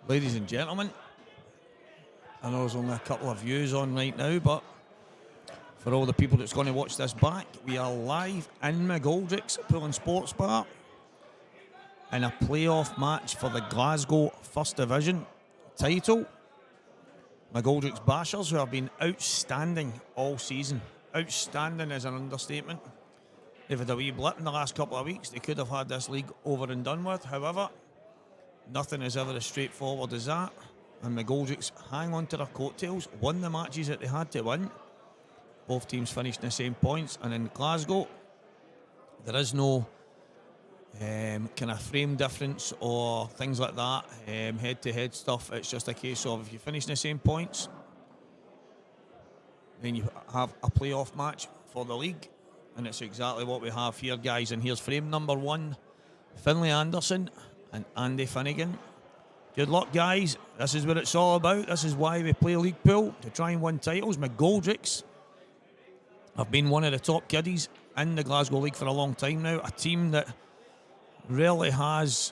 Ladies and gentlemen, I know there's only a couple of views on right now, but for all the people that's going to watch this back, we are live in McGoldricks Pool and Sports Bar in a playoff match for the Glasgow First Division title. McGoldricks Bashers, who have been outstanding all season. Outstanding is an understatement. They've had a wee blip in the last couple of weeks. They could have had this league over and done with. However, nothing is ever as straightforward as that. And McGoldricks hang on to their coattails, won the matches that they had to win. Both teams finished in the same points. And in Glasgow, there is no kind of frame difference or things like that, head-to-head stuff. It's just a case of if you finish in the same points, then you have a playoff match for the league. And it's exactly what we have here, guys. And here's frame number one, Finlay Anderson and Andy Finnegan. Good luck, guys. This is what it's all about. This is why we play League Pool, to try and win titles. McGoldricks have been one of the top kiddies in the Glasgow League for a long time now. A team that rarely has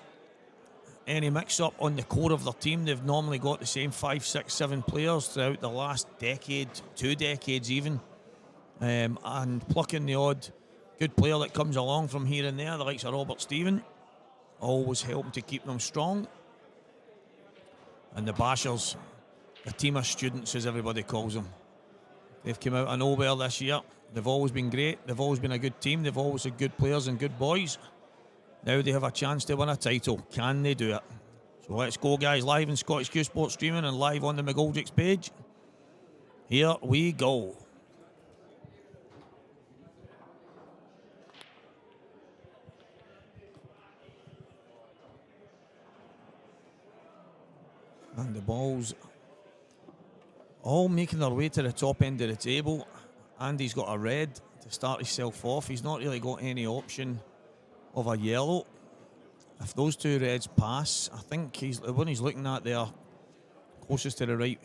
any mix-up on the core of their team. They've normally got the same 5, 6, 7 players throughout the last decade, 2 decades even. And plucking the odd good player that comes along from here and there, the likes of Robert Stephen, always helping to keep them strong. And the Bashers, a team of students, as everybody calls them. They've come out of nowhere this year. They've always been great. They've always been a good team. They've always had good players and good boys. Now they have a chance to win a title. Can they do it? So let's go, guys. Live in Scottish Q Sports streaming and live on the McGoldricks page. Here we go. And the balls all making their way to the top end of the table. Andy's got a red to start himself off. He's not really got any option of a yellow. If those two reds pass, I think the one he's looking at there, closest to the right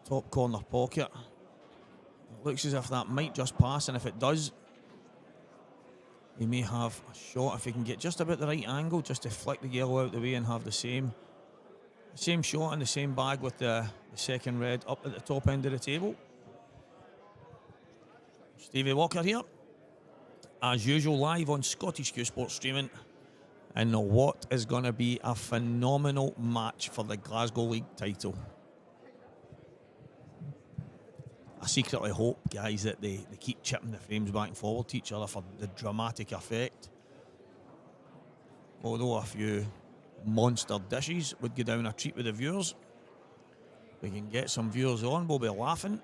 top corner pocket, it looks as if that might just pass, and if it does, he may have a shot if he can get just about the right angle, just to flick the yellow out the way and have the same shot in the same bag with the second red up at the top end of the table. Stevie Walker here, as usual, live on Scottish Q Sports streaming, and what is going to be a phenomenal match for the Glasgow League title. I secretly hope, guys, that they keep chipping the frames back and forward to each other for the dramatic effect. Although a few monster dishes would go down a treat with the viewers. We can get some viewers on, we'll be laughing.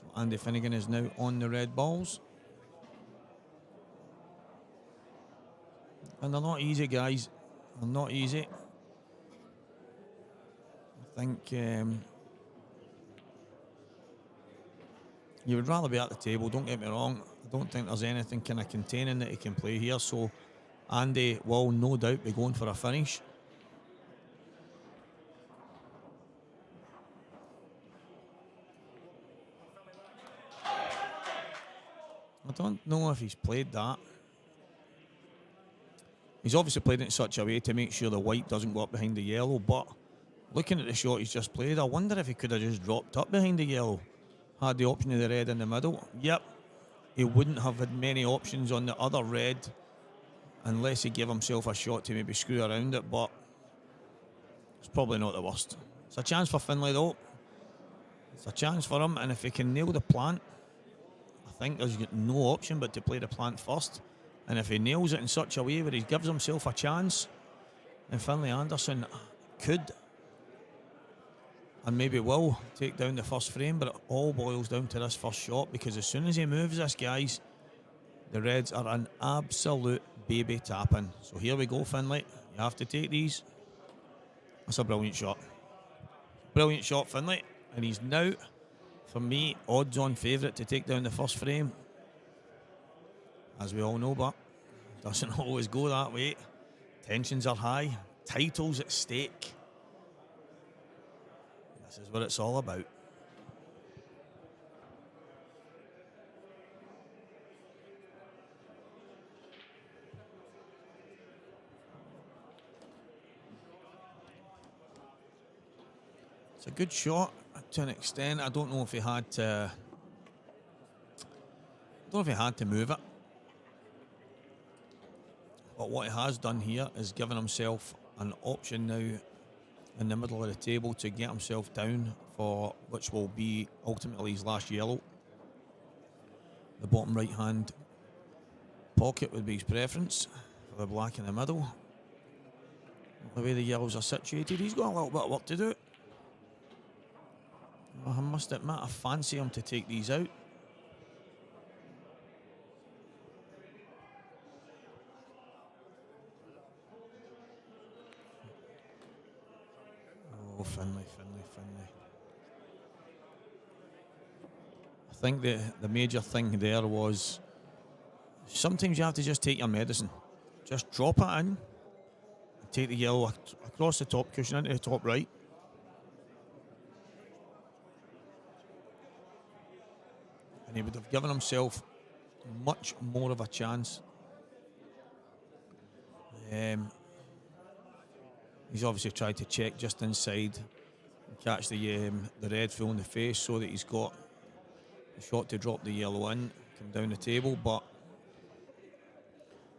So Andy Finnegan is now on the red balls. And they're not easy, guys. They're not easy. I think you would rather be at the table, don't get me wrong. I don't think there's anything kind of containing that he can play here, so Andy will no doubt be going for a finish. I don't know if he's played that. He's obviously played it in such a way to make sure the white doesn't go up behind the yellow, but looking at the shot he's just played, I wonder if he could have just dropped up behind the yellow, had the option of the red in the middle. Yep. He wouldn't have had many options on the other red unless he gave himself a shot to maybe screw around it, but it's probably not the worst. It's a chance for Finlay, though. It's a chance for him, and if he can nail the plant, I think there's no option but to play the plant first. And if he nails it in such a way where he gives himself a chance, then Finlay Anderson could and maybe will take down the first frame, but it all boils down to this first shot, because as soon as he moves this, guys, the reds are an absolute baby tapping. So here we go, Finlay. You have to take these. That's a brilliant shot. Brilliant shot, Finlay. And he's now, for me, odds-on favourite to take down the first frame. As we all know, but it doesn't always go that way. Tensions are high. Titles at stake. This is what it's all about. It's a good shot to an extent. I don't know if he had to. I don't know if he had to move it. But what he has done here is given himself an option now in the middle of the table to get himself down for which will be ultimately his last yellow. The bottom right hand pocket would be his preference for the black in the middle. The way the yellows are situated, he's got a little bit of work to do. I must admit, I fancy him to take these out. Oh, Finlay. I think the major thing there was sometimes you have to just take your medicine. Just drop it in and take the yellow across the top cushion into the top right. And he would have given himself much more of a chance. He's obviously tried to check just inside and catch the red full in the face so that he's got a shot to drop the yellow in, come down the table, but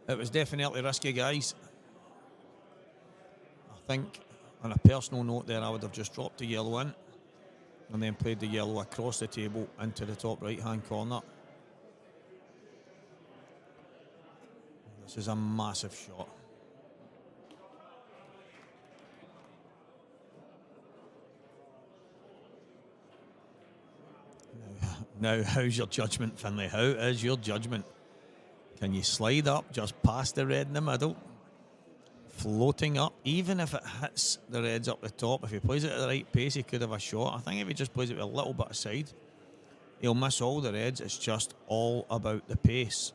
it was definitely risky, guys. I think on a personal note there, I would have just dropped the yellow in and then played the yellow across the table into the top right hand corner. This is a massive shot. Now, how's your judgment, Finlay? How is your judgment? Can you slide up just past the red in the middle? Floating up, even if it hits the reds up the top, if he plays it at the right pace, he could have a shot. I think if he just plays it with a little bit aside, he'll miss all the reds. It's just all about the pace.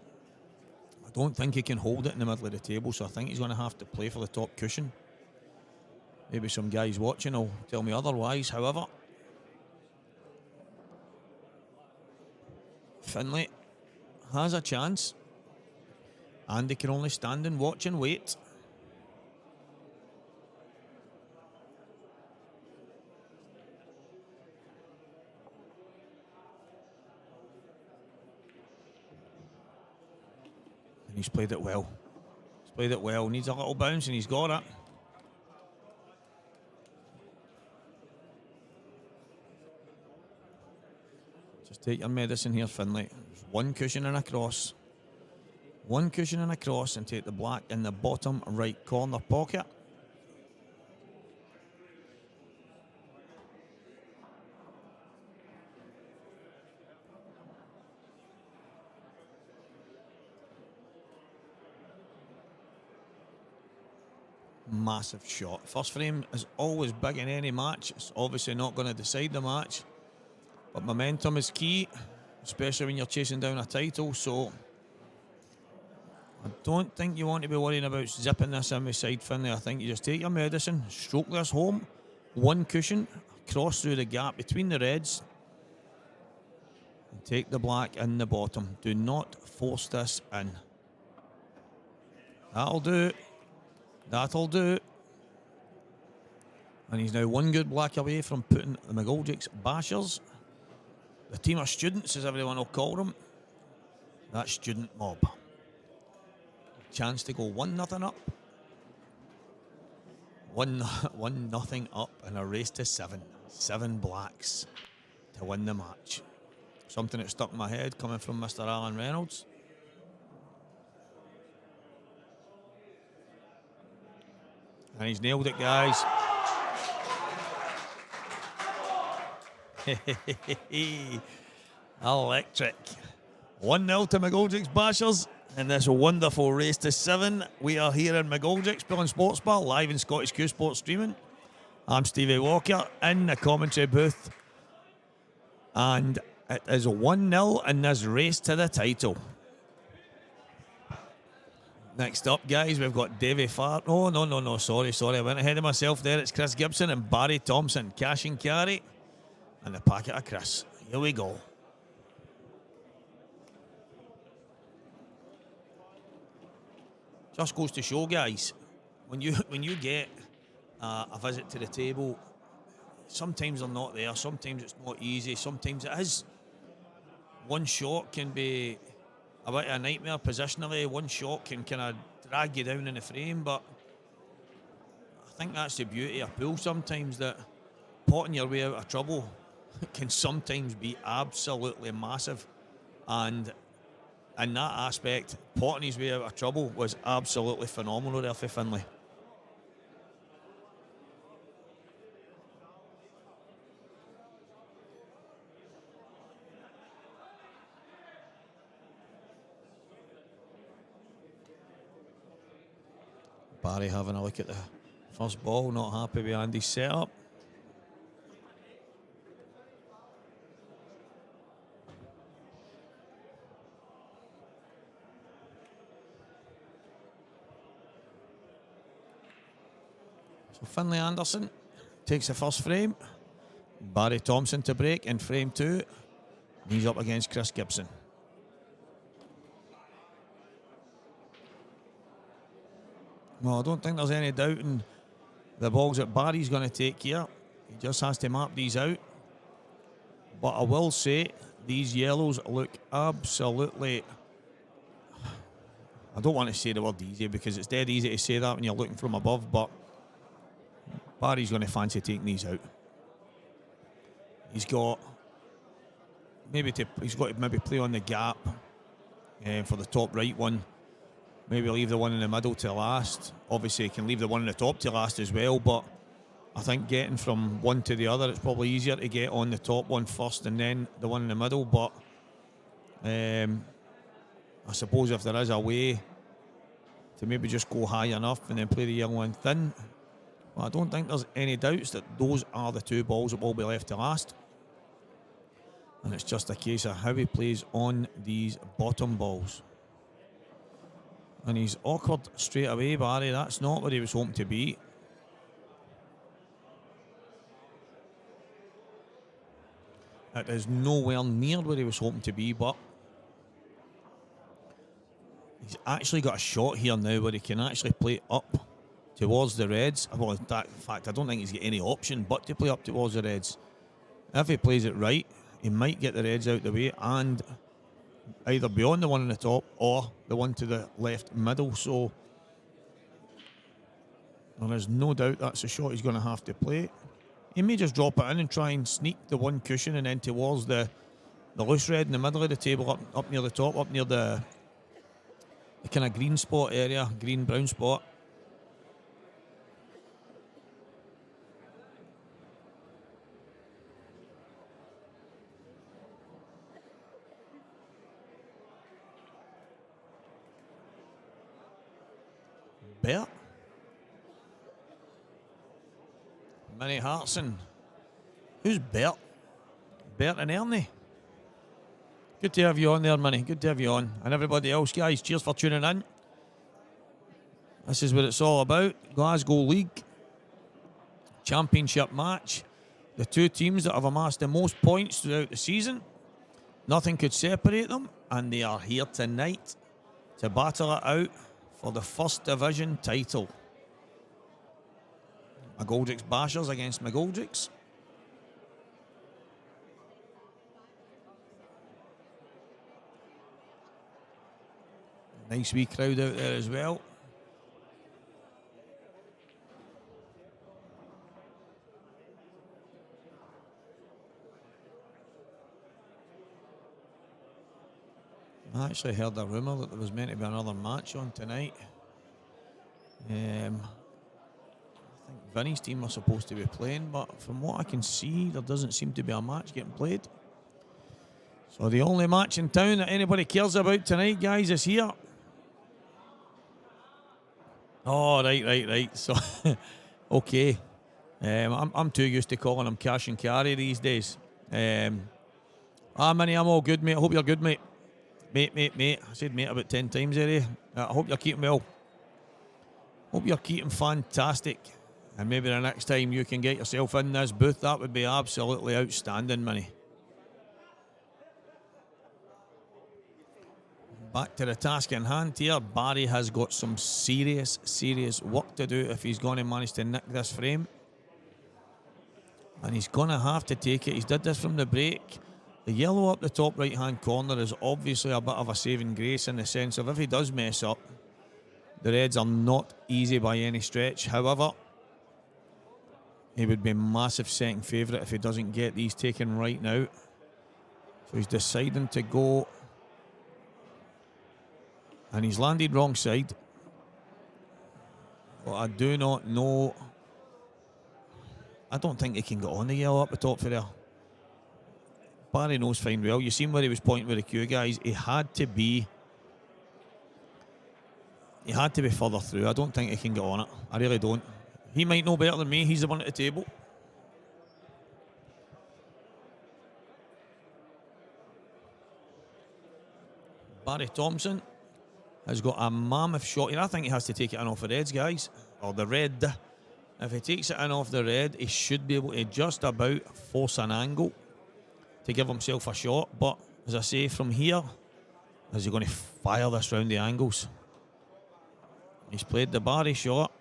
I don't think he can hold it in the middle of the table, so I think he's going to have to play for the top cushion. Maybe some guys watching will tell me otherwise. However, Finlay has a chance, and he can only stand and watch and wait. And he's played it well. He's played it well. Needs a little bounce, and he's got it. Just take your medicine here, Finlay. There's one cushion and across. One cushion and across, and take the black in the bottom right corner pocket. Massive shot. First frame is always big in any match. It's obviously not going to decide the match, but momentum is key, especially when you're chasing down a title. So I don't think you want to be worrying about zipping this in with side, Finlay. I think you just take your medicine, stroke this home, one cushion, cross through the gap between the reds, and take the black in the bottom. Do not force this in. That'll do. That'll do. And he's now one good black away from putting the McGoldricks bashers, the team of students, as everyone will call them, that student mob. Chance to go 1-0 up. 1-0 up in a race to 7. 7 blacks to win the match. Something that stuck in my head coming from Mr. Alan Reynolds. And he's nailed it, guys. Electric. 1-0 to McGoldrick's bashers in this wonderful race to 7. We are here in McGoldrick's Brilliant Sports Bar, live in Scottish Q Sports streaming. I'm Stevie Walker in the commentary booth. And it is 1-0 in this race to the title. Next up, guys, we've got Davy Farr. Oh, no, sorry. I went ahead of myself there. It's Chris Gibson and Barry Thompson. Cash and carry. And the packet of Chris. Here we go. Just goes to show, guys, when you get a visit to the table, sometimes they're not there. Sometimes it's not easy. Sometimes it is. One shot can be a bit of a nightmare positionally. One shot can kind of drag you down in the frame. But I think that's the beauty of pool sometimes, that potting your way out of trouble can sometimes be absolutely massive. And in that aspect, potting his way out of trouble was absolutely phenomenal there for Finlay. Barry having a look at the first ball, not happy with Andy's setup. So Finlay Anderson takes the first frame. Barry Thompson to break in frame 2. He's up against Chris Gibson. Well, I don't think there's any doubt in the balls that Barry's going to take here. He just has to map these out. But I will say, these yellows look absolutely... I don't want to say the word easy, because it's dead easy to say that when you're looking from above, but Barry's going to fancy taking these out. He's got to maybe play on the gap for the top right one. Maybe leave the one in the middle to last. Obviously, he can leave the one in the top to last as well, but I think getting from one to the other, it's probably easier to get on the top one first and then the one in the middle. But I suppose if there is a way to maybe just go high enough and then play the yellow one thin, well, I don't think there's any doubts that those are the two balls that will be left to last. And it's just a case of how he plays on these bottom balls. And he's awkward straight away, Barry. That's not where he was hoping to be. It is nowhere near where he was hoping to be, but he's actually got a shot here now where he can actually play up towards the Reds. Well, in fact, I don't think he's got any option but to play up towards the Reds. If he plays it right, he might get the Reds out the way and either be on the one on the top or the one to the left middle. So there's no doubt that's a shot he's going to have to play. He may just drop it in and try and sneak the one cushion and then towards the loose red in the middle of the table, up near the top, up near the kind of green spot area, green-brown spot. Bert. Minnie Hartson. Who's Bert? Bert and Ernie. Good to have you on there, Minnie. Good to have you on. And everybody else, guys, cheers for tuning in. This is what it's all about. Glasgow League Championship match. The two teams that have amassed the most points throughout the season. Nothing could separate them. And they are here tonight to battle it out for the First Division title. McGoldricks Bashers against McGoldricks. Nice wee crowd out there as well. I actually heard a rumour that there was meant to be another match on tonight. I think Vinny's team are supposed to be playing, but from what I can see, there doesn't seem to be a match getting played. So the only match in town that anybody cares about tonight, guys, is here. Oh, right. So, okay. I'm too used to calling them cash and carry these days. Minnie, I'm all good, mate. I hope you're good, mate. Mate. I said mate about 10 times already. I hope you're keeping well. Hope you're keeping fantastic. And maybe the next time you can get yourself in this booth, that would be absolutely outstanding, Minnie. Back to the task in hand here. Barry has got some serious work to do if he's going to manage to nick this frame. And he's going to have to take it. He's did this from the break. The yellow up the top right-hand corner is obviously a bit of a saving grace in the sense of if he does mess up, the Reds are not easy by any stretch. However, he would be a massive second favourite if he doesn't get these taken right now. So he's deciding to go. And he's landed wrong side. But I do not know. I don't think he can get on the yellow up the top for there. Barry knows fine well. You seen where he was pointing with the cue guys. He had to be further through. I don't think he can get on it. I really don't. He might know better than me. He's the one at the table. Barry Thompson has got a mammoth shot here. I think he has to take it in off the Reds, guys. Or the red. If he takes it in off the red, he should be able to just about force an angle to give himself a shot. But, as I say, from here, is he going to fire this round the angles? He's played the Barry shot.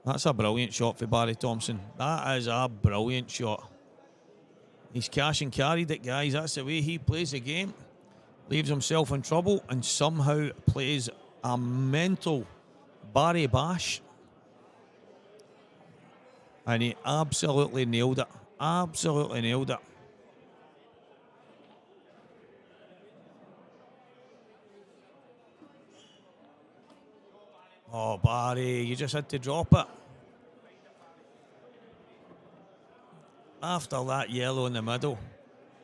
That's a brilliant shot for Barry Thompson. That is a brilliant shot. He's cash and carried it, guys. That's the way he plays the game. Leaves himself in trouble and somehow plays a mental Barry bash. And he absolutely nailed it. Absolutely nailed it. Oh, Barry, you just had to drop it. After that yellow in the middle.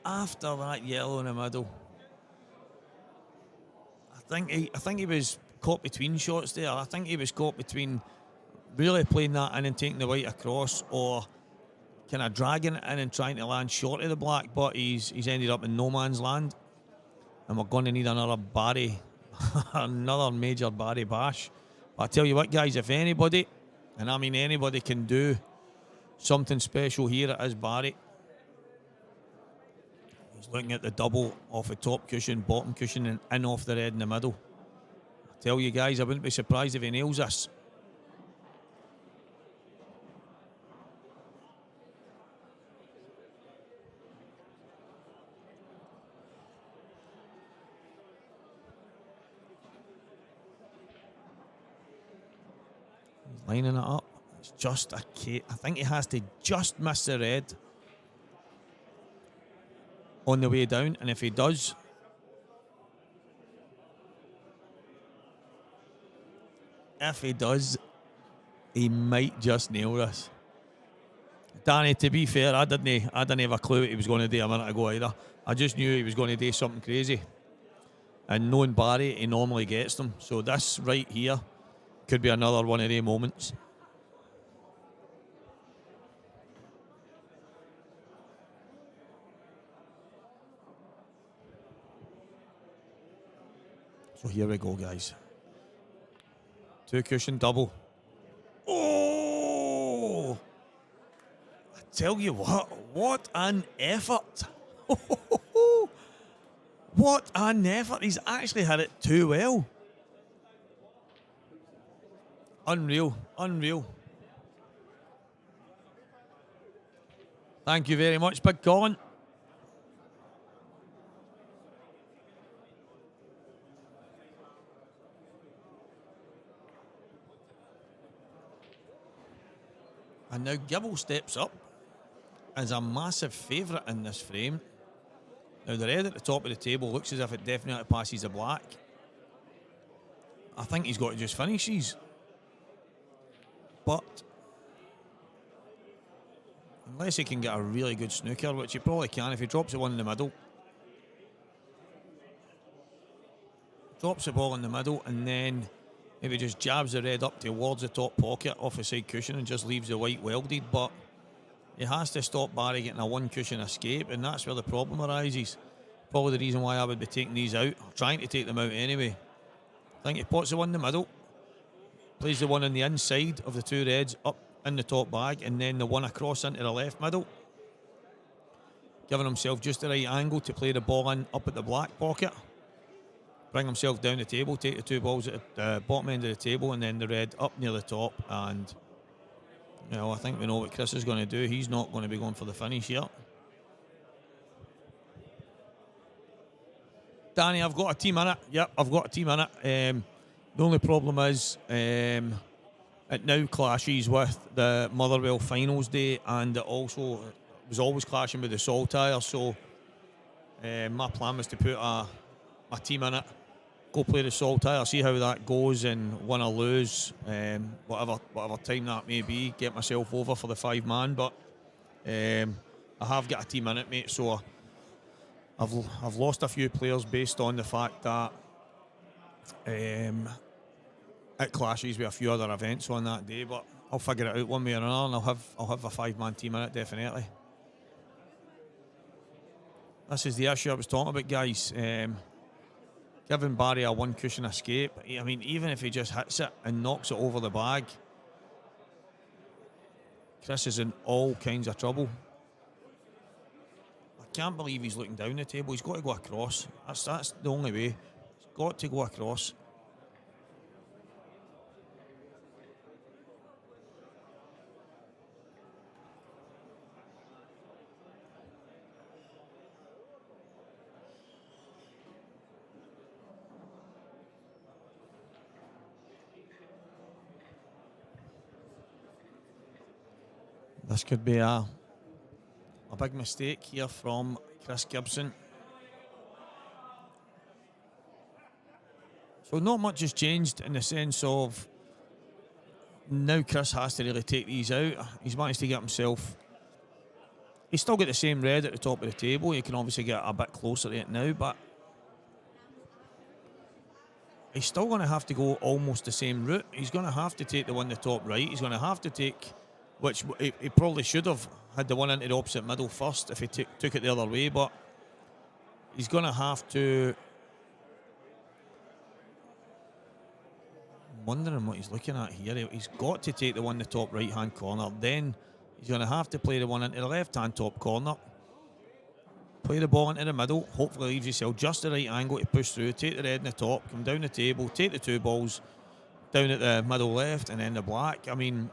After that yellow in the middle. I think he was caught between shots there. I think he was caught between really playing that in and taking the white across, or kind of dragging it in and trying to land short of the black, but he's ended up in no man's land. And we're going to need another Barry, another major Barry bash. But I tell you what, guys, if anybody, and I mean anybody, can do something special here, it is Barry. He's looking at the double off the top cushion, bottom cushion, and in off the red in the middle. I tell you guys, I wouldn't be surprised if he nails this. He's lining it up. It's just a K. I think he has to just miss the red on the way down, and if he does, he might just nail this. Danny, to be fair, I didn't have a clue what he was going to do a minute ago either. I just knew he was going to do something crazy. And knowing Barry, he normally gets them. So this right here could be another one of their moments. So here we go, guys. Two cushion double. Oh! I tell you what an effort. What an effort. He's actually had it too well. Unreal, unreal. Thank you very much, Big Colin. And now Gibble steps up as a massive favourite in this frame. Now the red at the top of the table looks as if it definitely passes the black. I think he's got to just finish these. But unless he can get a really good snooker, which he probably can if he drops the one in the middle. Drops the ball in the middle and then maybe just jabs the red up towards the top pocket off the side cushion and just leaves the white welded. But he has to stop Barry getting a one cushion escape, and that's where the problem arises. Probably the reason why I would be taking these out, or trying to take them out anyway. I think he pots the one in the middle, plays the one on the inside of the two reds up in the top bag, and then the one across into the left middle, giving himself just the right angle to play the ball in up at the black pocket. Bring himself down the table, take the two balls at the bottom end of the table, and then the red up near the top, and Well, I think we know what Chris is going to do. He's not going to be going for the finish here. Danny, I've got a team in it. Yep, I've got a team in it. The only problem is it now clashes with the Motherwell Finals Day, and it also was always clashing with the Saltire. So my plan was to put my team in it, go play the Saltire, see how that goes, and win or lose, whatever time that may be, get myself over for the 5-man. But I have got a team in it, mate. So I've lost a few players based on the fact that it clashes with a few other events on that day, but I'll figure it out one way or another, and I'll have a 5-man team in it, definitely. This is the issue I was talking about, guys. Giving Barry a one cushion escape. I mean, even if he just hits it and knocks it over the bag, Chris is in all kinds of trouble. I can't believe he's looking down the table. He's got to go across. That's the only way. He's got to go across. This could be a big mistake here from Chris Gibson. So not much has changed in the sense of now Chris has to really take these out. He's managed to get himself... He's still got the same red at the top of the table. You can obviously get a bit closer to it now, but he's still going to have to go almost the same route. He's going to have to take the one in the top right. He's going to have to take... which he probably should have had the one into the opposite middle first if he took it the other way, but he's going to have to... I'm wondering what he's looking at here. He's got to take the one in the top right-hand corner. Then he's going to have to play the one into the left-hand top corner. Play the ball into the middle. Hopefully leaves yourself just the right angle to push through. Take the red in the top. Come down the table. Take the two balls down at the middle left and then the black. I mean...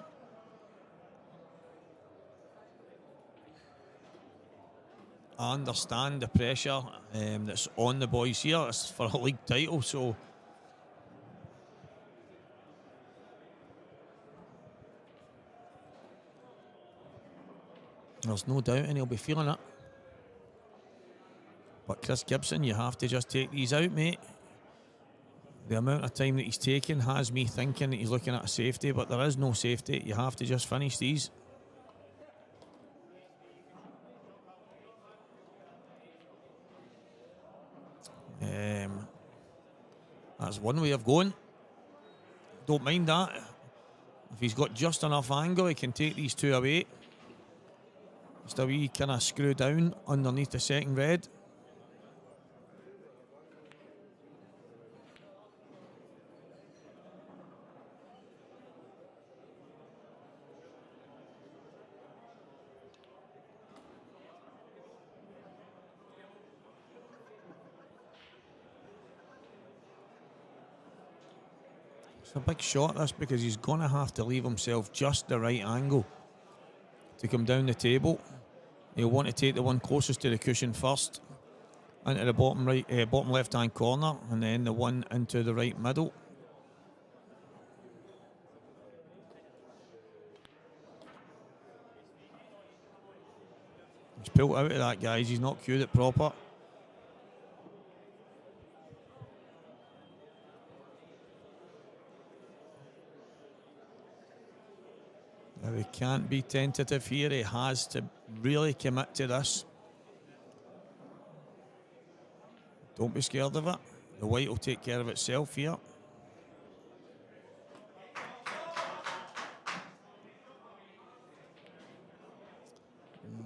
I understand the pressure that's on the boys here. It's for a league title, so there's no doubt, and he'll be feeling it. But Chris Gibson, you have to just take these out, mate. The amount of time that he's taking has me thinking that he's looking at a safety, but there is no safety. You have to just finish these. That's one way of going. Don't mind that. If he's got just enough angle, he can take these two away. Just a wee kind of screw down underneath the second red. It's a big shot, this, because he's going to have to leave himself just the right angle to come down the table. He'll want to take the one closest to the cushion first, into the bottom right, bottom left-hand corner, and then the one into the right middle. He's pulled out of that, guys. He's not cued it proper. Now, he can't be tentative here. He has to really commit to this. Don't be scared of it. The white will take care of itself here.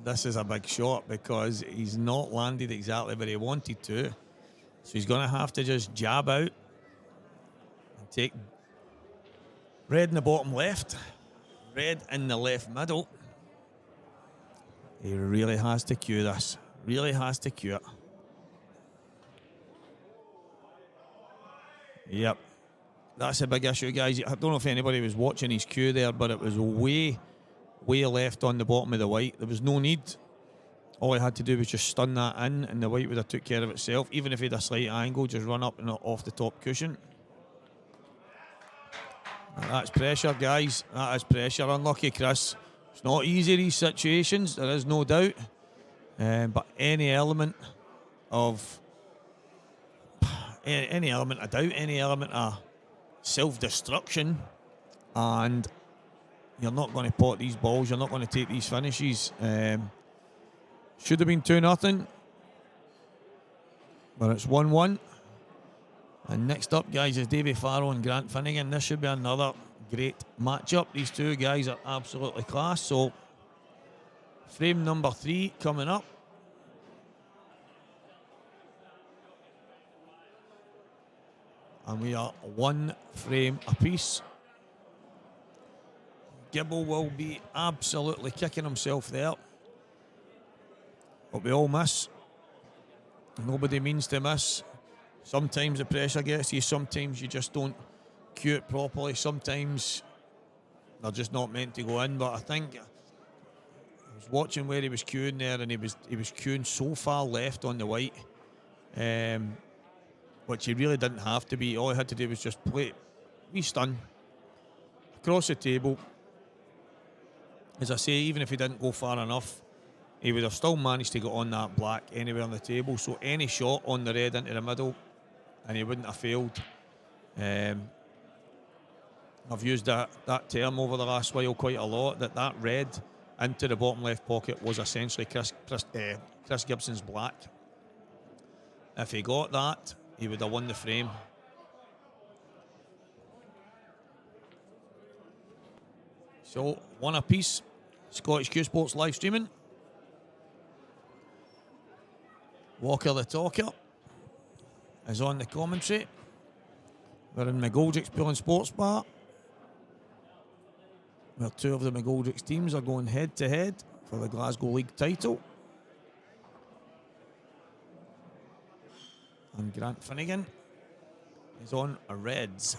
This is a big shot because he's not landed exactly where he wanted to. So he's going to have to just jab out and take red in the bottom left. Red in the left middle. He really has to cue this. Really has to cue it. Yep. That's a big issue, guys. I don't know if anybody was watching his cue there, but it was way way left on the bottom of the white. There was no need. All he had to do was just stun that in, and the white would have took care of itself. Even if he had a slight angle, just run up and off the top cushion. That's pressure, guys. That is pressure. Unlucky, Chris. It's not easy, these situations. There is no doubt. But any element of doubt, any element of self-destruction, and you're not going to pot these balls. You're not going to take these finishes. Should have been 2-0, but it's 1-1. And next up, guys, is Davy Farrell and Grant Finnegan. This should be another great matchup. These two guys are absolutely class. So, frame number 3 coming up. And we are 1 frame apiece. Gibble will be absolutely kicking himself there. But we all miss. Nobody means to miss. Sometimes the pressure gets you. Sometimes you just don't cue it properly. Sometimes they're just not meant to go in. But I think I was watching where he was cueing there, and he was cueing so far left on the white, which he really didn't have to be. All he had to do was just play wee stun across the table. As I say, even if he didn't go far enough, he would have still managed to get on that black anywhere on the table. So any shot on the red into the middle, and he wouldn't have failed. I've used that term over the last while quite a lot, that red into the bottom left pocket was essentially Chris Gibson's black. If he got that, he would have won the frame. So, 1 apiece. Scottish Q Sports live streaming. Walker the Talker is on the commentary. We're in McGoldricks Pool and Sports Bar, where 2 of the McGoldricks teams are going head to head for the Glasgow League title. And Grant Finnegan is on Reds.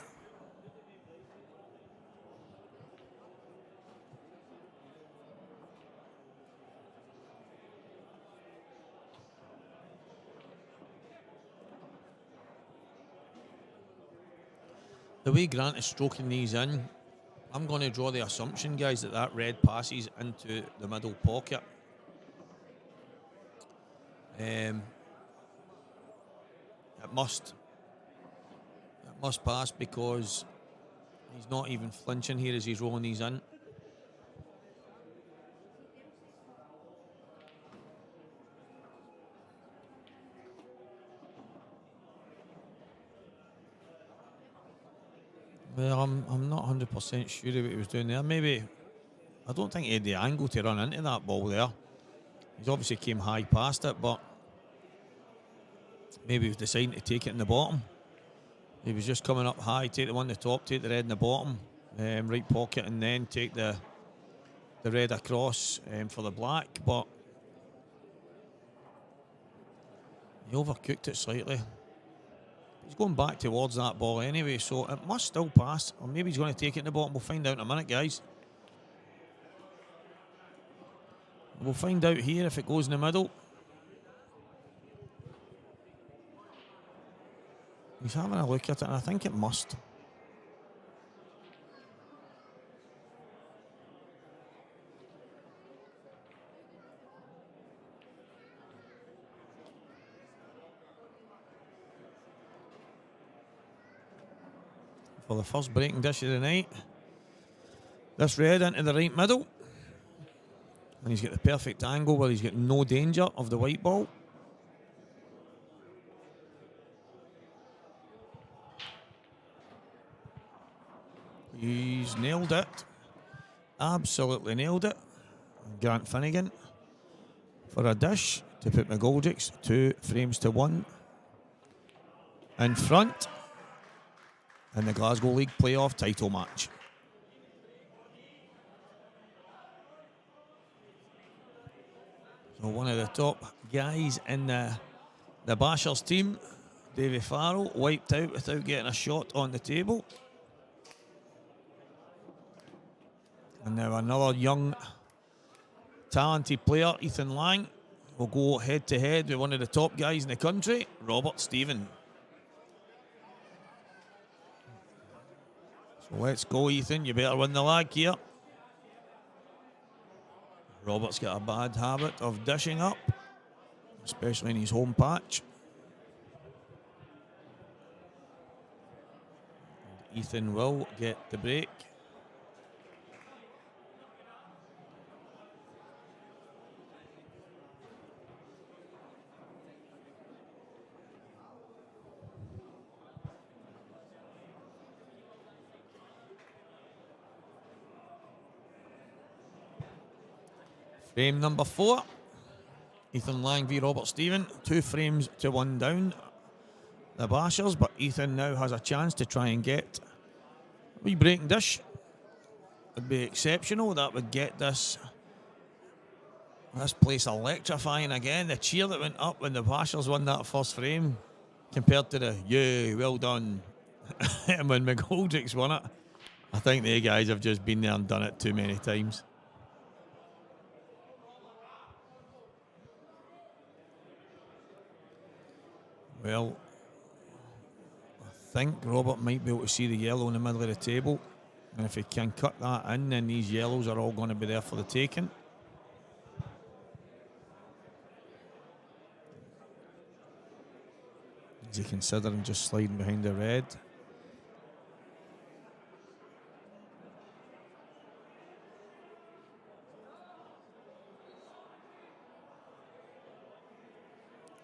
The way Grant is stroking these in, I'm going to draw the assumption, guys, that red passes into the middle pocket. It must pass, because he's not even flinching here as he's rolling these in. Well, I'm not 100% sure of what he was doing there. Maybe, I don't think he had the angle to run into that ball there. He's obviously came high past it, but maybe he was deciding to take it in the bottom. He was just coming up high, take the one in the top, take the red in the bottom, right pocket, and then take the red across for the black. But he overcooked it slightly. He's going back towards that ball anyway, so it must still pass. Or maybe he's going to take it in the bottom. We'll find out in a minute, guys. We'll find out here if it goes in the middle. He's having a look at it, and I think it must. For the first breaking dish of the night. This red into the right middle. And he's got the perfect angle where he's got no danger of the white ball. He's nailed it. Absolutely nailed it. Grant Finnegan for a dish to put McGoldricks 2 frames to 1 in front in the Glasgow League playoff title match. So one of the top guys in the Bashers team, Davy Farrell, wiped out without getting a shot on the table. And now another young talented player, Ethan Lang, will go head to head with one of the top guys in the country, Robert Stephen. So let's go, Ethan. You better win the lag here. Robert's got a bad habit of dishing up, especially in his home patch. Ethan will get the break. Frame number 4. Ethan Lang v Robert Stephen. 2 frames to 1 down. The Bashers, but Ethan now has a chance to try and get a wee breaking dish. Would be exceptional. That would get this place electrifying again. The cheer that went up when the Bashers won that first frame compared to the "yay, well done" and when McGoldricks won it. I think the guys have just been there and done it too many times. Well, I think Robert might be able to see the yellow in the middle of the table, and if he can cut that in, then these yellows are all going to be there for the taking. Is he considering just sliding behind the red?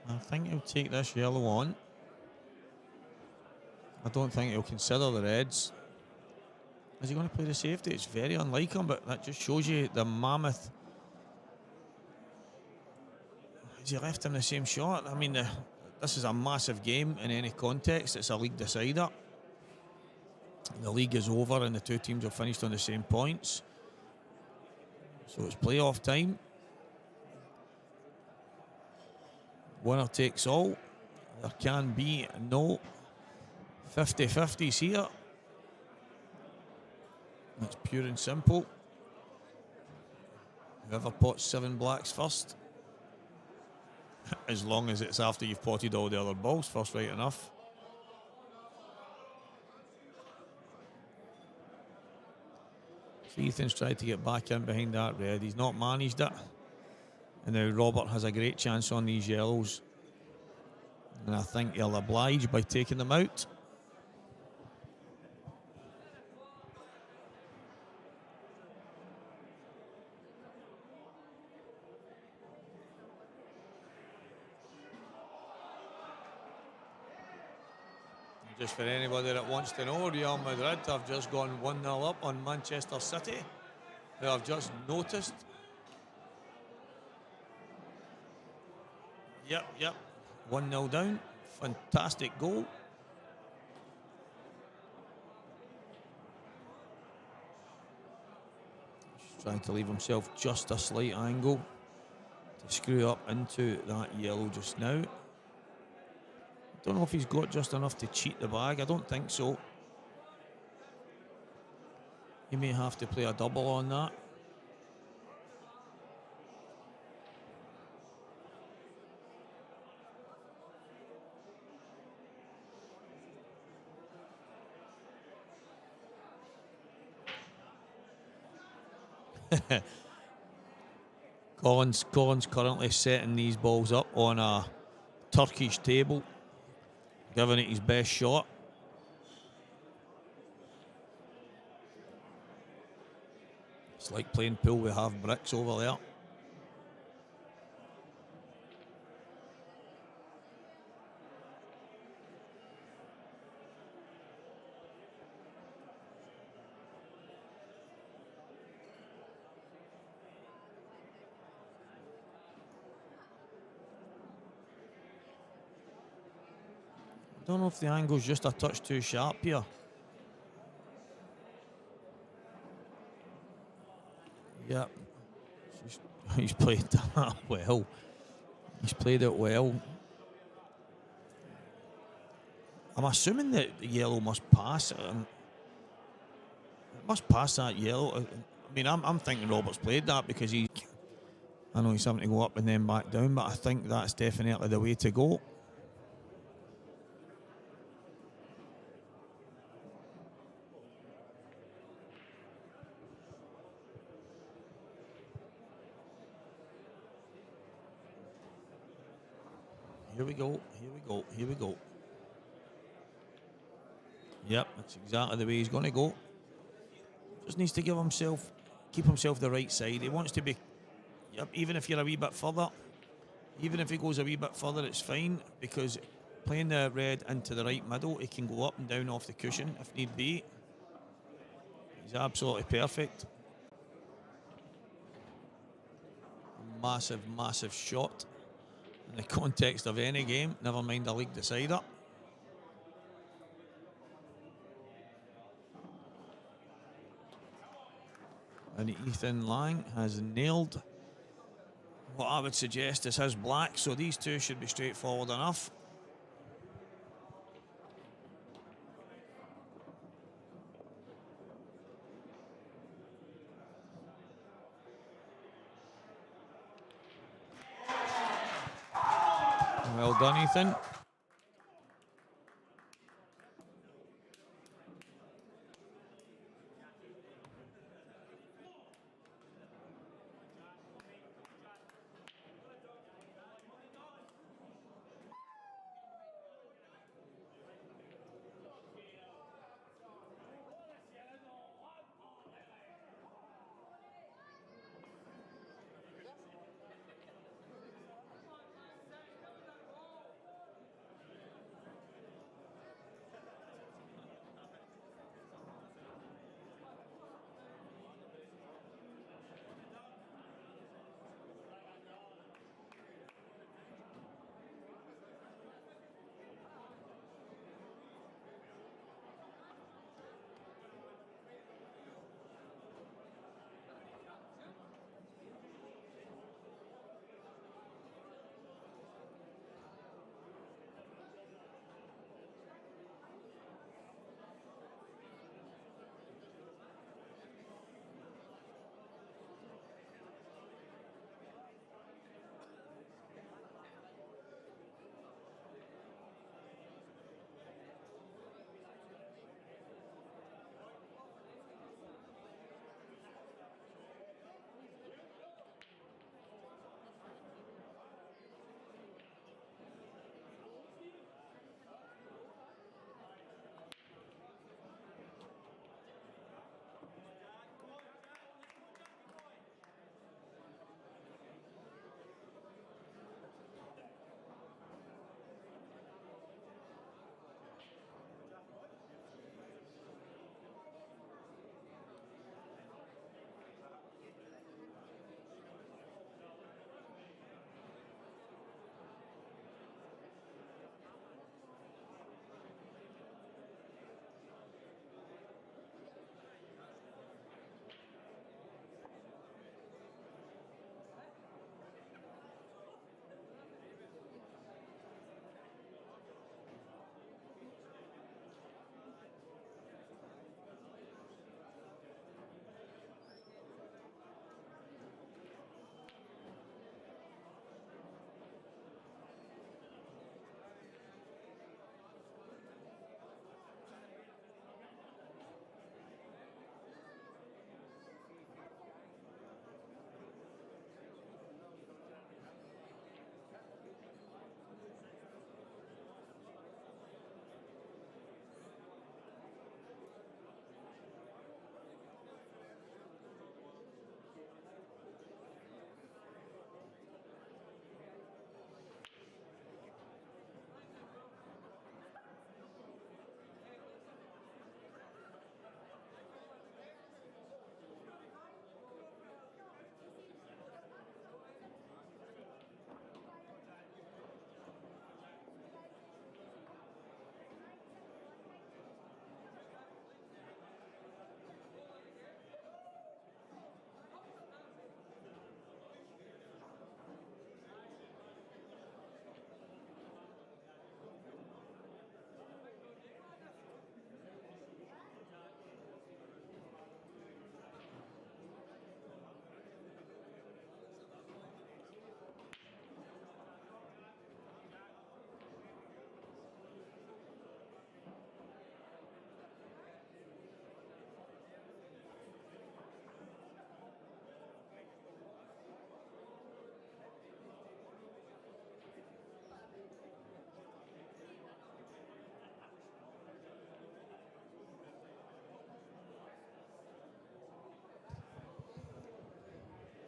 I think he'll take this yellow on. I don't think he'll consider the reds. Is he going to play the safety? It's very unlike him, but that just shows you the mammoth. Has he left him the same shot? I mean, this is a massive game in any context. It's a league decider. The league is over and the 2 teams have finished on the same points. So it's playoff time. Winner takes all. There can be no 50-50s here. It's pure and simple. Whoever pots 7 blacks first, as long as it's after you've potted all the other balls first, right enough. So Ethan's tried to get back in behind that red. He's not managed it. And now Robert has a great chance on these yellows. And I think he'll oblige by taking them out. Just for anybody that wants to know, Real Madrid have just gone 1-0 up on Manchester City. They have just noticed. Yep. 1-0 down. Fantastic goal. Just trying to leave himself just a slight angle to screw up into that yellow just now. Don't know if he's got just enough to cheat the bag. I don't think so. He may have to play a double on that. Collins currently setting these balls up on a Turkish table, giving it his best shot. It's like playing pool with half bricks over there. Don't know if the angle's just a touch too sharp here. Yep. He's played that well. He's played it well. I'm assuming that the yellow must pass. It must pass that yellow. I mean, I'm thinking Robert's played that because he... I know he's having to go up and then back down, but I think that's definitely the way to go. Here we go, here we go, here we go. Yep, that's exactly the way he's going to go. Just needs to keep himself the right side. He wants to be, yep, even if you're a wee bit further, even if he goes a wee bit further, it's fine, because playing the red into the right middle, he can go up and down off the cushion if need be. He's absolutely perfect. Massive, massive shot in the context of any game, never mind a league decider. And Ethan Lang has nailed what I would suggest is his black, so these two should be straightforward enough. Well done, Ethan.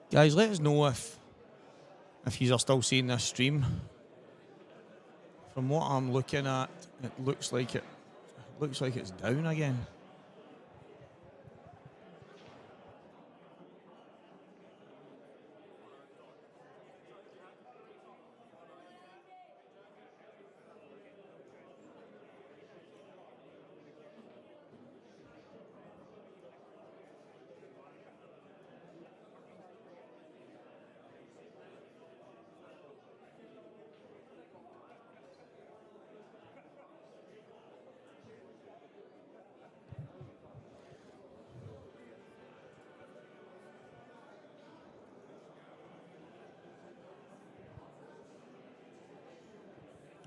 Guys, let us know if you are still seeing this stream. From what I'm looking at, it looks like it's down again.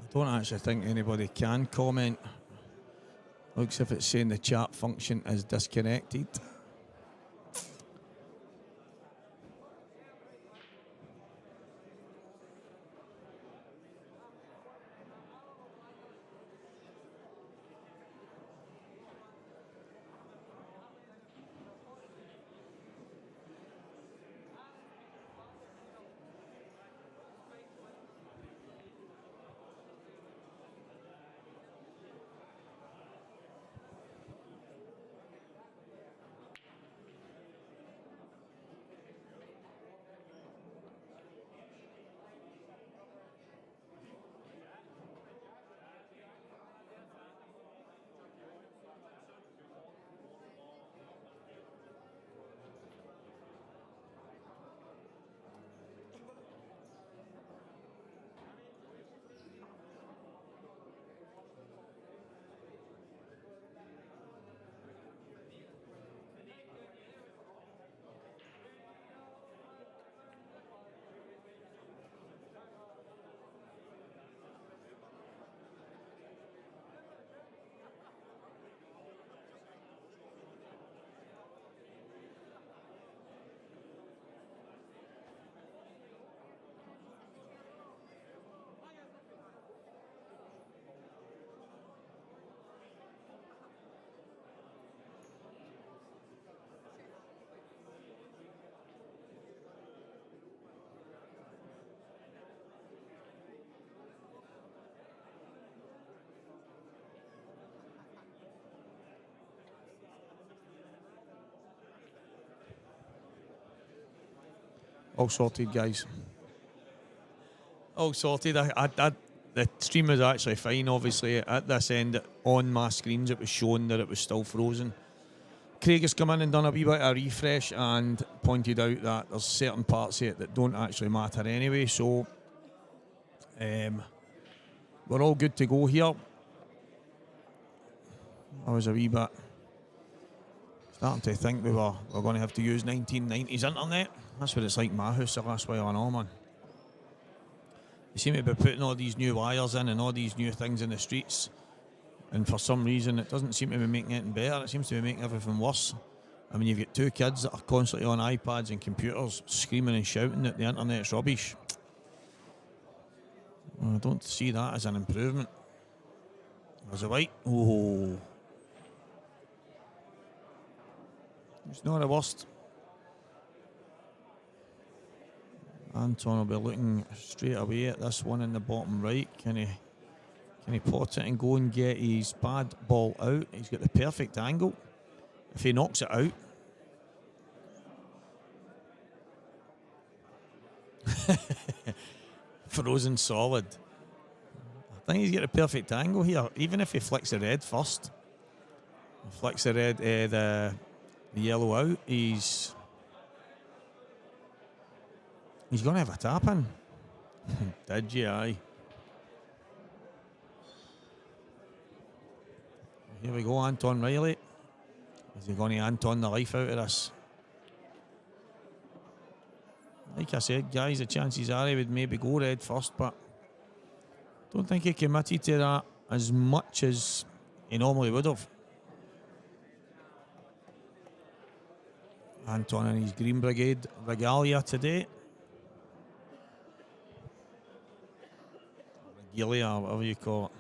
I don't actually think anybody can comment. Looks if it's saying the chat function is disconnected. All sorted, guys. All sorted. The stream was actually fine, obviously. At this end, on my screens, it was showing that it was still frozen. Craig has come in and done a wee bit of refresh and pointed out that there's certain parts of it that don't actually matter anyway. So, we're all good to go here. I was a wee bit starting to think we're going to have to use 1990s internet. That's what it's like in my house the last while, I know, man. They seem to be putting all these new wires in and all these new things in the streets, and for some reason it doesn't seem to be making anything better. It seems to be making everything worse. I mean, you've got two kids that are constantly on iPads and computers screaming and shouting that the internet's rubbish. Well, I don't see that as an improvement. There's a white. Oh, it's not the worst. Anton will be looking straight away at this one in the bottom right. Can he pot it and go and get his bad ball out? He's got the perfect angle. If he knocks it out, frozen solid. I think he's got the perfect angle here. Even if he flicks the red first, flicks the red, the yellow out, he's going to have a tap in. Did you? Aye. Here we go, Anton Riley. Is he going to Anton the life out of this? Like I said, guys, the chances are he would maybe go red first, but don't think he committed to that as much as he normally would have. Anton and his Green Brigade regalia today. Regalia, whatever you call it.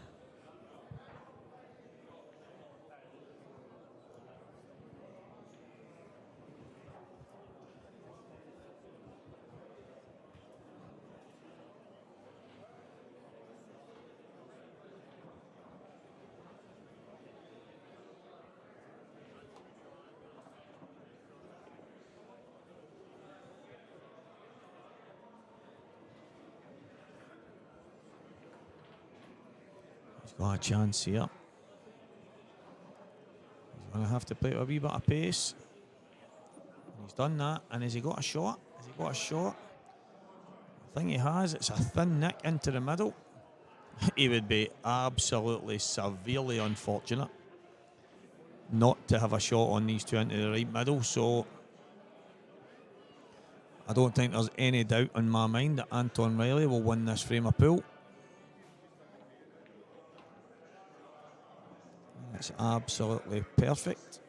He's got a chance here. He's going to have to play with a wee bit of pace. He's done that. And has he got a shot? Has he got a shot? I think he has. It's a thin nick into the middle. He would be absolutely severely unfortunate not to have a shot on these two into the right middle. So I don't think there's any doubt in my mind that Anton Riley will win this frame of pool. It's absolutely perfect.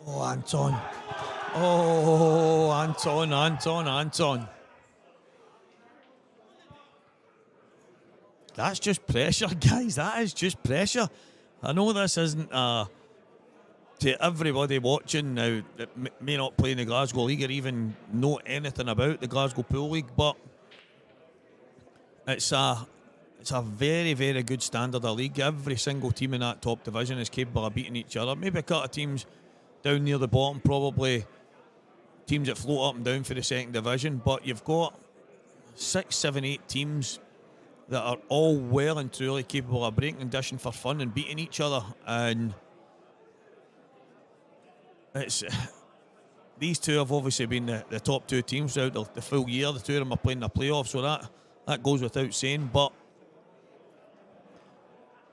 Oh, Anton. Oh, Anton. That's just pressure, guys. That is just pressure. I know this isn't to everybody watching now that may not play in the Glasgow League or even know anything about the Glasgow Pool League, but it's a very, very good standard of league. Every single team in that top division is capable of beating each other. Maybe a couple of teams down near the bottom, probably teams that float up and down for the second division, but you've got 6, 7, 8 teams that are all well and truly capable of breaking condition for fun and beating each other. And it's these two have obviously been the top two teams throughout the full year. The two of them are playing the playoffs, so that goes without saying. But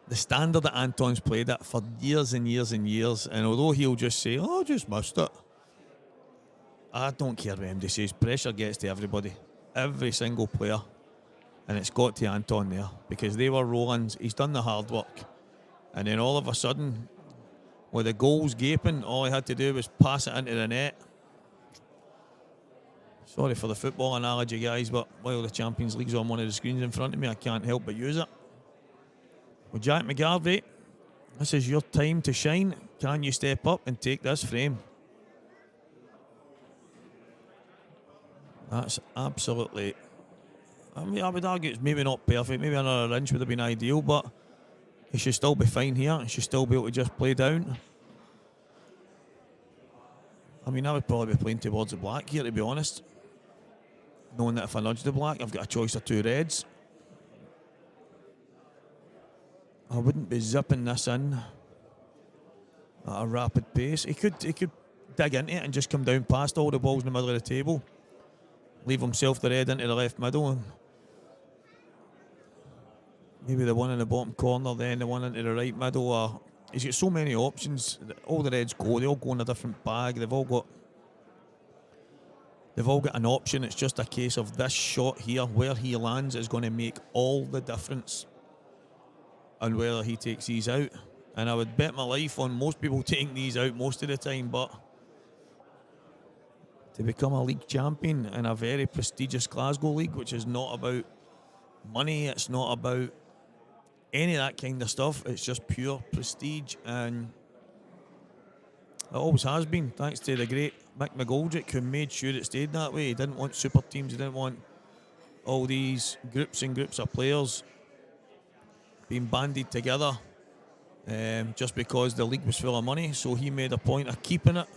the standard that Anton's played at for years and years and years, and although he'll just say, "Oh, I just missed it," I don't care what MD says. Pressure gets to everybody, every single player, and it's got to Anton there because they were rolling. He's done the hard work, and then all of a sudden, with the goals gaping, all he had to do was pass it into the net. Sorry for the football analogy, guys, but while the Champions League's on one of the screens in front of me, I can't help but use it. Well, Jack McGoldrick, this is your time to shine. Can you step up and take this frame? That's absolutely... I mean, I would argue it's maybe not perfect. Maybe another inch would have been ideal, but he should still be fine here. He should still be able to just play down. I mean, I would probably be playing towards the black here, to be honest. Knowing that if I nudge the black, I've got a choice of 2 reds. I wouldn't be zipping this in at a rapid pace. He could dig into it and just come down past all the balls in the middle of the table. Leave himself the red into the left middle. And maybe the one in the bottom corner, then the one into the right middle. Or he's got so many options. All the reds go. They all go in a different bag. They've all got an option. It's just a case of this shot here, where he lands, is going to make all the difference and whether he takes these out. And I would bet my life on most people taking these out most of the time, but to become a league champion in a very prestigious Glasgow league, which is not about money, it's not about any of that kind of stuff, it's just pure prestige, and it always has been, thanks to the great Mick McGoldrick, who made sure it stayed that way. He didn't want super teams, he didn't want all these groups and groups of players being banded together just because the league was full of money. So he made a point of keeping it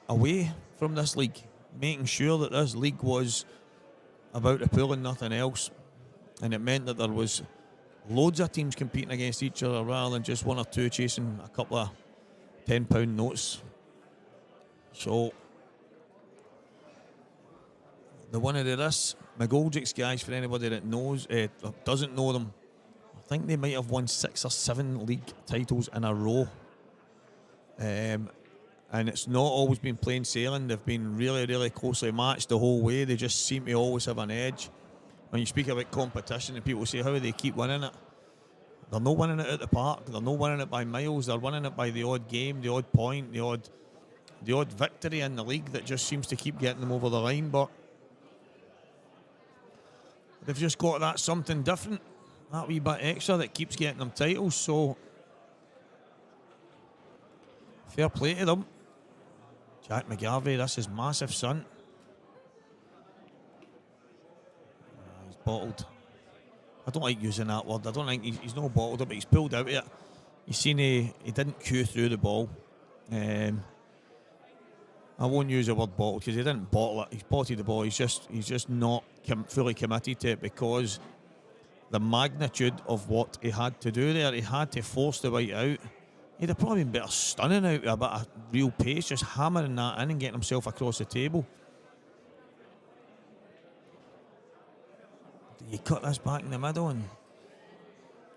away from this league, making sure that this league was about the pool and nothing else. And it meant that there was loads of teams competing against each other rather than just 1 or 2 chasing a couple of £10 notes. So the winner of this, McGoldricks, guys, for anybody that knows, doesn't know them, I think they might have won 6 or 7 league titles in a row. And it's not always been plain sailing. They've been really, really closely matched the whole way. They just seem to always have an edge. When you speak about competition and people say, how do they keep winning it? They're not winning it at the park. They're not winning it by miles. They're winning it by the odd game, the odd point, the odd victory in the league that just seems to keep getting them over the line. But they've just got that something different. that wee bit extra that keeps getting them titles, so fair play to them. Jack McGarvey, this is massive, son. He's bottled. I don't like using that word. I don't think he's not bottled it, but he's pulled out of it. You seen he didn't cue through the ball. I won't use the word bottled because he didn't bottle it. He's bottled the ball. He's just not fully committed to it because the magnitude of what he had to do there, he had to force the white out. He'd have probably been better stunning out with a bit of real pace, just hammering that in and getting himself across the table. Do you cut this back in the middle and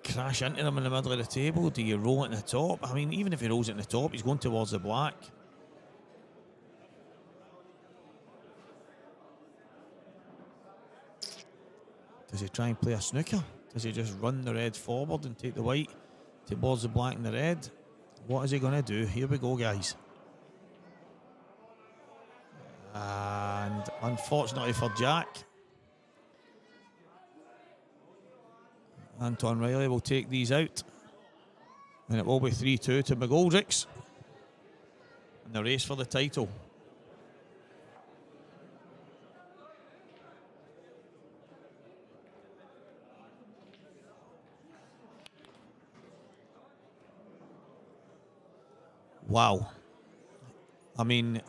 crash into them in the middle of the table? Do you roll it in the top? I mean, even if he rolls it in the top, he's going towards the black. Does he try and play a snooker? Does he just run the red forward and take the white towards the black and the red? What is he going to do? Here we go, guys. And unfortunately for Jack, Anton Riley will take these out. And it will be 3-2 to McGoldricks in the race for the title. Wow. I mean,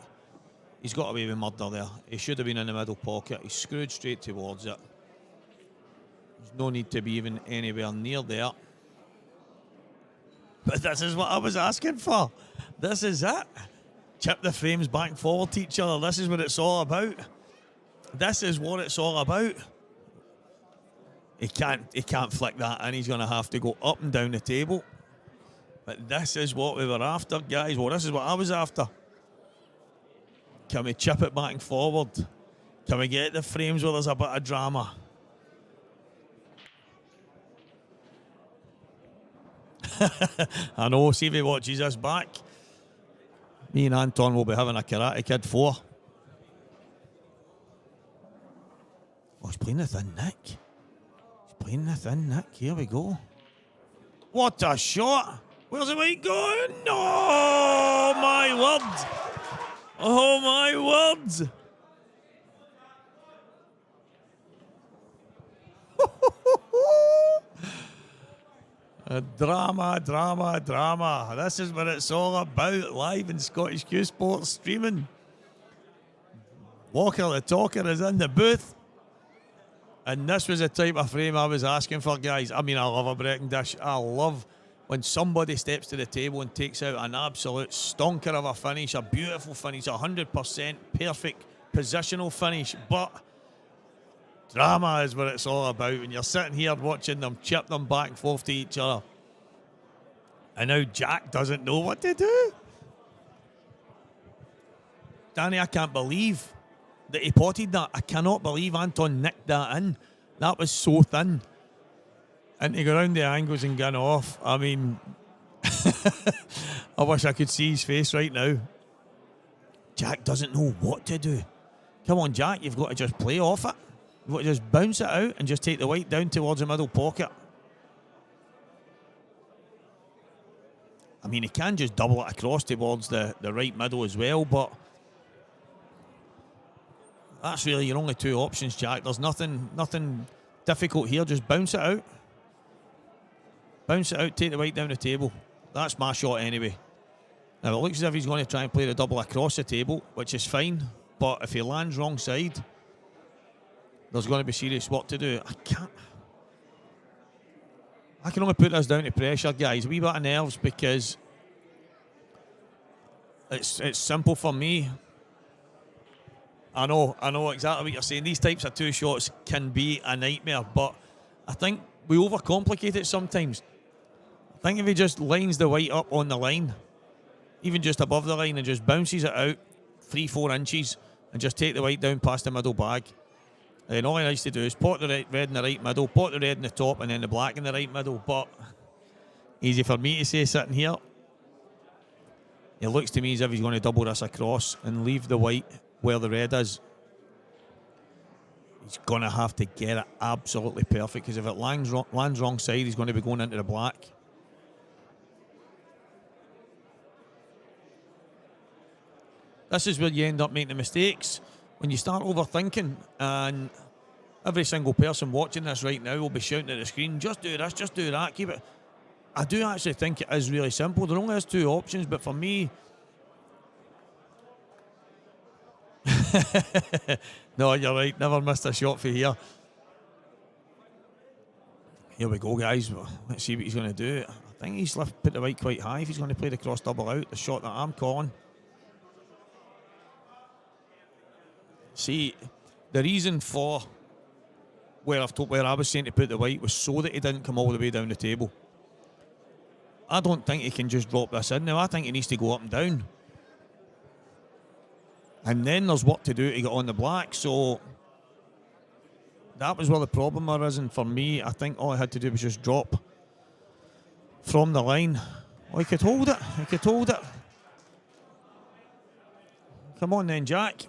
he's got away with murder there. He should have been in the middle pocket. He's screwed straight towards it. There's no need to be even anywhere near there. But this is what I was asking for. This is it. Chip the frames back and forward to each other. This is what it's all about. This is what it's all about. He can't flick that in. He's going to have to go up and down the table. But this is what we were after, guys. Well, this is what I was after. Can we chip it back and forward? Can we get the frames where there's a bit of drama? I know, see if he watches this back. Me and Anton will be having a Karate Kid 4. Oh, he's playing the thin Nick. He's playing the thin Nick. Here we go. What a shot! Where's the white going? No! Oh, my word! Oh, my word! Drama, drama, drama. This is what it's all about, live in Scottish Q Sports streaming. Walker the Talker is in the booth. And this was the type of frame I was asking for, guys. I mean, I love a breaking dish. I love when somebody steps to the table and takes out an absolute stonker of a finish, a beautiful finish, 100% perfect positional finish. But drama is what it's all about. When you're sitting here watching them chip them back and forth to each other. And now Jack doesn't know what to do. Danny, I can't believe that he potted that. I cannot believe Anton nicked that in. That was so thin. And to go around the angles and gun off, I mean, I wish I could see his face right now. Jack doesn't know what to do. Come on, Jack, you've got to just play off it. You've got to just bounce it out and just take the white down towards the middle pocket. I mean, he can just double it across towards the right middle as well, but that's really your only two options, Jack. There's nothing difficult here. Just bounce it out. Bounce it out, take the white down the table. That's my shot anyway. Now, it looks as if he's going to try and play the double across the table, which is fine. But if he lands wrong side, there's going to be serious work to do. I can only put this down to pressure, guys. A wee bit of nerves because it's simple for me. I know exactly what you're saying. These types of two shots can be a nightmare, but I think we overcomplicate it sometimes. I think if he just lines the white up on the line, even just above the line, and just bounces it out 3-4 inches and just take the white down past the middle bag, then all he needs to do is pot the red in the right middle, pot the red in the top, and then the black in the right middle. But easy for me to say sitting here. It looks to me as if he's going to double this across and leave the white where the red is. He's going to have to get it absolutely perfect, because if it lands wrong side, he's going to be going into the black. This is where you end up making the mistakes. When you start overthinking, and every single person watching this right now will be shouting at the screen, just do this, just do that, keep it. I do actually think it is really simple. There only has two options, but for me... No, you're right. Never missed a shot for here. Here we go, guys. Let's see what he's going to do. I think he's put the white quite high if he's going to play the cross double out, the shot that I'm calling. See, the reason for where I was saying to put the white was so that he didn't come all the way down the table. I don't think he can just drop this in now. I think he needs to go up and down. And then there's work to do to get on the black. So that was where the problem was. And for me, I think all I had to do was just drop from the line. Oh, he could hold it. He could hold it. Come on then, Jack.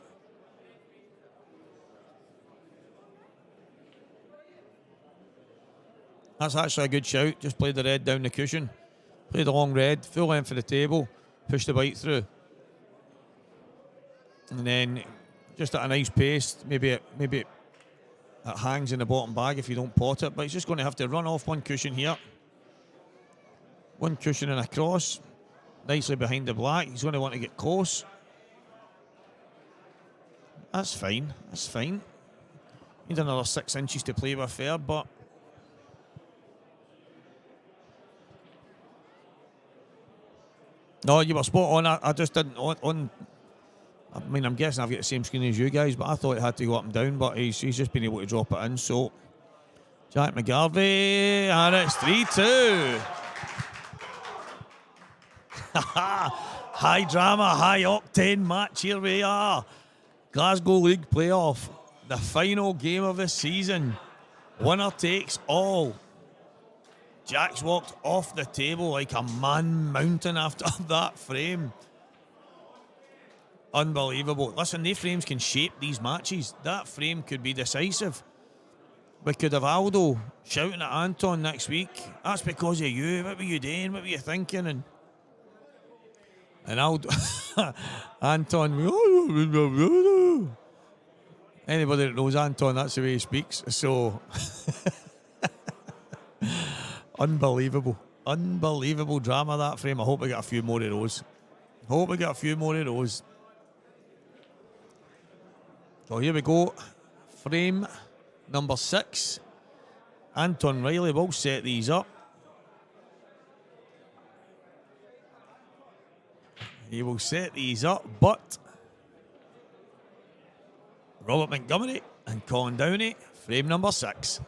That's actually a good shout. Just play the red down the cushion. Play the long red, full length of the table, push the white through. And then just at a nice pace, maybe it hangs in the bottom bag if you don't pot it. But he's just going to have to run off one cushion here. One cushion and across. Nicely behind the black. He's going to want to get close. That's fine. That's fine. Need another 6 inches to play with there, but... No, you were spot on. I just didn't on. I mean, I'm guessing I've got the same screen as you guys, but I thought it had to go up and down. But he's just been able to drop it in. So, Jack McGarvey, and it's 3-2. High drama, high octane match. Here we are, Glasgow League playoff, the final game of the season. Winner takes all. Jack's walked off the table like a man mountain after that frame. Unbelievable. Listen, these frames can shape these matches. That frame could be decisive. We could have Aldo shouting at Anton next week. That's because of you. What were you doing? What were you thinking? And Aldo, Anton, anybody that knows Anton, that's the way he speaks. So... Unbelievable drama, that frame. I hope we get a few more of those. So here we go. Frame number 6. Anton Riley will set these up. He will set these up, but Robert Montgomery and Colin Downey, frame number 6.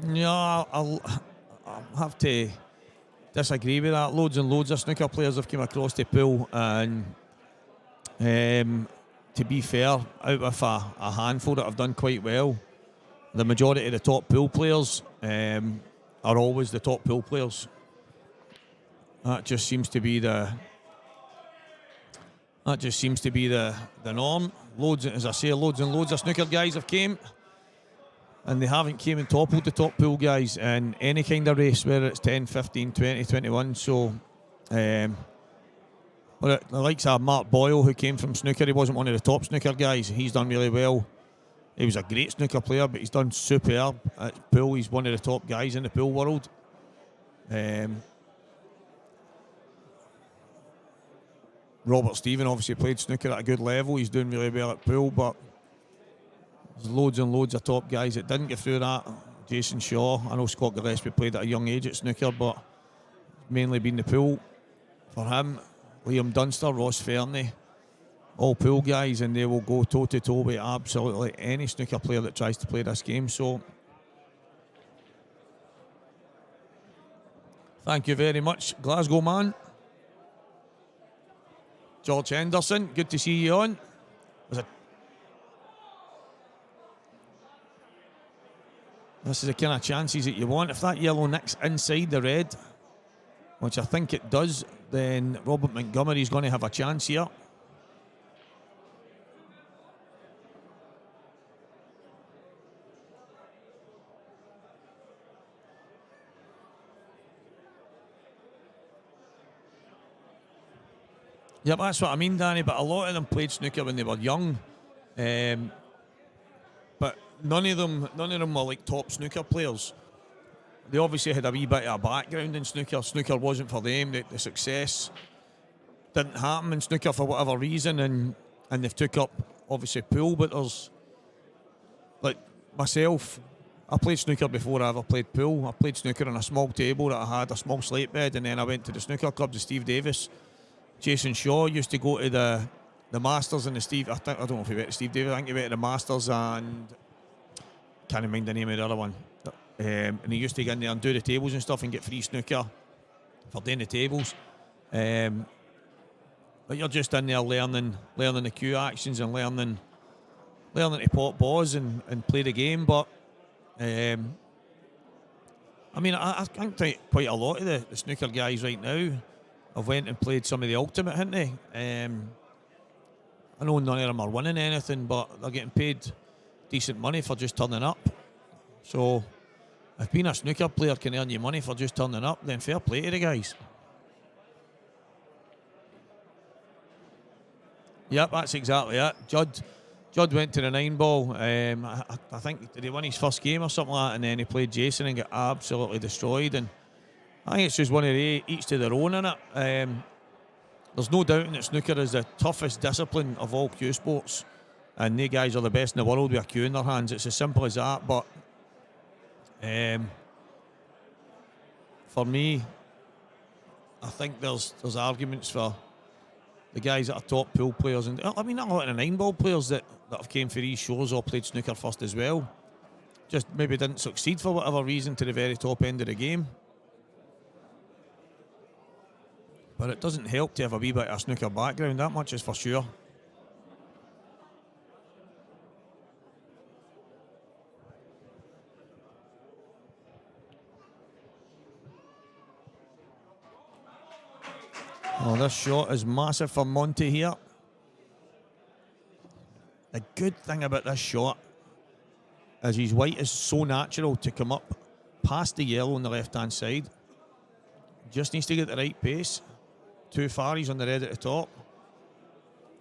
Yeah, I'll have to disagree with that. Loads and loads of snooker players have come across the pool, and to be fair, out of a handful that have done quite well, the majority of the top pool players are always the top pool players. That just seems to be the norm. Loads, as I say, loads and loads of snooker guys have came, and they haven't came and toppled the top pool guys in any kind of race, whether it's 10, 15, 20, 21. So, but the likes of Mark Boyle, who came from snooker, he wasn't one of the top snooker guys. He's done really well. He was a great snooker player, but he's done superb at pool. He's one of the top guys in the pool world. Robert Stephen obviously played snooker at a good level. He's doing really well at pool, but there's loads and loads of top guys that didn't get through that. Jason Shaw, I know Scott Gillespie played at a young age at snooker, but mainly been the pool for him. Liam Dunster, Ross Fernie, all pool guys, and they will go toe-to-toe with absolutely any snooker player that tries to play this game. So, thank you very much, Glasgow man. George Henderson, good to see you on. This is the kind of chances that you want. If that yellow nicks inside the red, which I think it does, then Robert Montgomery's going to have a chance here. Yep, that's what I mean, Danny. But a lot of them played snooker when they were young, but none of them were like top snooker players. They obviously had a wee bit of a background in snooker. Snooker wasn't for them. The success didn't happen in snooker for whatever reason, and they've took up obviously pool. But there's like myself. I played snooker before I ever played pool. I played snooker on a small table that I had, a small slate bed, and then I went to the snooker club to Steve Davis. Jason Shaw used to go to the Masters and the Steve. I don't know if he went to Steve Davis. I think he went to the Masters and can't remember the name of the other one. And he used to get in there and do the tables and stuff and get free snooker for doing the tables. But you're just in there learning the cue actions and learning to pot balls and play the game. But I mean, I think quite a lot of the snooker guys right now have went and played some of the ultimate, haven't they? I know none of them are winning anything, but they're getting paid decent money for just turning up. So if being a snooker player can earn you money for just turning up, then fair play to the guys. Yep, that's exactly it. Judd went to the 9-ball. I think, did he win his first game or something like that? And then he played Jason and got absolutely destroyed. And I think it's just one of the each to their own in it. There's no doubting that snooker is the toughest discipline of all cue sports, and they guys are the best in the world with a cue in their hands. It's as simple as that. But for me, I think there's arguments for the guys that are top pool players, and I mean a lot of the 9-ball players that have came for these shows all played snooker first as well. Just maybe didn't succeed for whatever reason to the very top end of the game. But it doesn't help to have a wee bit of a snooker background, that much is for sure. Oh, this shot is massive for Monty here. The good thing about this shot is his white is so natural to come up past the yellow on the left-hand side. Just needs to get the right pace. Too far, he's on the red at the top.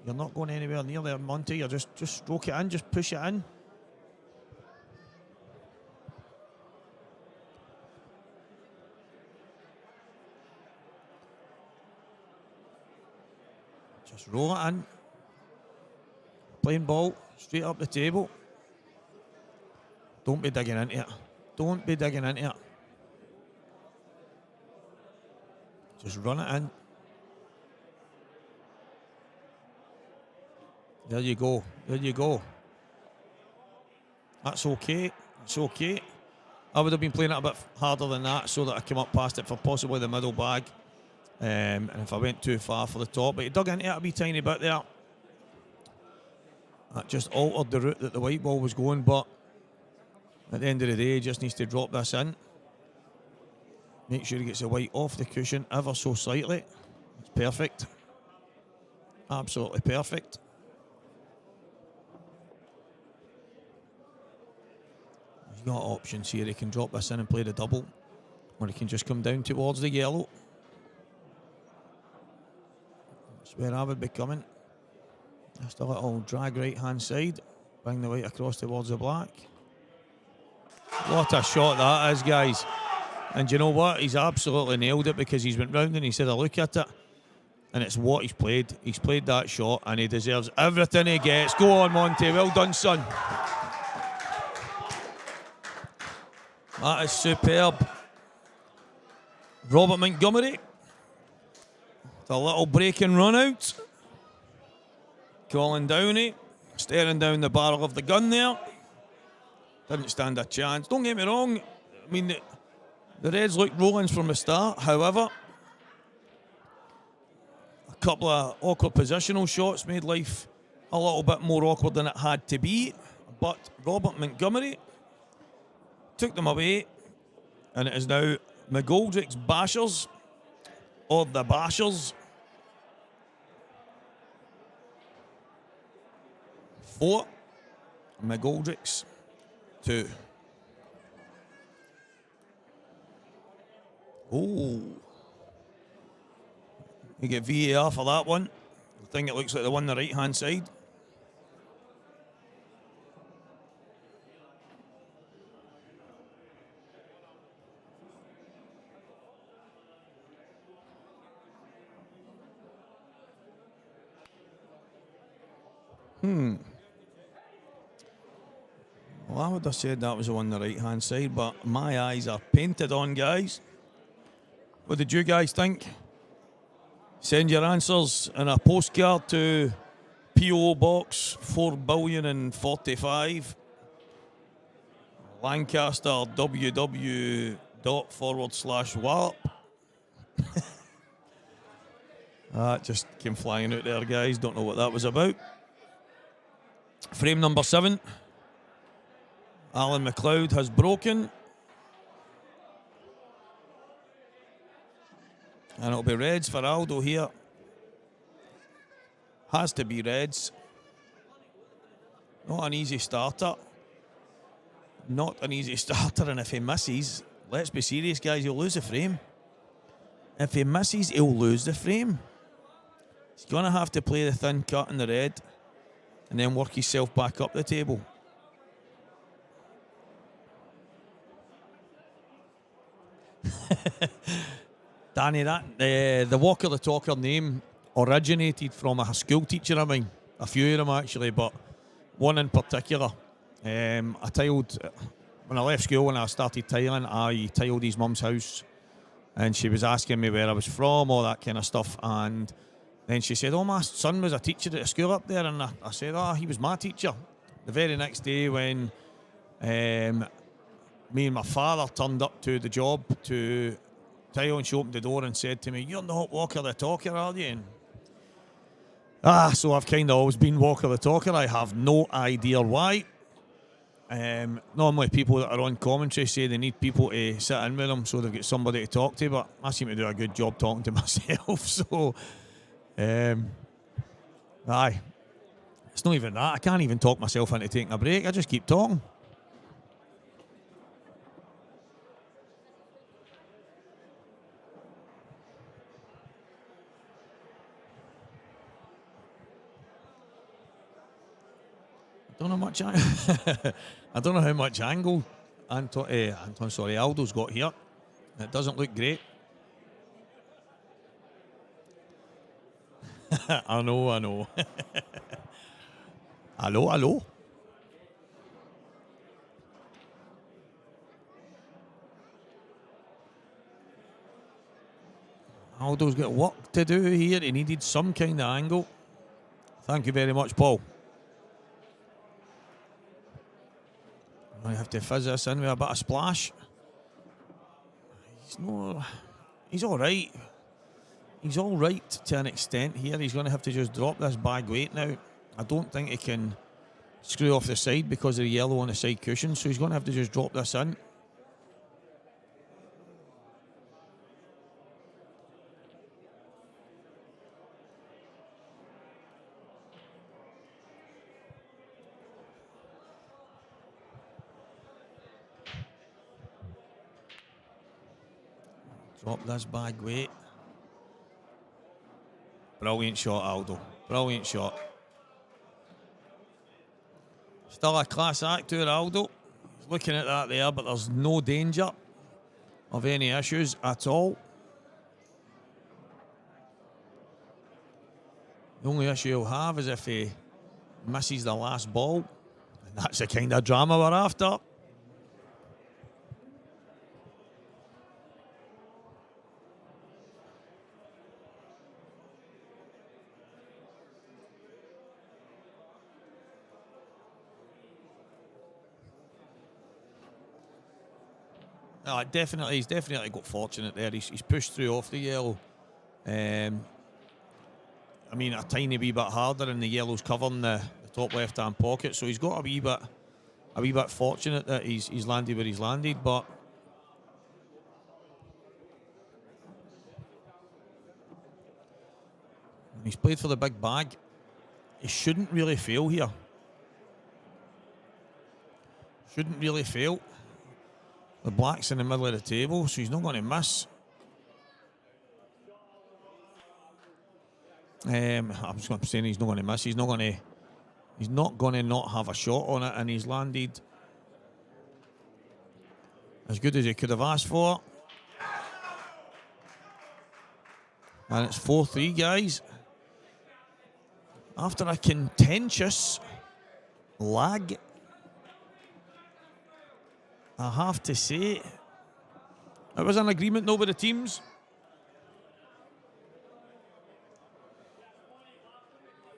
You're not going anywhere near there, Monty. You're just stroke it in, just push it in. Just roll it in. Plain ball, straight up the table. Don't be digging into it. Don't be digging into it. Just run it in. There you go. There you go. That's okay. It's okay. I would have been playing it a bit harder than that so that I come up past it for possibly the middle bag. And if I went too far for the top. But he dug into it a wee tiny bit there. That just altered the route that the white ball was going. But at the end of the day, he just needs to drop this in. Make sure he gets the white off the cushion ever so slightly. It's perfect. Absolutely perfect. He's got options here. He can drop this in and play the double, or he can just come down towards the yellow. That's where I would be coming. Just a little drag right hand side, bring the white across towards the black. What a shot that is, guys. And you know what? He's absolutely nailed it, because he's went round and he's had a look at it, and it's what he's played. He's played that shot and he deserves everything he gets. Go on, Monty. Well done, son. That is superb. Robert Montgomery. The little break and run out. Colin Downey staring down the barrel of the gun there. Didn't stand a chance. Don't get me wrong. I mean, the Reds looked rollings from the start. However, a couple of awkward positional shots made life a little bit more awkward than it had to be. But Robert Montgomery took them away, and it is now McGoldricks Bashers, or the Bashers. 4, McGoldricks 2. Oh, you get VAR for that one. I think it looks like the one on the right-hand side. Well, I would have said that was the one on the right-hand side, but my eyes are painted on, guys. What did you guys think? Send your answers in a postcard to P.O. Box 4,045, Lancaster www./warp. That just came flying out there, guys. Don't know what that was about. Frame number 7. Alan McLeod has broken. And it'll be Reds for Aldo here. Has to be Reds. Not an easy starter. Not an easy starter, and if he misses, let's be serious, guys, he'll lose the frame. If he misses, he'll lose the frame. He's going to have to play the thin cut in the red and then work himself back up the table. Danny, the Walker the Talker name originated from a school teacher of mine. A few of them actually, but one in particular. I tiled, when I left school, when I started tiling, I tiled his mum's house. And she was asking me where I was from, all that kind of stuff. And then she said, oh, my son was a teacher at a school up there. And I said, oh, he was my teacher. The very next day when me and my father turned up to the job to tile, and she opened the door and said to me, you're not Walker the Talker, are you? And, so I've kind of always been Walker the Talker. I have no idea why. Normally people that are on commentary say they need people to sit in with them so they've got somebody to talk to, but I seem to do a good job talking to myself. So, aye. It's not even that. I can't even talk myself into taking a break. I just keep talking. I don't know how much angle Aldo's got here. It doesn't look great. I know. Hello. Aldo's got work to do here. He needed some kind of angle. Thank you very much, Paul. I have to fizz this in with a bit of splash. He's all right. He's all right to an extent here. He's going to have to just drop this bag weight now. I don't think he can screw off the side because of the yellow on the side cushion, so he's going to have to just drop this in. Drop this bag weight. Brilliant shot, Aldo. Brilliant shot. Still a class act to Aldo. He's looking at that there, but there's no danger of any issues at all. The only issue he'll have is if he misses the last ball. And that's the kind of drama we're after. He's definitely got fortunate there. He's pushed through off the yellow. I mean, a tiny wee bit harder, and the yellow's covering the top left-hand pocket, so he's got a wee bit a wee bit fortunate that he's landed where he's landed, but he's played for the big bag. He shouldn't really fail here. Shouldn't really fail. The black's in the middle of the table, so he's not going to miss. I was going to say he's not going to miss. He's not going to not have a shot on it, and he's landed as good as he could have asked for. And it's 4-3, guys. After a contentious lag, I have to say, it was an agreement though with the teams.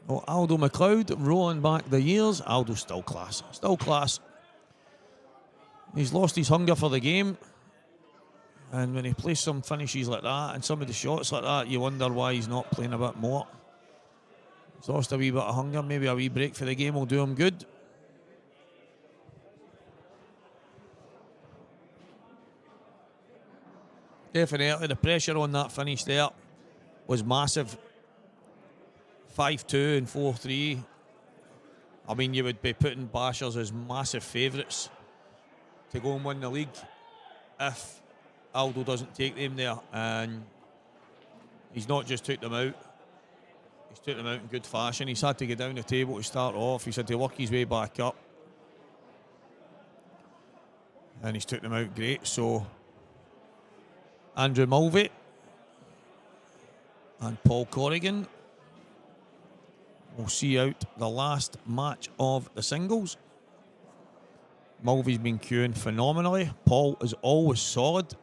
Oh, Aldo McLeod rolling back the years. Aldo's still class. Still class. He's lost his hunger for the game. And when he plays some finishes like that and some of the shots like that, you wonder why he's not playing a bit more. He's lost a wee bit of hunger. Maybe a wee break for the game will do him good. Definitely the pressure on that finish there was massive. 5-2 and 4-3. I mean, you would be putting Bashers as massive favourites to go and win the league if Aldo doesn't take them there. And he's not just took them out. He's took them out in good fashion. He's had to get down the table to start off. He's had to work his way back up. And he's took them out great. So, Andrew Mulvey and Paul Corrigan will see out the last match of the singles. Mulvey's been queuing phenomenally. Paul is always solid.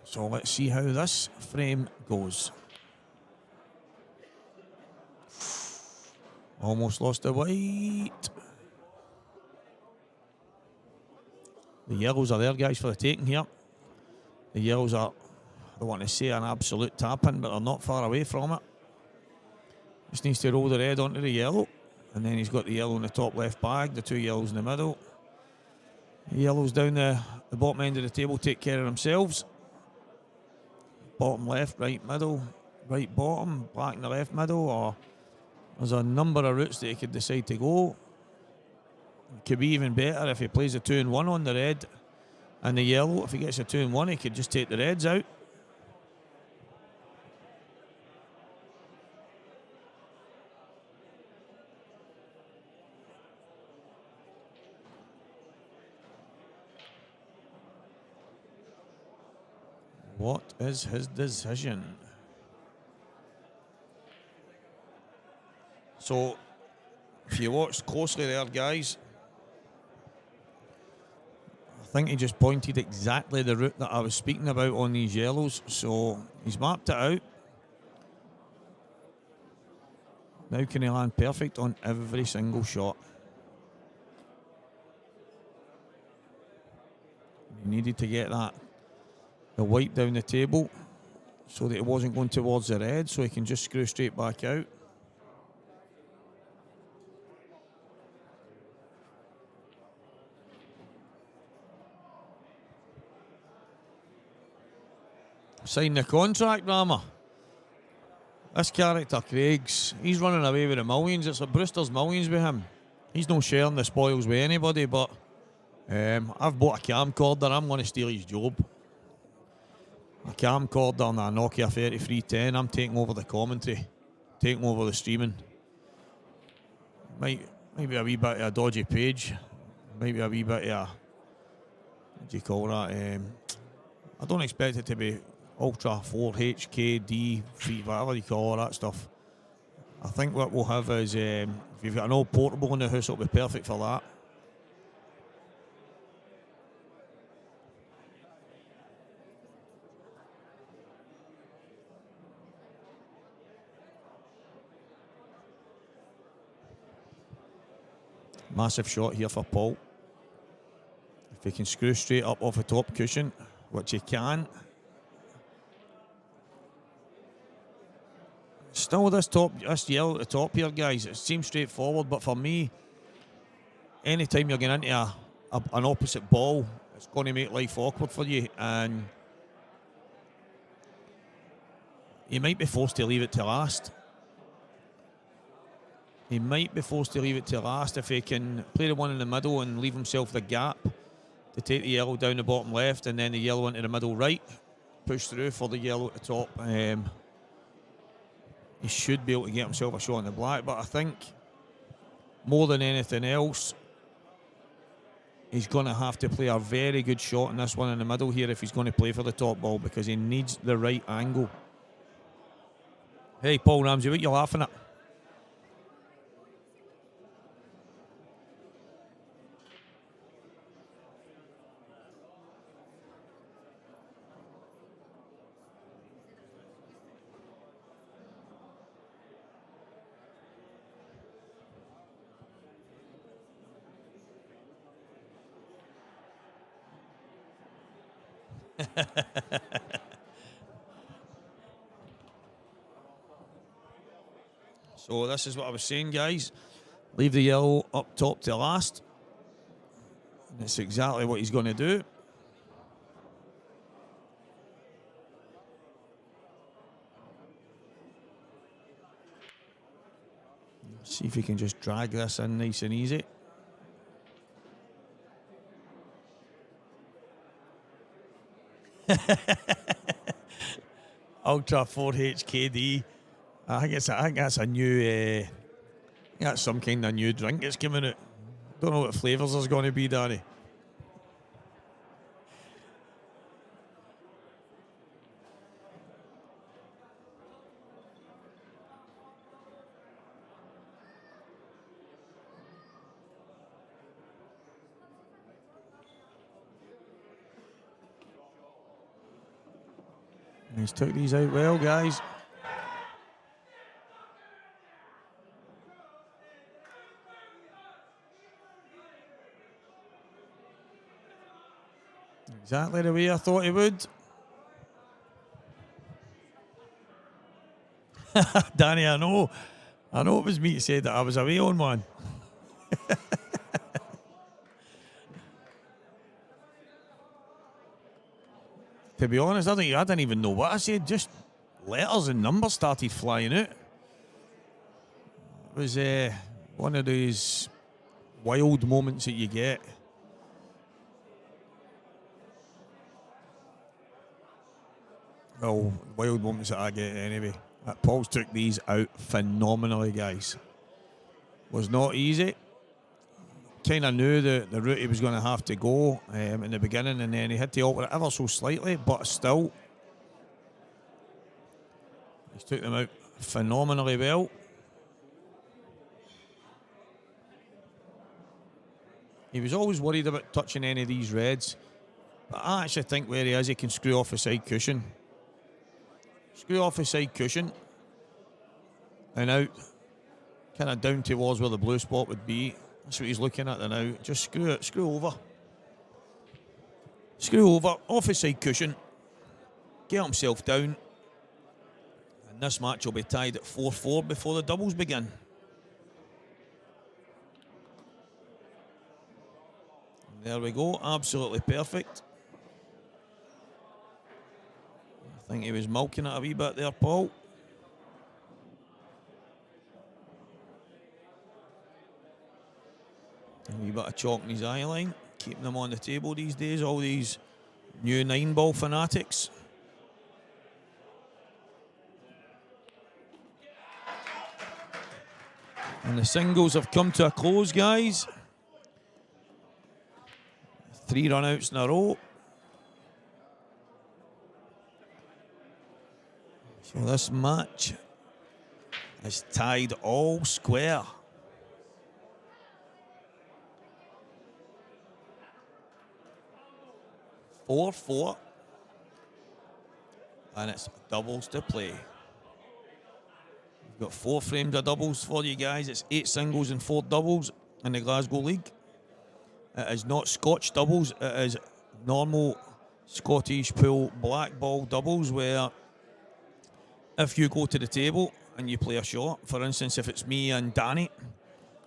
So let's see how this frame goes. Almost lost the white. The yellows are there, guys, for the taking here. The yellows are, I don't want to say an absolute tap-in, but they're not far away from it. Just needs to roll the red onto the yellow. And then he's got the yellow in the top left bag, the two yellows in the middle. The yellows down the bottom end of the table take care of themselves. Bottom left, right middle, right bottom, black in the left middle, or there's a number of routes that he could decide to go. It could be even better if he plays a 2-1 on the red and the yellow. If he gets a 2-1, he could just take the reds out. What is his decision? So, if you watched closely there, guys, I think he just pointed exactly the route that I was speaking about on these yellows. So, he's mapped it out. Now can he land perfect on every single shot? He needed to get the white down the table so that it wasn't going towards the red, so he can just screw straight back out. Sign the contract, Rama. This character, Craig's, he's running away with the millions. It's like Brewster's millions with him. He's not sharing the spoils with anybody, but I've bought a camcorder. I'm going to steal his job. A camcorder and a Nokia 3310. I'm taking over the commentary, taking over the streaming. Might be a wee bit of a dodgy page. Maybe a wee bit of a, what do you call that? I don't expect it to be Ultra 4H, KD, whatever you call all that stuff. I think what we'll have is, if you've got an old portable in the house, it'll be perfect for that. Massive shot here for Paul. If he can screw straight up off the top cushion, which he can. still this yellow at the top here, guys. It seems straightforward, but for me, anytime you're getting into an opposite ball, it's going to make life awkward for you, and you might be forced to leave it to last. He might be forced to leave it to last if he can play the one in the middle and leave himself the gap to take the yellow down the bottom left and then the yellow into the middle right. Push through for the yellow at the top. He should be able to get himself a shot in the black, but I think more than anything else, he's going to have to play a very good shot in this one in the middle here if he's going to play for the top ball, because he needs the right angle. Hey, Paul Ramsey, what are you laughing at? So this is what I was saying, guys. Leave the yellow up top to last. And that's exactly what he's going to do. See if he can just drag this in nice and easy. Ultra 4HKD. I think that's a new. That's some kind of new drink that's coming out. Don't know what flavours there's going to be, Danny. He's took these out well, guys. Exactly the way I thought he would. Danny, I know it was me that said that I was away on one. To be honest, I didn't even know what I said. Just letters and numbers started flying out. It was one of those wild moments that you get. Well, wild moments that I get anyway. Paul's took these out phenomenally, guys. Was not easy. Kind of knew the route he was going to have to go in the beginning, and then he had to alter it ever so slightly, but still, he's took them out phenomenally well. He was always worried about touching any of these reds, but I actually think where he is, he can screw off the side cushion. Screw off the side cushion and out, kind of down towards where the blue spot would be. That's what he's looking at there now. Just screw over, off his side cushion, get himself down, and this match will be tied at 4-4 before the doubles begin. And there we go, absolutely perfect. I think he was milking it a wee bit there, Paul. A wee bit of chalk in his eye line, keeping them on the table these days, all these new 9-ball fanatics. And the singles have come to a close, guys. 3 run-outs in a row. So this match is tied all square. 4-4. And it's doubles to play. We've got 4 frames of doubles for you guys. It's 8 singles and 4 doubles in the Glasgow League. It is not Scotch doubles. It is normal Scottish pool black ball doubles, where if you go to the table and you play a shot. For instance, if it's me and Danny,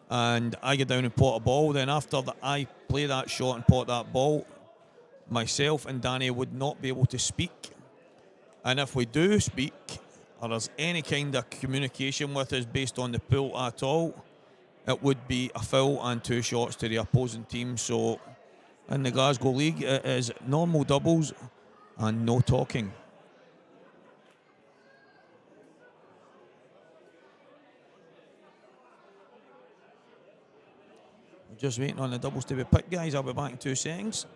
and I get down and pot a ball, then after that I play that shot and pot that ball, myself and Danny would not be able to speak. And if we do speak, or there's any kind of communication with us based on the pool at all, it would be a foul and 2 shots to the opposing team. So in the Glasgow League, it is normal doubles and no talking. Just waiting on the doubles to be picked, guys. I'll be back in 2 seconds.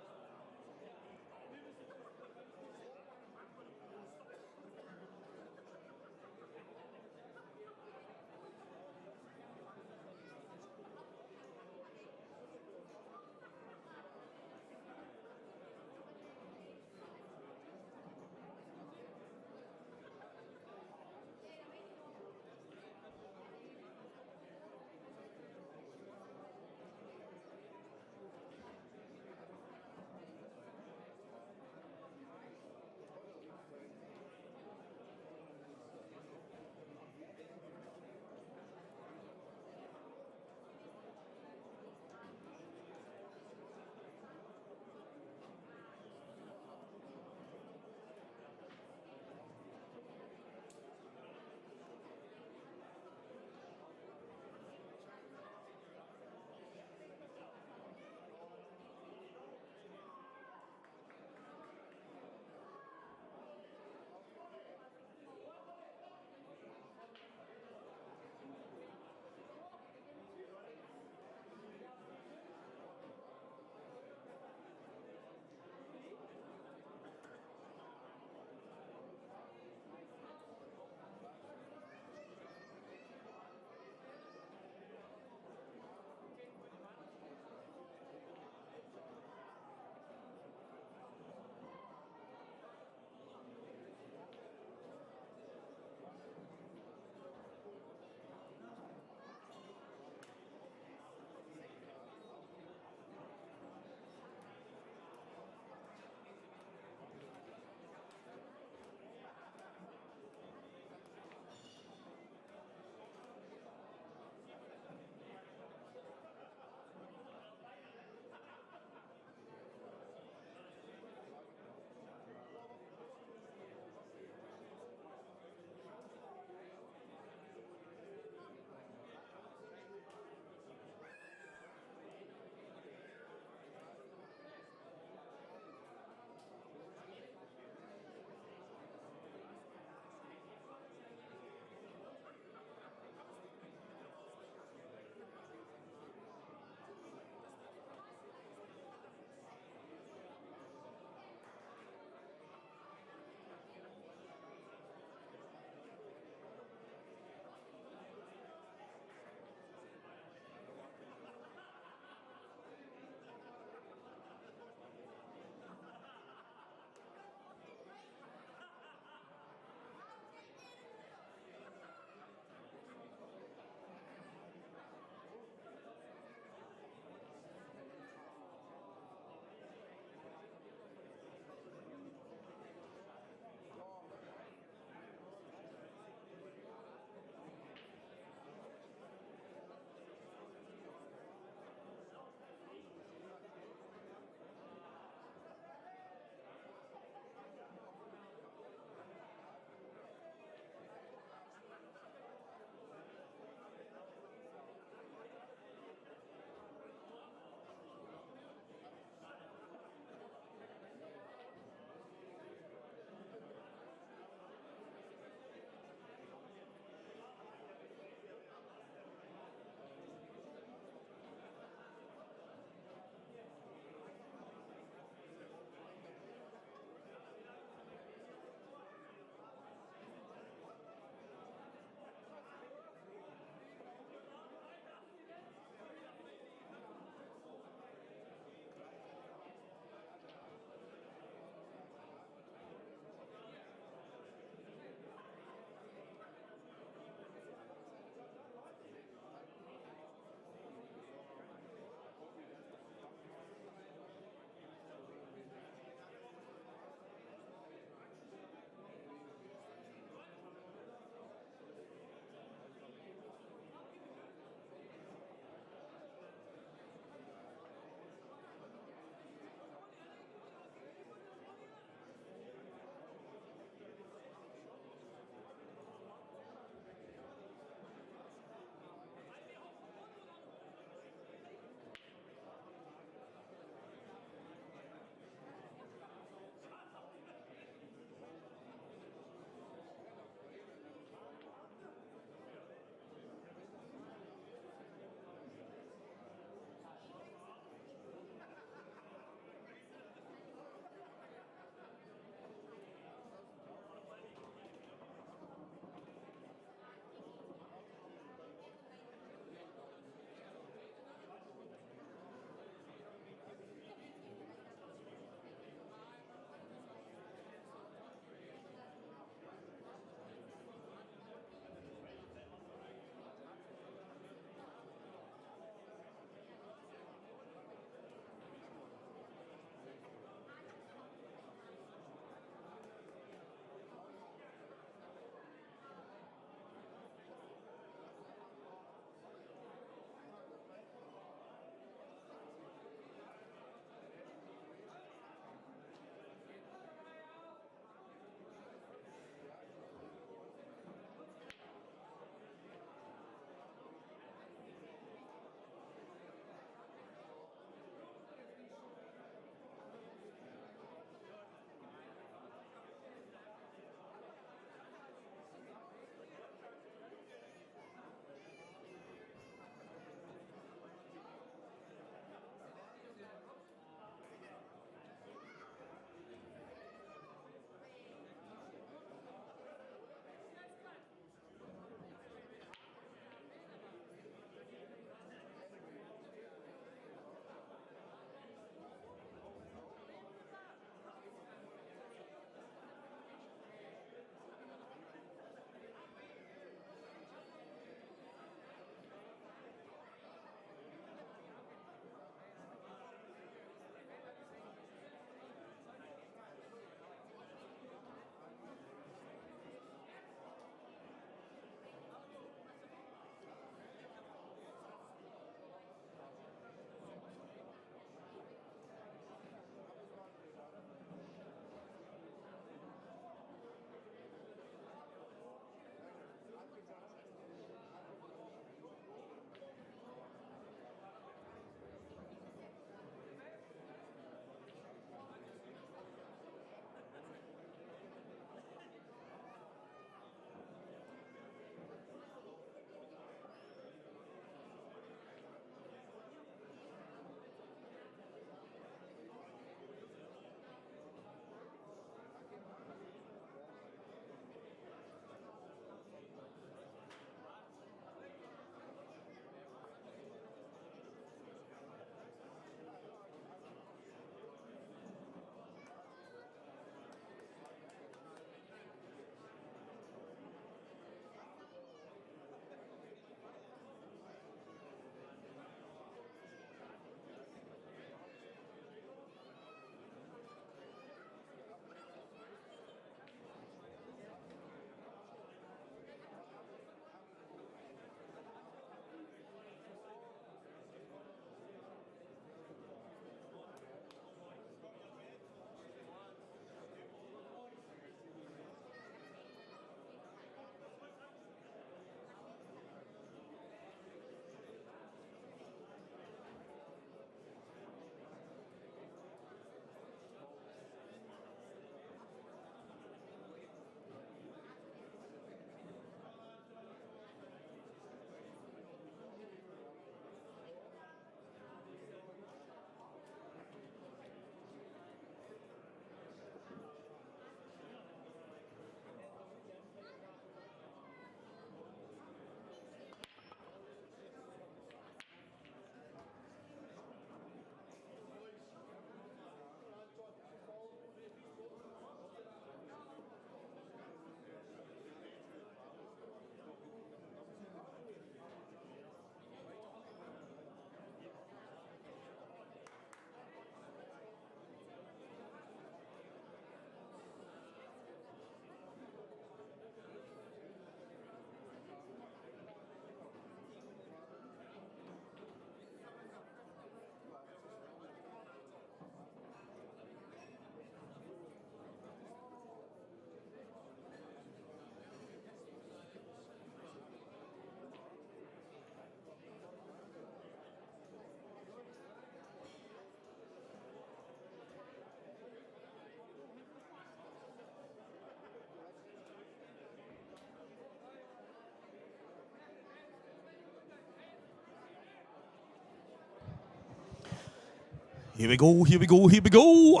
Here we go, here we go, here we go.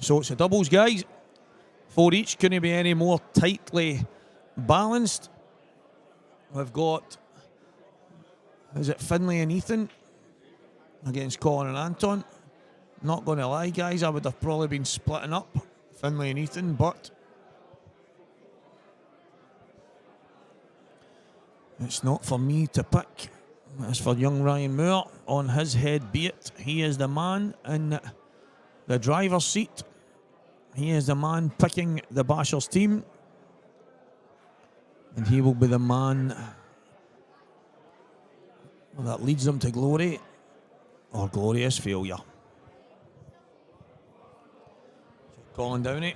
So it's a doubles, guys. 4 each, couldn't be any more tightly balanced. We've got, is it Finlay and Ethan against Colin and Anton? Not going to lie, guys, I would have probably been splitting up Finlay and Ethan, but it's not for me to pick. It's for young Ryan Moore. On his head be it. He is the man in the driver's seat. He is the man picking the Bashers team. And he will be the man that leads them to glory or glorious failure. Colin Downey,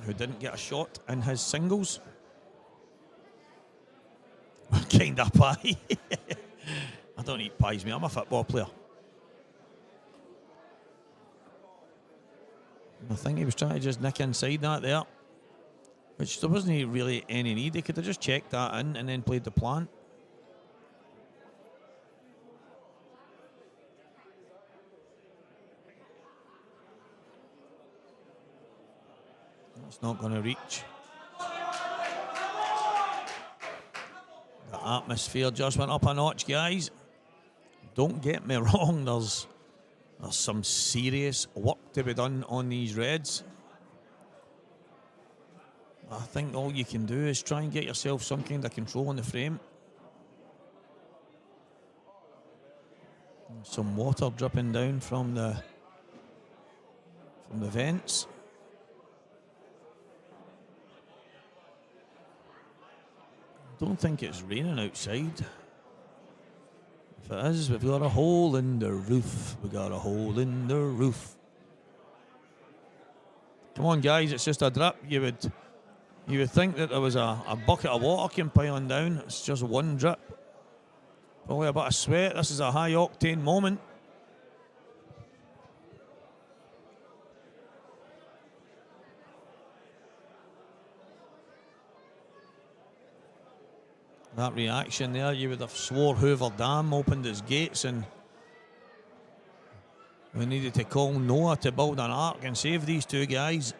who didn't get a shot in his singles. Kind of pie. I don't eat pies, mate. I'm a football player. I think he was trying to just nick inside that there, which there wasn't really any need. He could have just checked that in and then played the plan. It's not going to reach. The atmosphere just went up a notch, guys. Don't get me wrong, there's some serious work to be done on these reds. I think all you can do is try and get yourself some kind of control on the frame. Some water dripping down from the vents. Don't think it's raining outside. If it is, we've got a hole in the roof. We got a hole in the roof. Come on, guys, it's just a drip. You would think that there was a bucket of water compiling down. It's just one drip. Probably a bit of sweat. This is a high octane moment. That reaction there, you would have swore Hoover Dam opened its gates and we needed to call Noah to build an ark and save these two guys.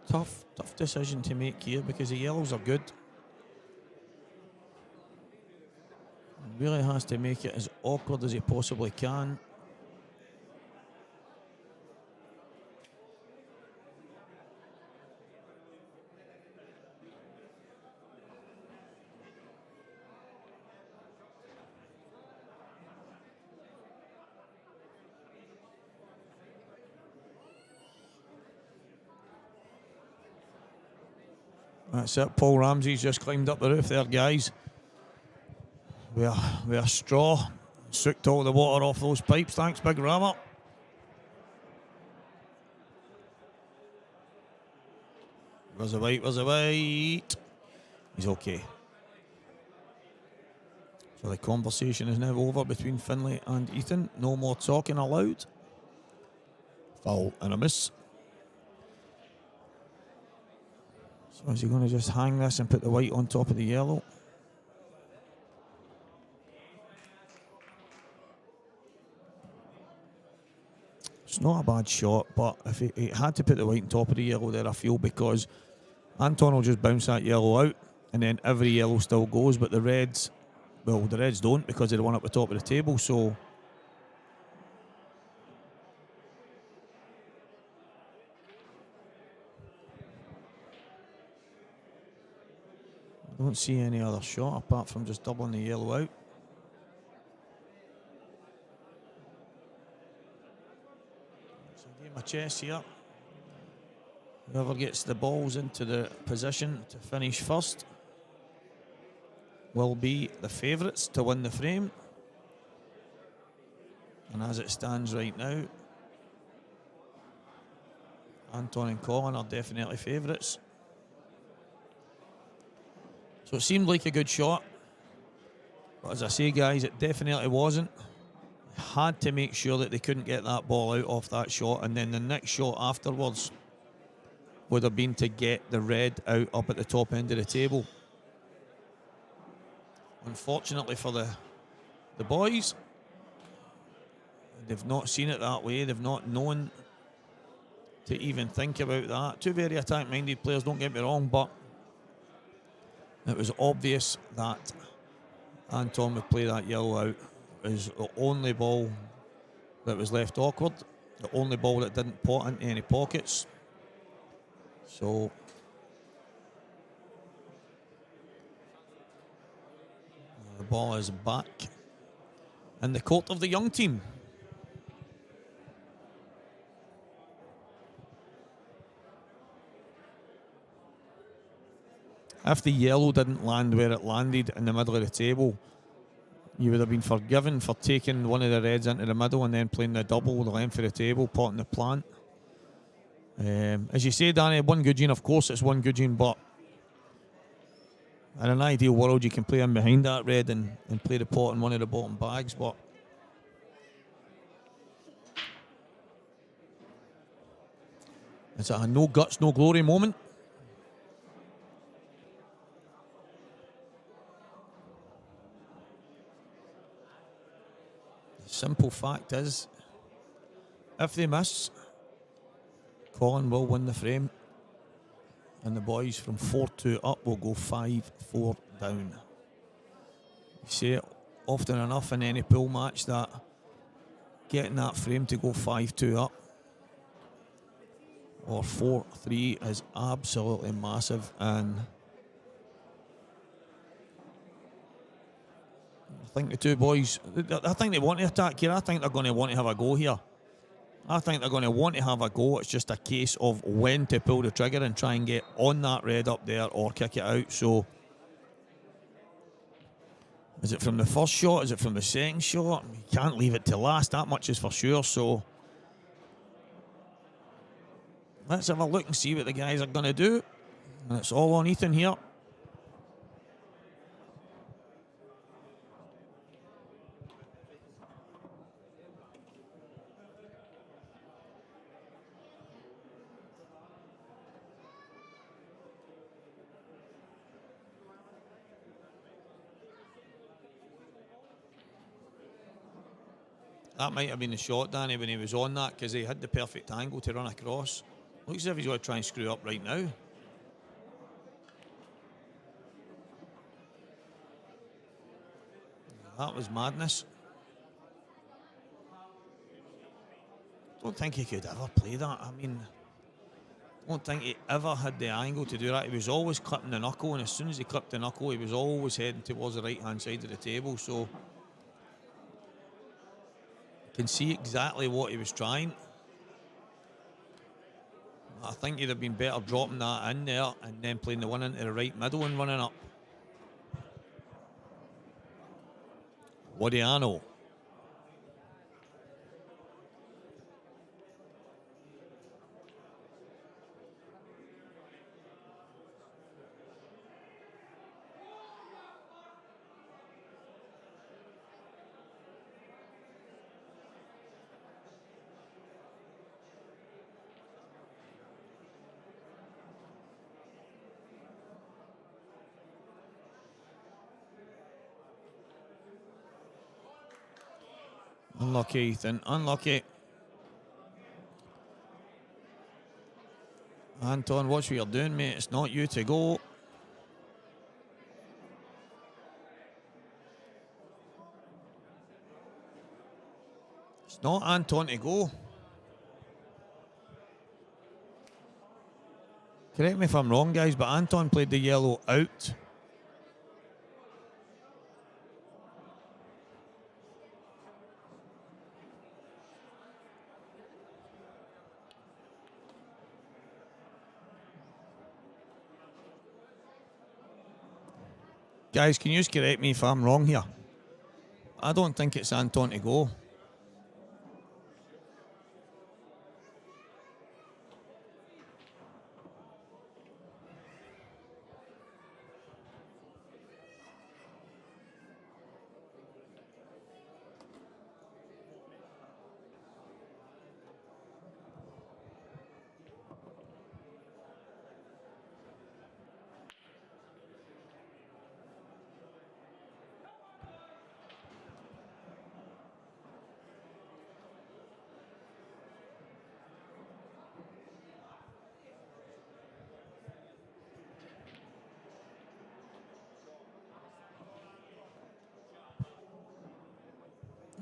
Tough decision to make here because the yellows are good. Really has to make it as awkward as he possibly can. That's it. Paul Ramsey's just climbed up the roof there, guys. With a straw, soaked all the water off those pipes. Thanks, Big Rammer. Where's the white? Where's the white? He's okay. So the conversation is now over between Finlay and Ethan. No more talking allowed. Foul and a miss. So is he going to just hang this and put the white on top of the yellow? It's not a bad shot, but if he had to put the white on top of the yellow there, I feel, because Anton will just bounce that yellow out, and then every yellow still goes, but the reds, well, the reds don't because they're the one at the top of the table, so... I don't see any other shot apart from just doubling the yellow out. My chess here. Whoever gets the balls into the position to finish first will be the favourites to win the frame. And as it stands right now, Anton and Colin are definitely favourites. So it seemed like a good shot. But as I say, guys, it definitely wasn't. had to make sure that they couldn't get that ball out off that shot, and then the next shot afterwards would have been to get the red out up at the top end of the table. Unfortunately for the boys, they've not seen it that way. They've not known to even think about that. Two very attack-minded players, don't get me wrong, but it was obvious that Anton would play that yellow out. It was the only ball that was left awkward, the only ball that didn't pot into any pockets. So the ball is back in the court of the young team. If the yellow didn't land where it landed in the middle of the table, you would have been forgiven for taking one of the reds into the middle and then playing the double, the length of the table, potting the plant. As you say, Danny, one Goodgene, of course it's one Goodgene, but in an ideal world you can play in behind that red and play the pot in one of the bottom bags, but it's a no guts, no glory moment. The simple fact is, if they miss, Colin will win the frame, and the boys from 4-2 up will go 5-4 down. You see it often enough in any pool match that getting that frame to go 5-2 up or 4-3 is absolutely massive, and I think the two boys, I think they want to attack here. I think they're going to want to have a go here. I think they're going to want to have a go. It's just a case of when to pull the trigger and try and get on that red up there or kick it out. So, is it from the first shot? Is it from the second shot? You can't leave it to last. That much is for sure. So, let's have a look and see what the guys are going to do. And it's all on Ethan here. That might have been the shot, Danny, when he was on that, because he had the perfect angle to run across. Looks as if he's going to try and screw up right now. That was madness. Don't think he could ever play that. I mean, don't think he ever had the angle to do that. He was always clipping the knuckle, and as soon as he clipped the knuckle, he was always heading towards the right-hand side of the table. So can see exactly what he was trying. I think he'd have been better dropping that in there and then playing the one into the right middle and running up. Wadiano. Unlucky, Ethan. Unlucky. Anton, watch what you're doing, mate. It's not you to go. It's not Anton to go. Correct me if I'm wrong, guys, but Anton played the yellow out. Guys, can you just correct me if I'm wrong here? I don't think it's Anton to go.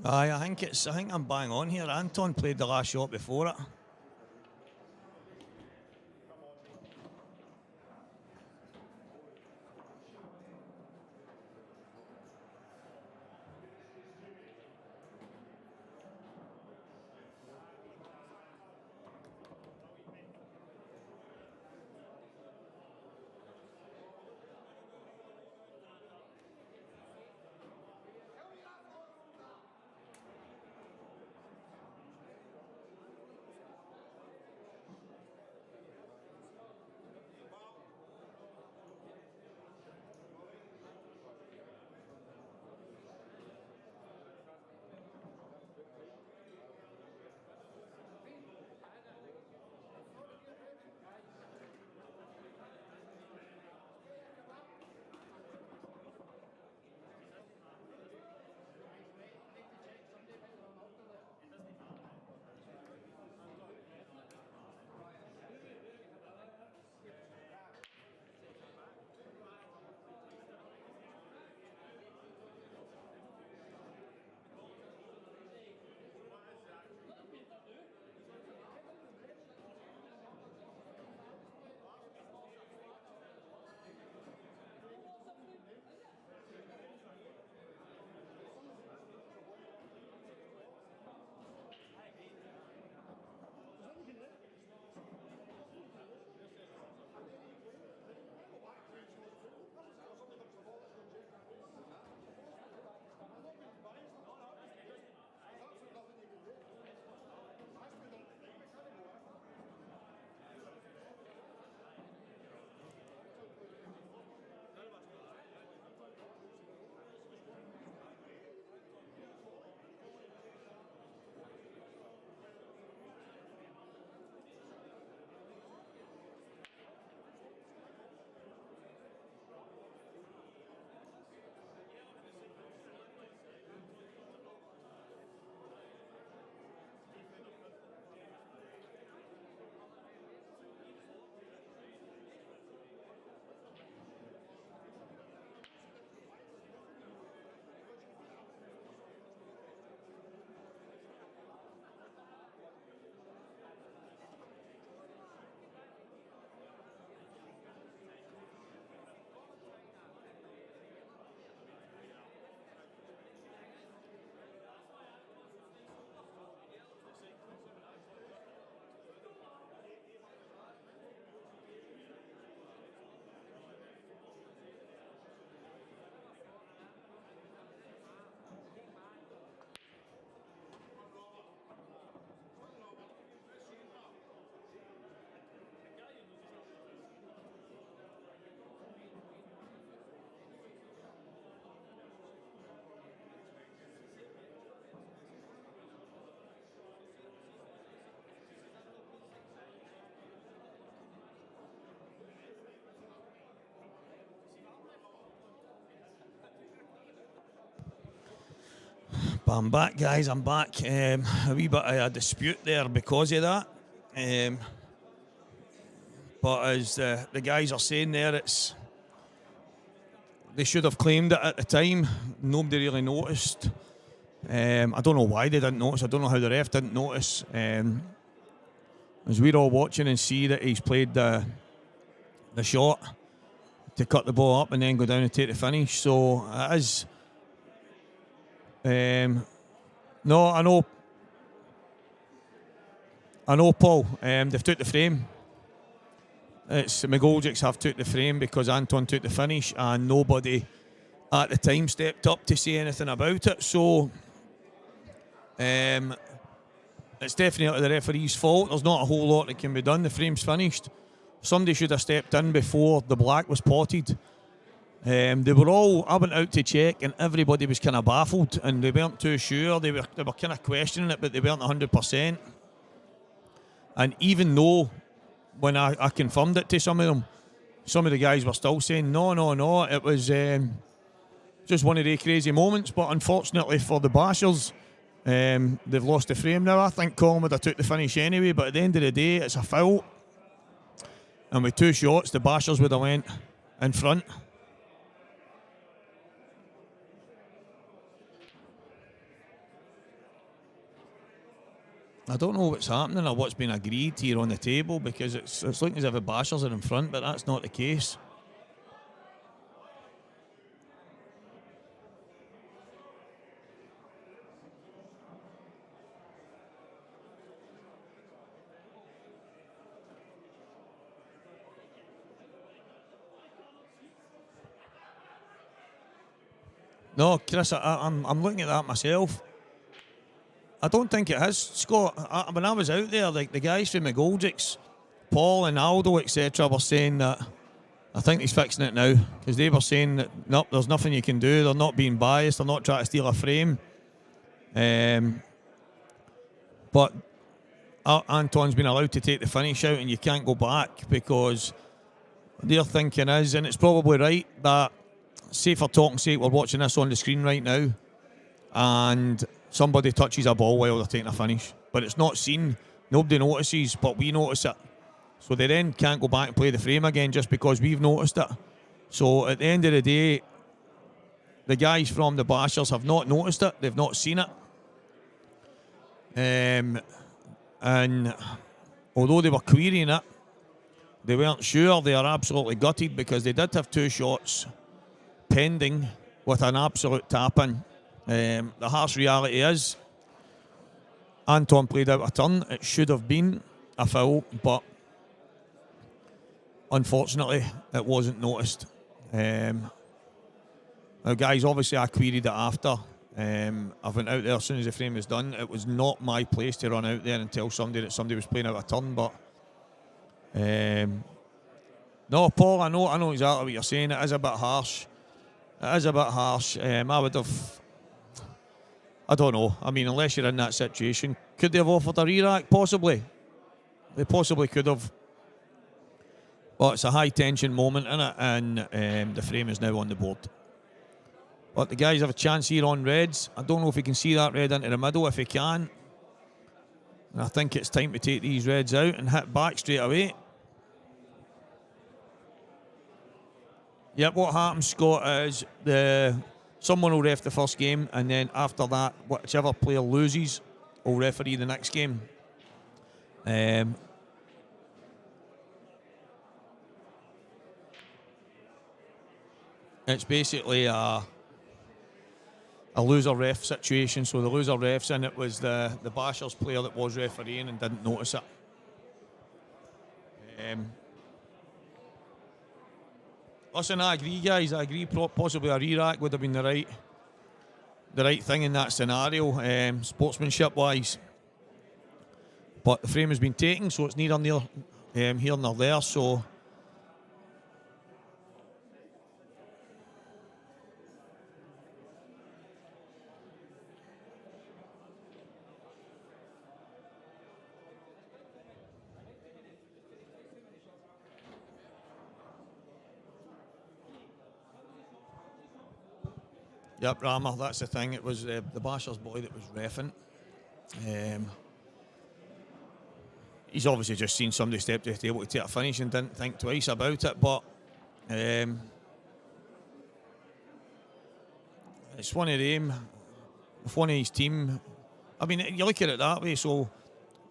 Aye, I think I'm bang on here. Anton played the last shot before it. But I'm back, guys. I'm back. A wee bit of a dispute there because of that. But as the guys are saying there, they should have claimed it at the time. Nobody really noticed. I don't know why they didn't notice. I don't know how the ref didn't notice. As we're all watching and see that he's played the shot to cut the ball up and then go down and take the finish. So it is. No, I know, Paul. They've took the frame. It's McGoldricks have took the frame because Anton took the finish and nobody at the time stepped up to say anything about it. So it's definitely the referee's fault. There's not a whole lot that can be done. The frame's finished. Somebody should have stepped in before the black was potted. They were all, I went out to check and everybody was kind of baffled and they weren't too sure. They were kind of questioning it, but they weren't 100%. And even though when I confirmed it to some of them, some of the guys were still saying, no, it was just one of the crazy moments. But unfortunately for the Bashers, they've lost the frame now. I think Colin would have took the finish anyway, but at the end of the day, it's a foul. And with two shots, the Bashers would have went in front. I don't know what's happening or what's been agreed here on the table, because it's looking as if the Bashers are in front, but that's not the case. No, Chris, I'm looking at that myself. I don't think it has, Scott. When I was out there, like the guys from McGoldricks, Paul and Aldo, etc., were saying that I think he's fixing it now, because they were saying that nope, there's nothing you can do. They're not being biased. They're not trying to steal a frame. But Anton's been allowed to take the finish out, and you can't go back, because their thinking is, and it's probably right, that, say for talking sake, we're watching this on the screen right now, and somebody touches a ball while they're taking a finish, but it's not seen. Nobody notices, but we notice it. So they then can't go back and play the frame again just because we've noticed it. So at the end of the day, the guys from the Bashers have not noticed it. They've not seen it. And although they were querying it, they weren't sure. They are absolutely gutted, because they did have 2 shots pending with an absolute tap-in. The harsh reality is Anton played out a turn. It should have been a foul, but unfortunately it wasn't noticed. Now, guys, obviously I queried it after. I went out there as soon as the frame was done. It was not my place to run out there and tell somebody that somebody was playing out a turn, but no, Paul, I know exactly what you're saying. It is a bit harsh. I would have, I don't know. I mean, unless you're in that situation, could they have offered a re-rack? Possibly. They possibly could have. But it's a high-tension moment, innit? And the frame is now on the board. But the guys have a chance here on reds. I don't know if he can see that red into the middle. If he can, and I think it's time to take these reds out and hit back straight away. Yep, what happens, Scott, is someone will ref the first game, and then after that, whichever player loses will referee the next game. It's basically a loser ref situation. So the loser refs, and it was the Bashers player that was refereeing and didn't notice it. Listen, I agree, guys. I agree. Possibly a re-rack would have been the right thing in that scenario, sportsmanship-wise. But the frame has been taken, so it's neither near here nor there. So yep, Rammer, that's the thing. It was the Bashers boy that was reffing. He's obviously just seen somebody step to the table to take a finish and didn't think twice about it. But it's one of them. If one of his team, I mean, you look at it that way. So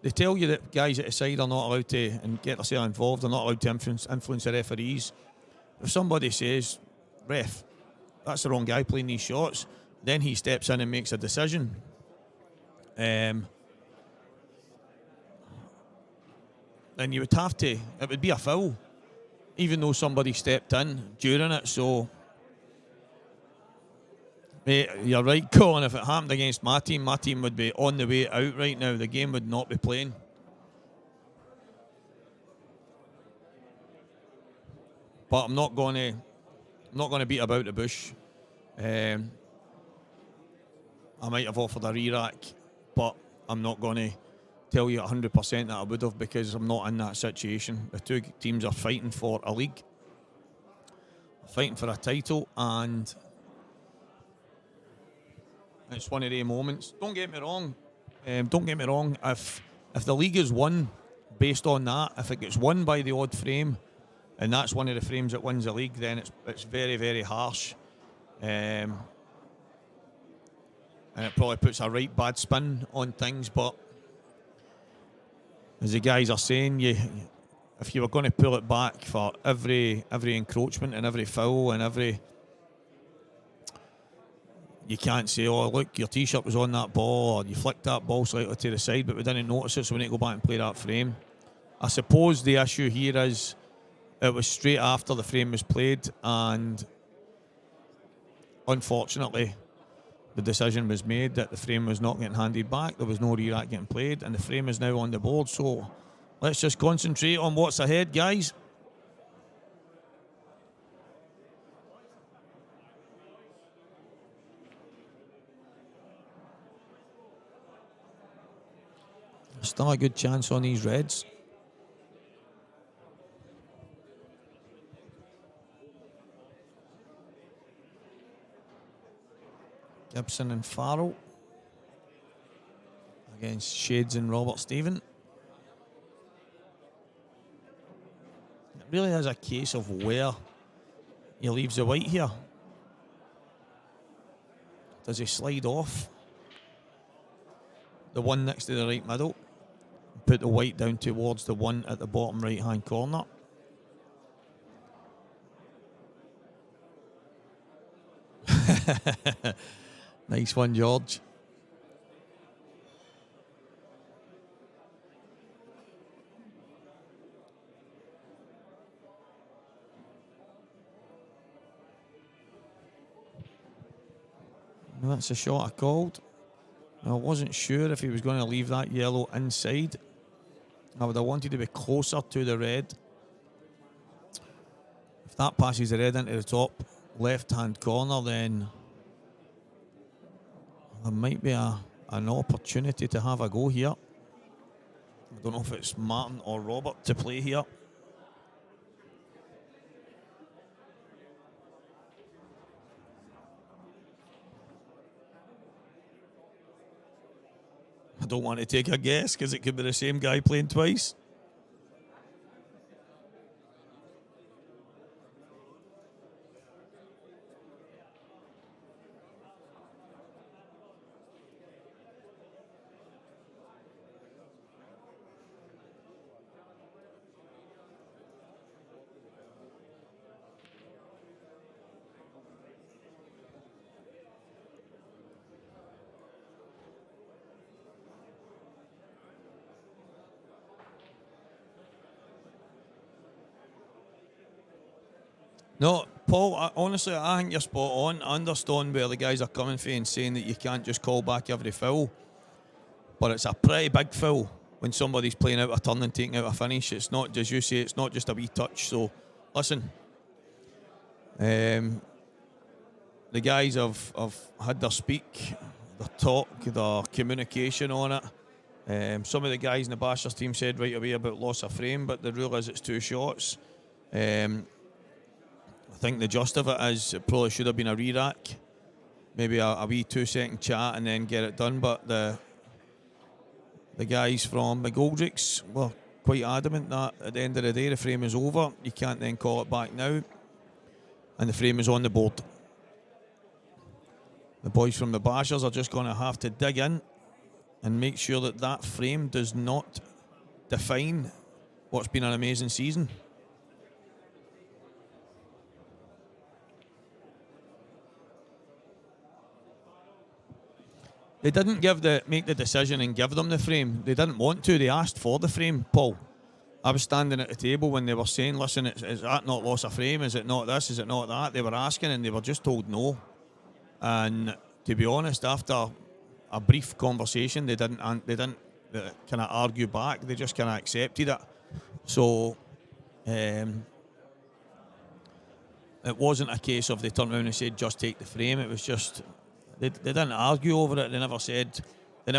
they tell you that guys at the side are not allowed to and get themselves involved. They're not allowed to influence the referees. If somebody says, "Ref, that's the wrong guy playing these shots," then he steps in and makes a decision. Then you would have to, it would be a foul, even though somebody stepped in during it. So, mate, you're right, Colin. If it happened against my team would be on the way out right now. The game would not be playing. But I'm not going to beat about the bush. I might have offered a re-rack, but I'm not going to tell you 100% that I would have, because I'm not in that situation. The two teams are fighting for a league, fighting for a title, and it's one of the moments. Don't get me wrong. If the league is won based on that, if it gets won by the odd frame, and that's one of the frames that wins the league, then it's very, very harsh. And it probably puts a right bad spin on things, but as the guys are saying, if you were going to pull it back for every encroachment and every foul and every, you can't say, oh look, your t-shirt was on that ball, or you flicked that ball slightly to the side, but we didn't notice it, so we need to go back and play that frame. I suppose the issue here is it was straight after the frame was played, and unfortunately the decision was made that the frame was not getting handed back. There was no re-rack getting played, and the frame is now on the board. So let's just concentrate on what's ahead, guys. Still a good chance on these reds. Gibson and Farrell against Shades and Robert Stephen. It really is a case of where he leaves the white here. Does he slide off the one next to the right middle, put the white down towards the one at the bottom right hand corner? Nice one, George. That's a shot I called. I wasn't sure if he was going to leave that yellow inside. I would have wanted to be closer to the red. If that passes the red into the top left-hand corner, then there might be an opportunity to have a go here. I don't know if it's Martin or Robert to play here. I don't want to take a guess because it could be the same guy playing twice. No, Paul, honestly, I think you're spot on. I understand where the guys are coming from and saying that you can't just call back every foul. But it's a pretty big foul when somebody's playing out a turn and taking out a finish. It's not, as you say, it's not just a wee touch. So, listen, the guys have had their speak, their talk, their communication on it. Some of the guys in the Bashers team said right away about loss of frame, but the rule is it's 2 shots. I think the gist of it is it probably should have been a re-rack, maybe a wee 2-second chat and then get it done. But the guys from McGoldricks were quite adamant that at the end of the day the frame is over. You can't then call it back now, and the frame is on the board. The boys from the Bashers are just going to have to dig in and make sure that that frame does not define what's been an amazing season. They didn't make the decision and give them the frame. They didn't want to. They asked for the frame, Paul. I was standing at the table when they were saying, listen, is that not loss of frame? Is it not this? Is it not that? They were asking and they were just told no. And to be honest, after a brief conversation, they didn't kind of argue back. They just kind of accepted it. So it wasn't a case of they turned around and said, just take the frame. It was just... They didn't argue over it. They never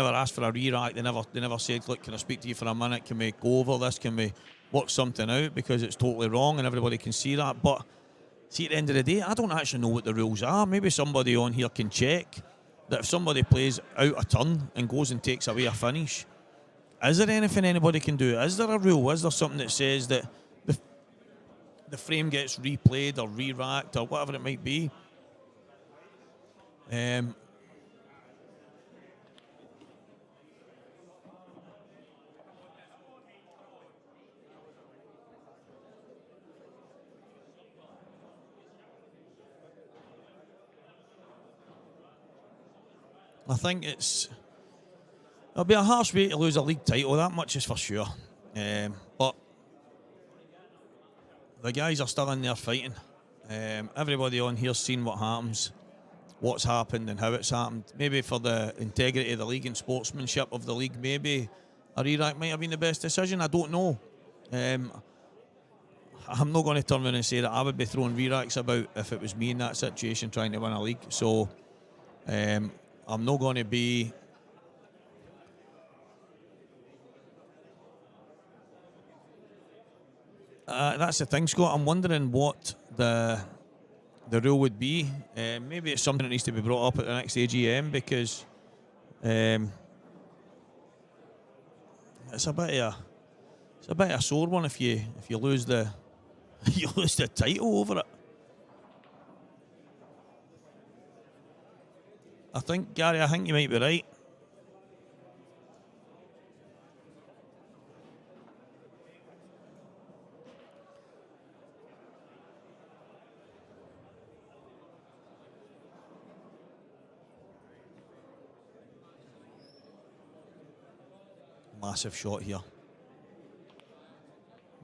asked for a re-rack. They never said, look, can I speak to you for a minute? Can we go over this? Can we work something out? Because it's totally wrong and everybody can see that. But see, at the end of the day, I don't actually know what the rules are. Maybe somebody on here can check that if somebody plays out a turn and goes and takes away a finish, is there anything anybody can do? Is there a rule? Is there something that says that the frame gets replayed or re-racked or whatever it might be? I think it'll be a harsh way to lose a league title, that much is for sure. But the guys are still in there fighting. Everybody on here's seen what happens, what's happened and how it's happened. Maybe for the integrity of the league and sportsmanship of the league, maybe a re-rack might have been the best decision. I don't know. I'm not going to turn around and say that I would be throwing re-racks about if it was me in that situation trying to win a league. So I'm not going to be... that's the thing, Scott. I'm wondering what the rule would be. Maybe it's something that needs to be brought up at the next AGM, because it's a bit of a sore one if you lose the you lose the title over it. Gary, I think you might be right. Massive shot here.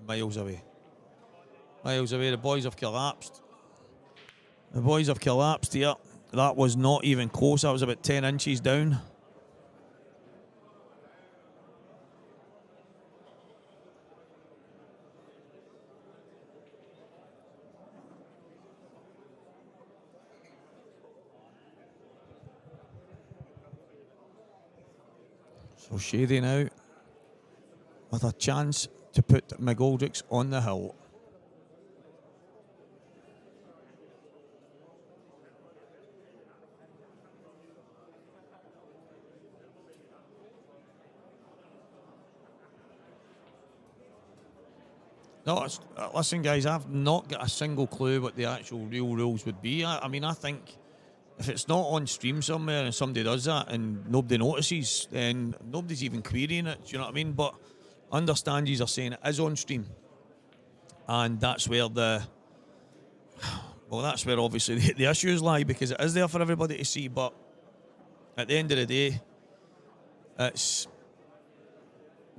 Miles away. The boys have collapsed. Here. That was not even close. That was about 10 inches down. So Shady now with a chance to put McGoldricks on the hill. No, listen, guys, I've not got a single clue what the actual real rules would be. I mean, I think if it's not on stream somewhere and somebody does that and nobody notices, then nobody's even querying it. Do you know what I mean? But understand yous are saying it is on stream, and that's where that's where obviously the issues lie, because it is there for everybody to see. But at the end of the day,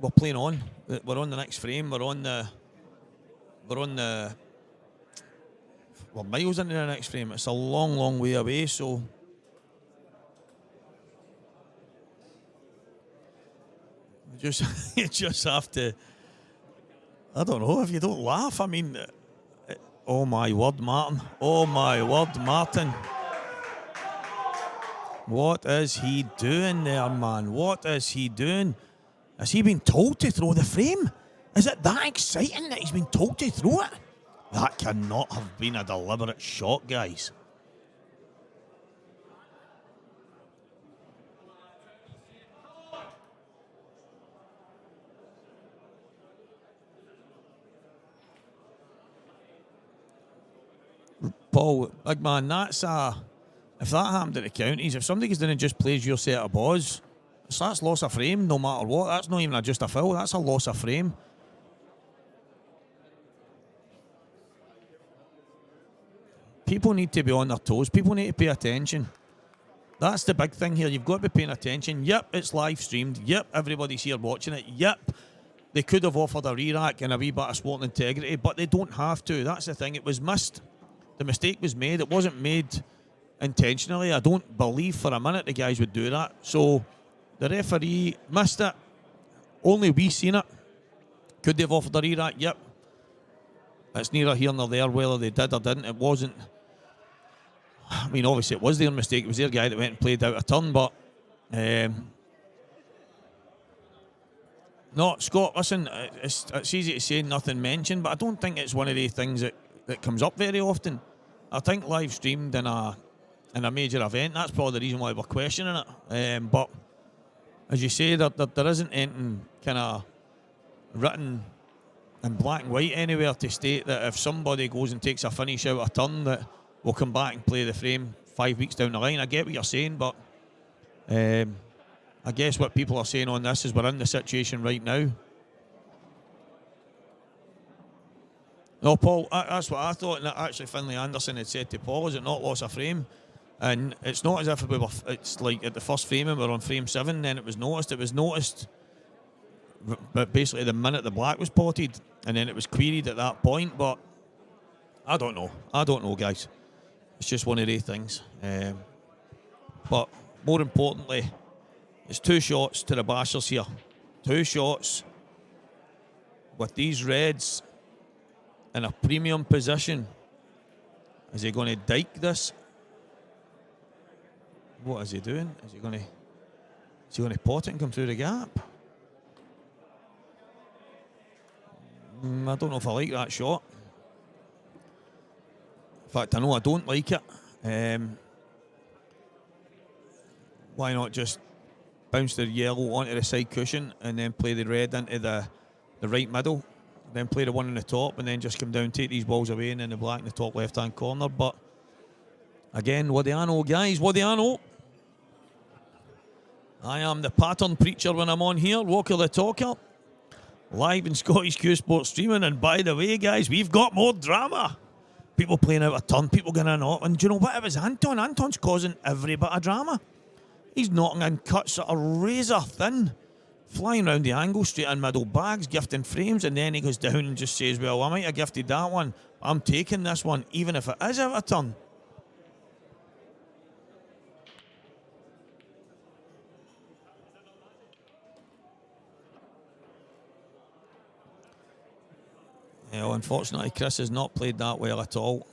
we're playing on. We're on the next frame. We're miles into the next frame. It's a long, long way away, so you just have to, I don't know, if you don't laugh, I mean, oh my word, Martin. Oh my word, Martin. What is he doing there, man? What is he doing? Has he been told to throw the frame? Is it that exciting that he's been told to throw it? That cannot have been a deliberate shot, guys. Paul, big man, if that happened at the counties, if somebody goes in and just plays your set of balls, that's loss of frame no matter what. That's not even just a foul, that's a loss of frame. People need to be on their toes. People need to pay attention. That's the big thing here. You've got to be paying attention. Yep, it's live streamed. Yep, everybody's here watching it. Yep, they could have offered a re-rack and a wee bit of sporting integrity, but they don't have to. That's the thing. It was missed. The mistake was made. It wasn't made intentionally. I don't believe for a minute the guys would do that. So the referee missed it. Only we seen it. Could they have offered a re-rack? Yep. It's neither here nor there whether they did or didn't. It wasn't. I mean, obviously it was their mistake. It was their guy that went and played out a turn, but no, Scott, listen, it's easy to say nothing mentioned, but I don't think it's one of the things that comes up very often. I think live streamed in a major event, that's probably the reason why we're questioning it. But as you say, there isn't anything kind of written in black and white anywhere to state that if somebody goes and takes a finish out a turn that we'll come back and play the frame 5 weeks down the line. I get what you're saying, but I guess what people are saying on this is we're in the situation right now. No, Paul, that's what I thought, and actually Finlay Anderson had said to Paul, is it not loss of frame? And it's not as if we were, it's like at the first frame and we're on frame 7, then it was noticed. It was noticed, but basically the minute the black was potted, and then it was queried at that point. But I don't know, guys. It's just one of these things. But more importantly, it's 2 shots to the bashers here. 2 shots with these reds in a premium position. Is he going to dike this? What is he doing? Is he going to pot it and come through the gap? I don't know if I like that shot. In fact, I know I don't like it. Why not just bounce the yellow onto the side cushion and then play the red into the right middle, then play the one on the top, and then just come down, take these balls away, and then the black in the top left-hand corner. But again, what do I know, guys? What do I know? I am the pattern preacher when I'm on here, Walker the Talker, live in Scottish Q Sports streaming. And by the way, guys, we've got more drama. People playing out of turn, people going in off. And do you know what? It was Anton. Anton's causing every bit of drama. He's knocking in cuts that are razor thin, flying around the angle, straight in middle bags, gifting frames, and then he goes down and just says, well, I might have gifted that one. I'm taking this one, even if it is out of turn. Well, unfortunately, Chris has not played that well at all.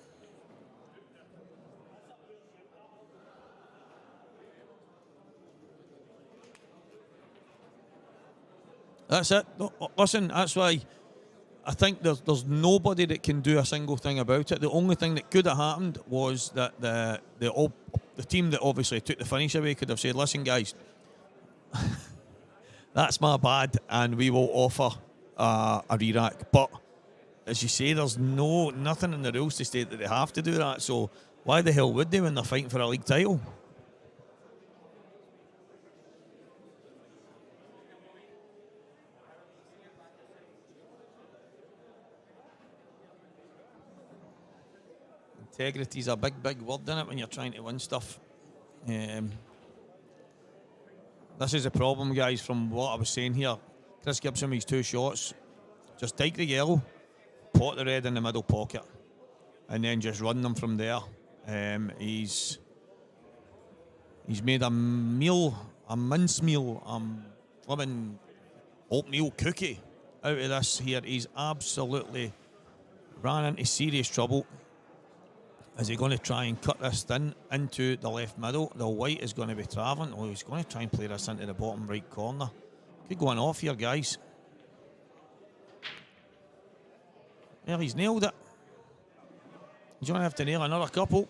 That's it. Listen, that's why I think there's nobody that can do a single thing about it. The only thing that could have happened was that the team that obviously took the finish away could have said, listen, guys, that's my bad, and we will offer a re-rack. But as you say, there's nothing in the rules to state that they have to do that. So why the hell would they when they're fighting for a league title? Integrity is a big, big word in it when you're trying to win stuff. This is the problem, guys, from what I was saying here. Chris Gibson with his 2 shots. Just take the yellow, pot the red in the middle pocket, and then just run them from there. He's made a meal, a mince meal, flipping oatmeal cookie out of this here. He's absolutely ran into serious trouble. Is he going to try and cut this thin into the left middle? The white is going to be travelling. Oh, he's going to try and play this into the bottom right corner. Could go on off here, guys. Well, he's nailed it. He's going to have to nail another couple.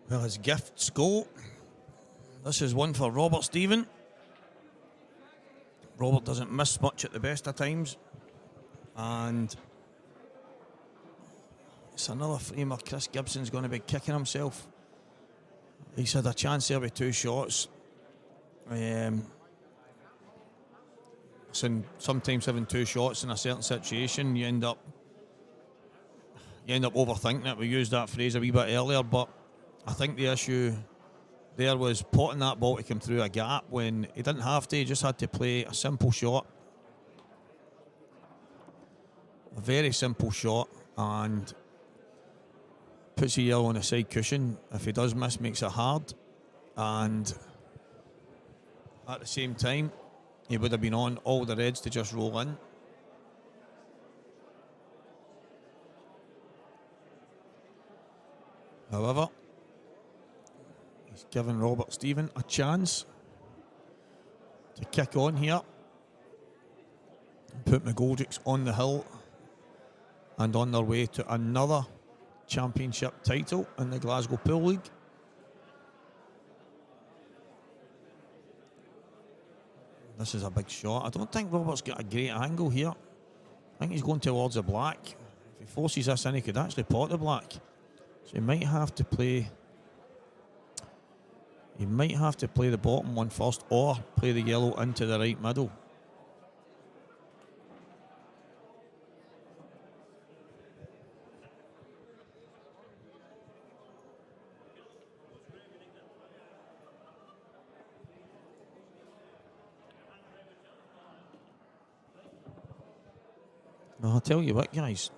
Well, his gifts go. This is one for Robert Stephen. Robert doesn't miss much at the best of times. And it's another frame where Chris Gibson's going to be kicking himself. He's had a chance there with 2 shots. Sometimes having 2 shots in a certain situation, you end up overthinking it. We used that phrase a wee bit earlier, but I think the issue there was potting that ball to come through a gap when he didn't have to. He just had to play a simple shot. A very simple shot. And puts the yellow on the side cushion. If he does miss, makes it hard. And at the same time, he would have been on all the reds to just roll in. However, he's given Robert Stephen a chance to kick on here. Put McGoldricks on the hill and on their way to another championship title in the Glasgow Pool League. This is a big shot. I don't think Robert's got a great angle here. I think he's going towards the black. If he forces this in, he could actually pot the black. So he might have to play. He might have to play the bottom one first, or play the yellow into the right middle. I'll tell you what, guys.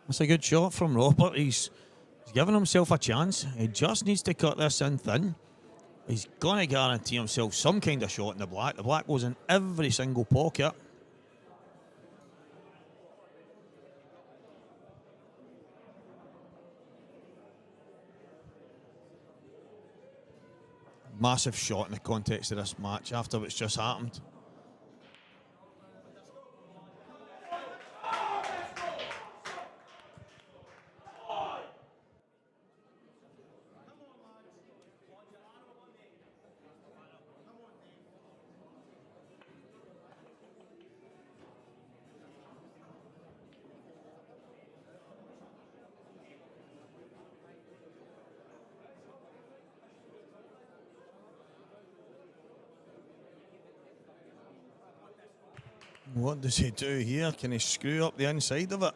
That's a good shot from Robert. He's given himself a chance. He just needs to cut this in thin. He's going to guarantee himself some kind of shot in the black. The black goes in every single pocket. Massive shot in the context of this match after what's just happened. What does he do here? Can he screw up the inside of it?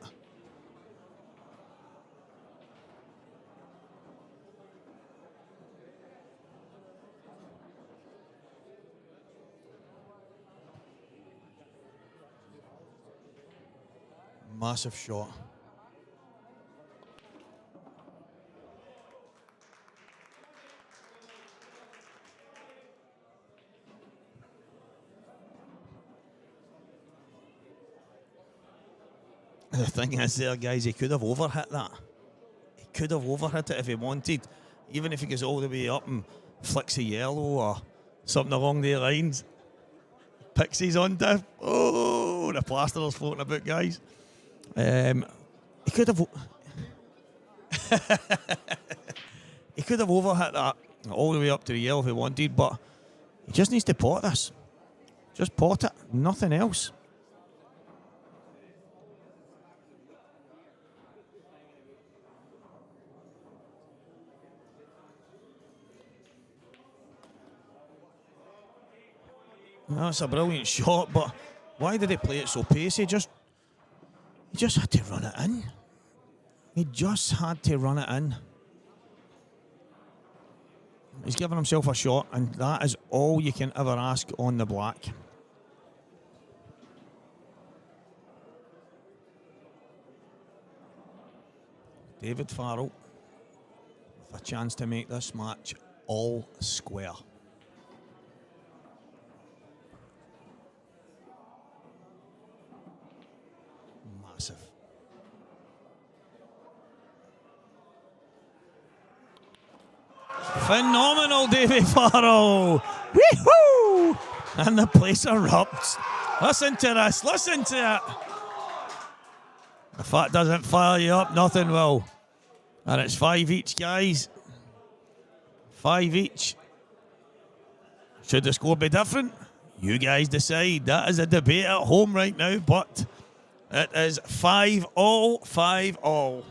Massive shot. The thing is there, guys, he could have overhit that. He could have overhit it if he wanted. Even if he goes all the way up and flicks a yellow or something along their lines. Pixies on diff. Oh, the plaster's floating about, guys. He could have... he could have overhit that all the way up to the yellow if he wanted, but he just needs to pot this. Just pot it, nothing else. That's a brilliant shot, but why did he play it so pacey? He just had to run it in. He just had to run it in. He's given himself a shot, and that is all you can ever ask on the black. David Farrell with a chance to make this match all square. Massive. Phenomenal, David Farrell. Wee-hoo! And the place erupts. Listen to this. Listen to it. If that doesn't fire you up, nothing will. And it's 5 each, guys. 5 each. Should the score be different? You guys decide. That is a debate at home right now, but it is 5-all, 5-all.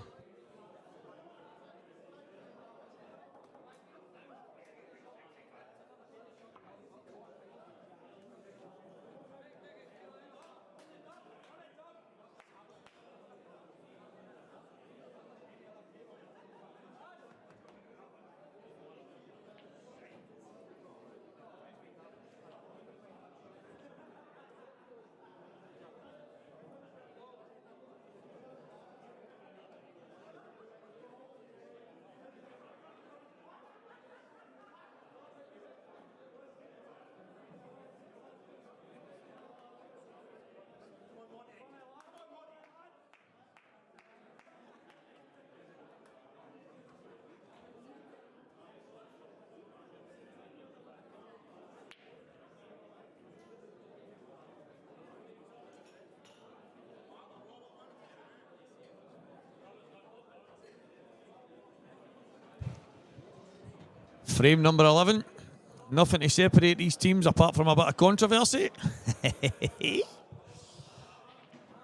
Frame number 11. Nothing to separate these teams apart from a bit of controversy.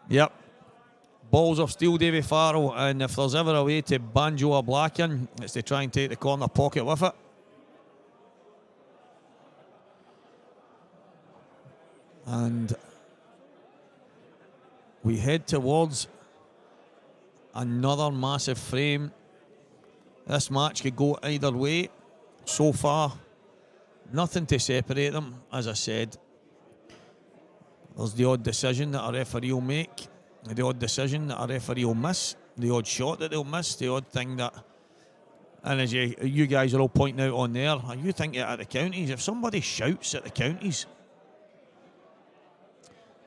Yep. Balls of steel, Davy Farrell, and if there's ever a way to banjo a black in, it's to try and take the corner pocket with it. And we head towards another massive frame. This match could go either way. So far, nothing to separate them, as I said. There's the odd decision that a referee will make, the odd decision that a referee will miss, the odd shot that they'll miss, the odd thing that... And as you guys are all pointing out on there, you think at the counties, if somebody shouts at the counties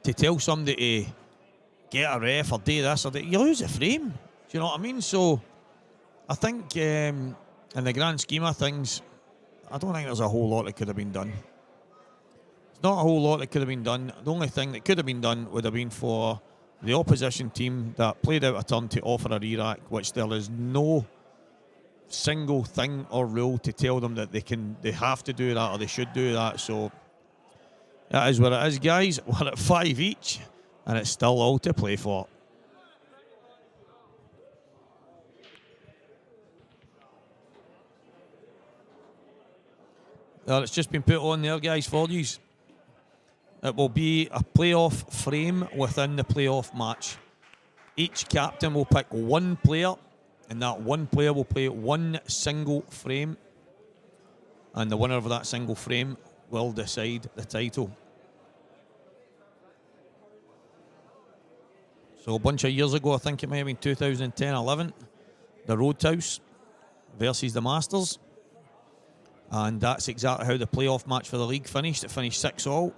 to tell somebody to get a ref or do this or that, you lose the frame. Do you know what I mean? So I think in the grand scheme of things, I don't think there's a whole lot that could have been done. There's not a whole lot that could have been done. The only thing that could have been done would have been for the opposition team that played out a turn to offer a re-rack, which there is no single thing or rule to tell them that they have to do that or they should do that. So that is what it is, guys. We're at 5 each, and it's still all to play for. Well, it's just been put on there, guys, for you. It will be a playoff frame within the playoff match. Each captain will pick one player, and that one player will play one single frame, and the winner of that single frame will decide the title. So a bunch of years ago, I think it may have been 2010-11, the Roadhouse versus the Masters. And that's exactly how the playoff match for the league finished. It finished 6-all.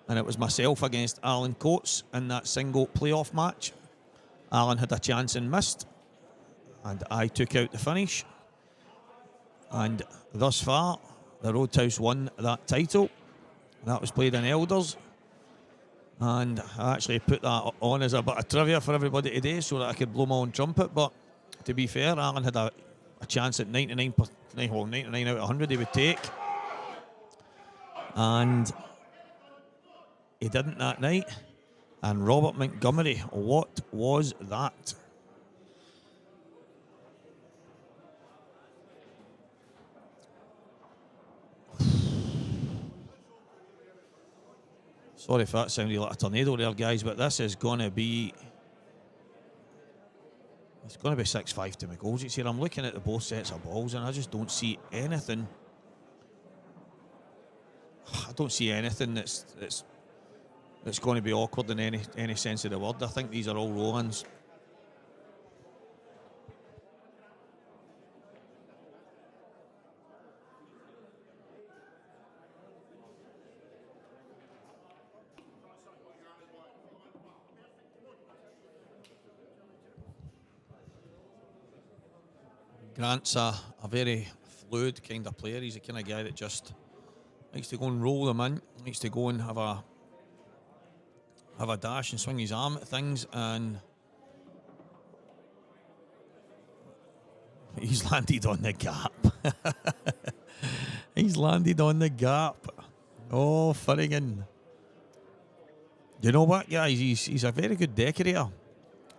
And it was myself against Alan Coates in that single playoff match. Alan had a chance and missed. And I took out the finish. And thus far, the Roadhouse won that title. That was played in Elders. And I actually put that on as a bit of trivia for everybody today so that I could blow my own trumpet. But to be fair, Alan had a chance at 99 out of 100 he would take. And he didn't that night. And Robert Montgomery, what was that? Sorry if that sounded like a tornado there, guys, but this is going to be... It's going to be 6-5 to McGoldricks here. I'm looking at the both sets of balls and I just don't see anything. I don't see anything that's going to be awkward in any sense of the word. I think these are all roll-ins. Grant's a very fluid kind of player. He's the kind of guy that just likes to go and roll them in, likes to go and have a dash and swing his arm at things, and he's landed on the gap. He's landed on the gap. Oh, Finnegan. You know what, guys? He's a very good decorator.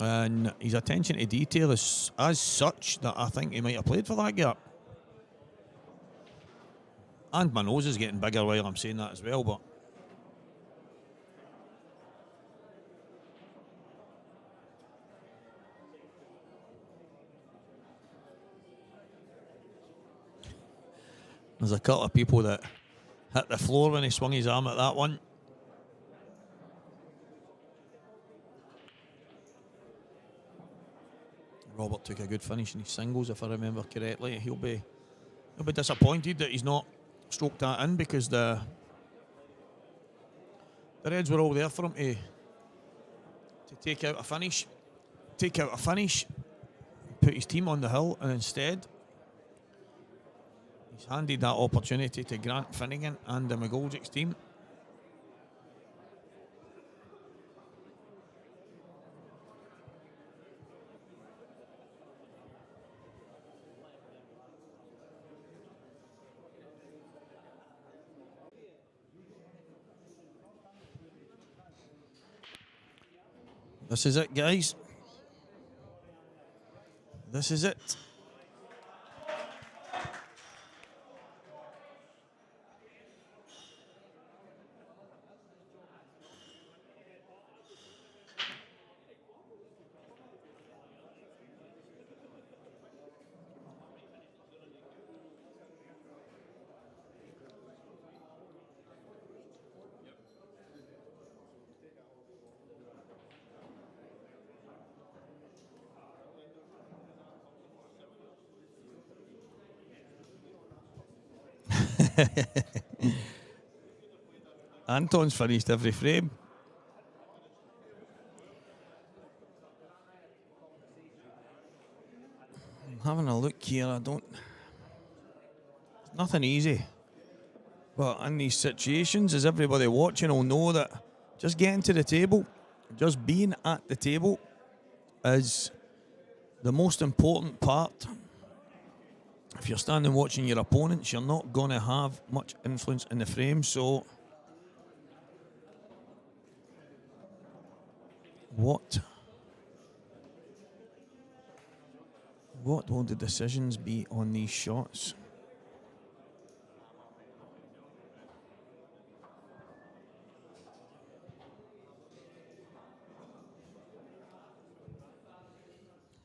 And his attention to detail is as such that I think he might have played for that gap. And my nose is getting bigger while I'm saying that as well, but... There's a couple of people that hit the floor when he swung his arm at that one. Robert took a good finish in his singles, if I remember correctly. He'll be disappointed that he's not stroked that in, because the Reds were all there for him to take out a finish, put his team on the hill, and instead he's handed that opportunity to Grant Finnegan and the McGoldricks team. This is it, guys. This is it. Anton's finished every frame. I'm having a look here. It's nothing easy. But in these situations, as everybody watching will know, that just getting to the table, just being at the table is the most important part. If you're standing watching your opponents, you're not going to have much influence in the frame. So what will the decisions be on these shots?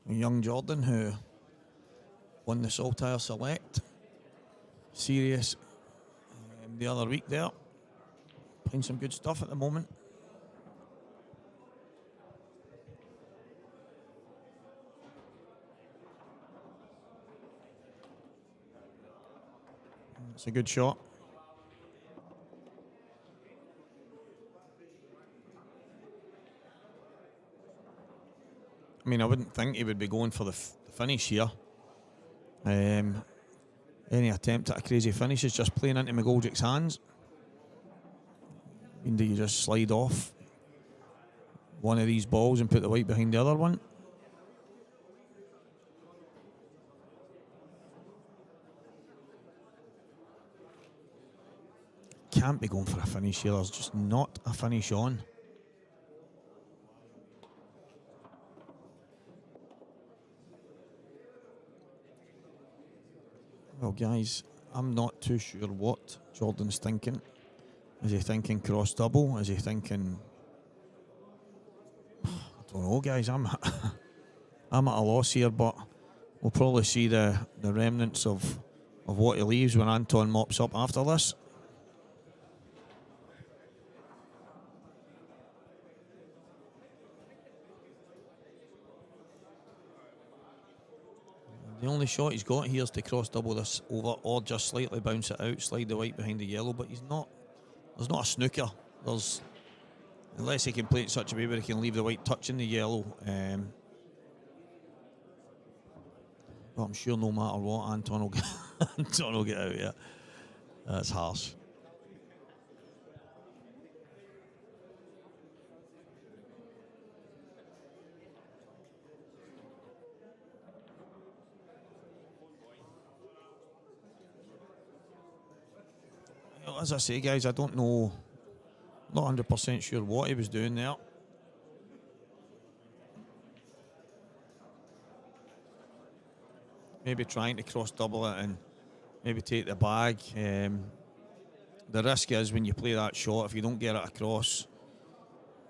Young Jordan, who won the Saltire Select Series the other week there, playing some good stuff at the moment. It's a good shot. I mean, I wouldn't think he would be going for the finish here. Any attempt at a crazy finish is just playing into McGoldrick's hands. Do you just slide off one of these balls and put the white behind the other one? Can't be going for a finish here. There's just not a finish on. Well, guys, I'm not too sure what Jordan's thinking. Is he thinking cross double? Is he thinking... I don't know, guys. I'm at a loss here, but we'll probably see the remnants of what he leaves when Anton mops up after this. The only shot he's got here is to cross double this over or just slightly bounce it out, slide the white behind the yellow, but there's not a snooker. Unless he can play it in such a way where he can leave the white touching the yellow. But I'm sure no matter what, Anton will get out here. That's harsh. As I say, guys, I don't know, not 100% sure what he was doing there. Maybe trying to cross double it and maybe take the bag. The risk is when you play that shot, if you don't get it across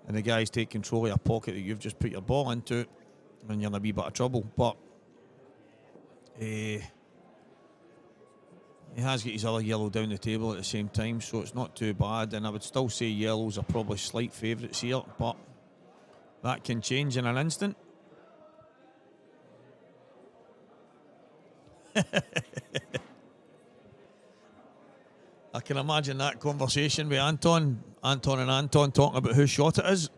and the guys take control of your pocket that you've just put your ball into, then you're in a wee bit of trouble. But he has got his other yellow down the table at the same time, so it's not too bad. And I would still say yellows are probably slight favourites here, but that can change in an instant. I can imagine that conversation with Anton and Anton talking about whose shot it is.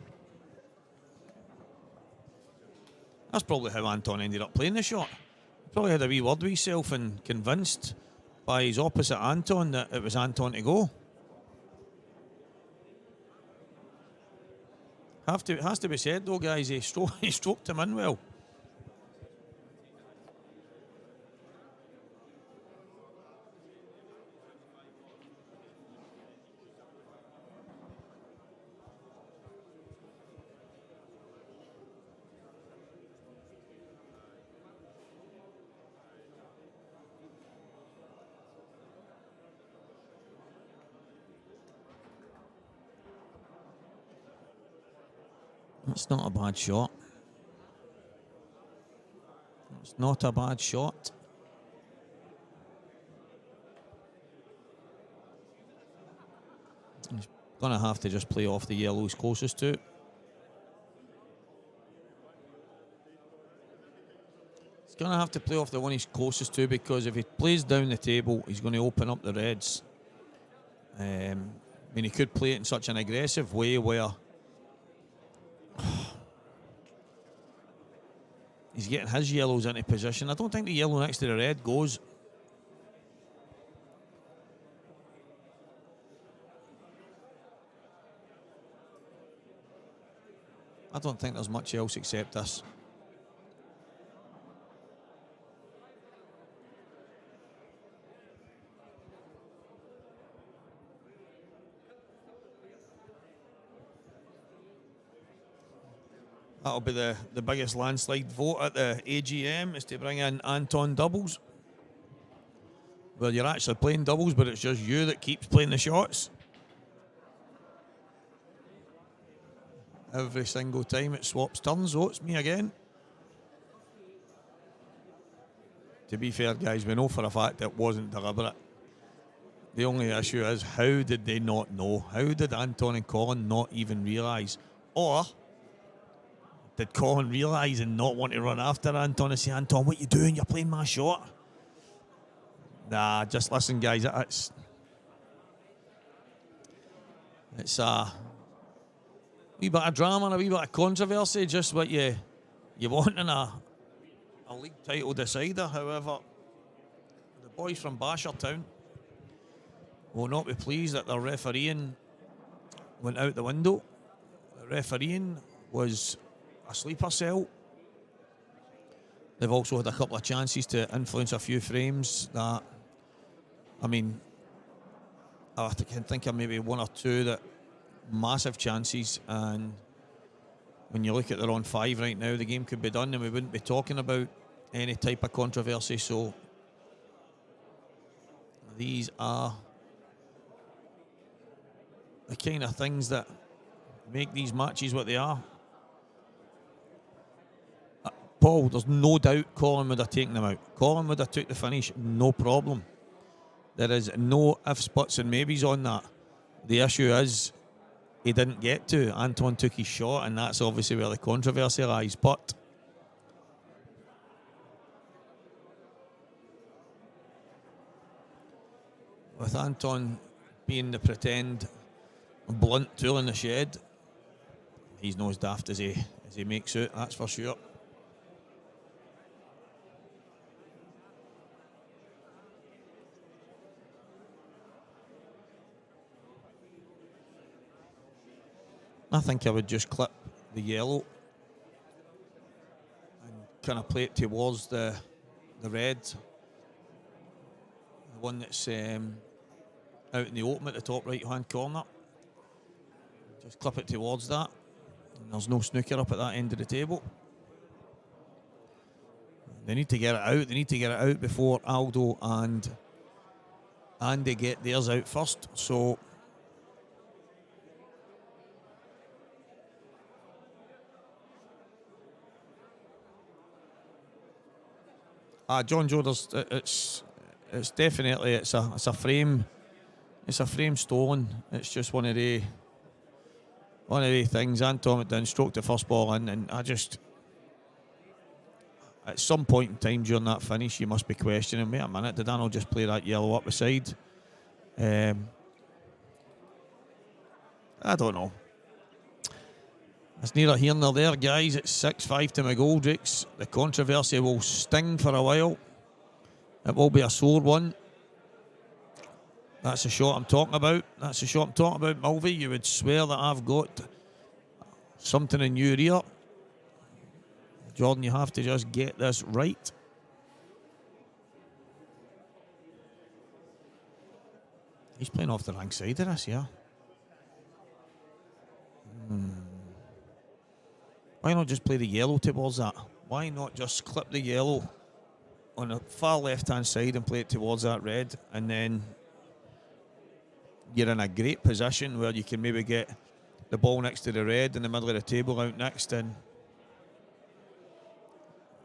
That's probably how Anton ended up playing the shot. Probably had a wee word with himself and convinced by his opposite Anton that it was Anton to go. Has to be said though, guys, he stroked him in well. That's not a bad shot. It's not a bad shot. He's going to have to just play off the yellow he's closest to. He's going to have to play off the one he's closest to, because if he plays down the table, he's going to open up the reds. I mean, he could play it in such an aggressive way where he's getting his yellows into position. I don't think the yellow next to the red goes. I don't think there's much else except this. That'll be the biggest landslide vote at the AGM, is to bring in Anton doubles. Well, you're actually playing doubles, but it's just you that keeps playing the shots. Every single time it swaps turns, oh, it's me again. To be fair, guys, we know for a fact it wasn't deliberate. The only issue is, how did they not know? How did Anton and Colin not even realise? Or did Colin realise and not want to run after Anton and say, Anton, what you doing? You're playing my shot. Nah, just listen, guys. It's a wee bit of drama and a wee bit of controversy, just what you want in a league title decider. However, the boys from Bashertown will not be pleased that their refereeing went out the window. The refereeing was a sleeper cell. They've also had a couple of chances to influence a few frames that, I mean, I can think of maybe one or two that massive chances, and when you look at their own 5 right now, the game could be done and we wouldn't be talking about any type of controversy. So these are the kind of things that make these matches what they are. Paul, there's no doubt Colin would have taken them out. Colin would have took the finish, no problem. There is no ifs, buts and maybes on that. The issue is he didn't get to. Anton took his shot, and that's obviously where the controversy lies. But with Anton being the pretend blunt tool in the shed, he's not as daft as he makes out, that's for sure. I think I would just clip the yellow and kind of play it towards the red. The one that's out in the open at the top right-hand corner. Just clip it towards that. And there's no snooker up at that end of the table. They need to get it out. They need to get it out before Aldo and Andy get theirs out first. So John Joe, it's definitely it's a frame stone. It's just one of the things. Anton McDown stroked the first ball in, and I just, at some point in time during that finish, you must be questioning, wait a minute, did I not just play that yellow up the side? I don't know. It's neither here nor there, guys. It's 6-5 to McGoldricks. The controversy will sting for a while. It will be a sore one. That's the shot I'm talking about. That's the shot I'm talking about, Mulvey. You would swear that I've got something in your ear. Jordan, you have to just get this right. He's playing off the wrong side of this, yeah. Why not just play the yellow towards that? Why not just clip the yellow on the far left-hand side and play it towards that red, and then you're in a great position where you can maybe get the ball next to the red in the middle of the table out next, and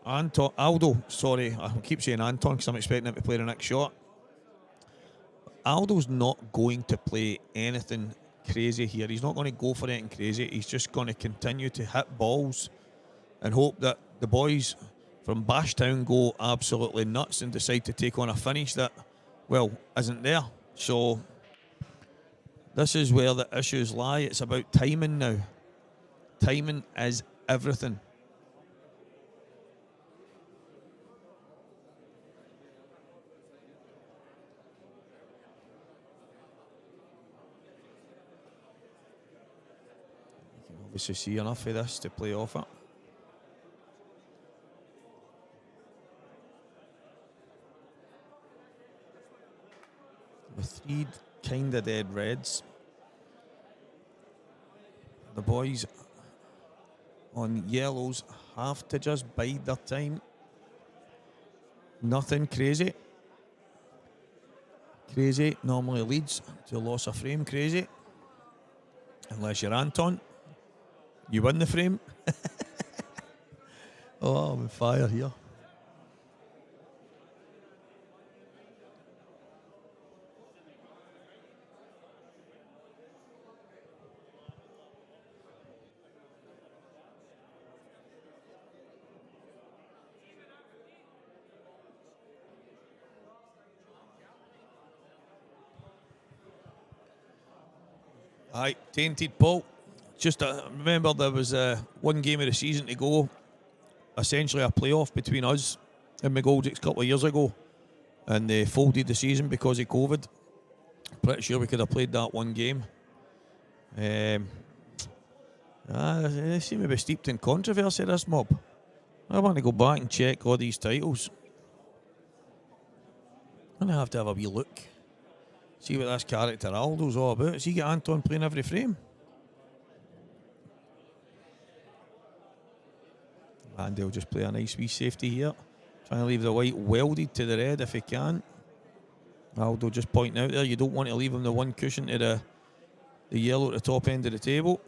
Aldo, sorry, I keep saying Anton because I'm expecting him to play the next shot. Aldo's not going to play anything crazy here. He's not going to go for anything crazy. He's just going to continue to hit balls and hope that the boys from Bashtown go absolutely nuts and decide to take on a finish that, well, isn't there. So this is where the issues lie. It's about timing now. Timing is everything. You can obviously see enough of this to play off it. With 3 kind of dead reds, the boys on yellows have to just bide their time. Nothing crazy. Crazy normally leads to loss of frame. Crazy, unless you're Anton, you win the frame. Oh, I'm on fire here. Aye, tainted Paul. Just remember there was one game of the season to go. Essentially a playoff between us and McGoldricks a couple of years ago. And they folded the season because of COVID. Pretty sure we could have played that one game. They seem to be steeped in controversy, this mob. I want to go back and check all these titles. I'm going to have a wee look. See what this character Aldo's all about. Has he got Anton playing every frame? And he'll just play a nice wee safety here. Trying to leave the white welded to the red if he can. Aldo just pointing out there, you don't want to leave him the one cushion to the yellow at the top end of the table.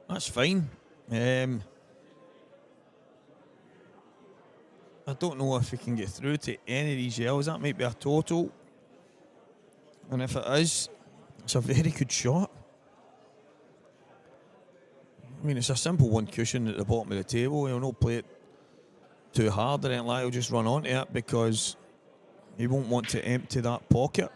That's fine. I don't know if we can get through to any of these yellows. That might be a total. And if it is, it's a very good shot. I mean, it's a simple one cushion at the bottom of the table. He'll not play it too hard or anything like that. He'll just run onto it because he won't want to empty that pocket.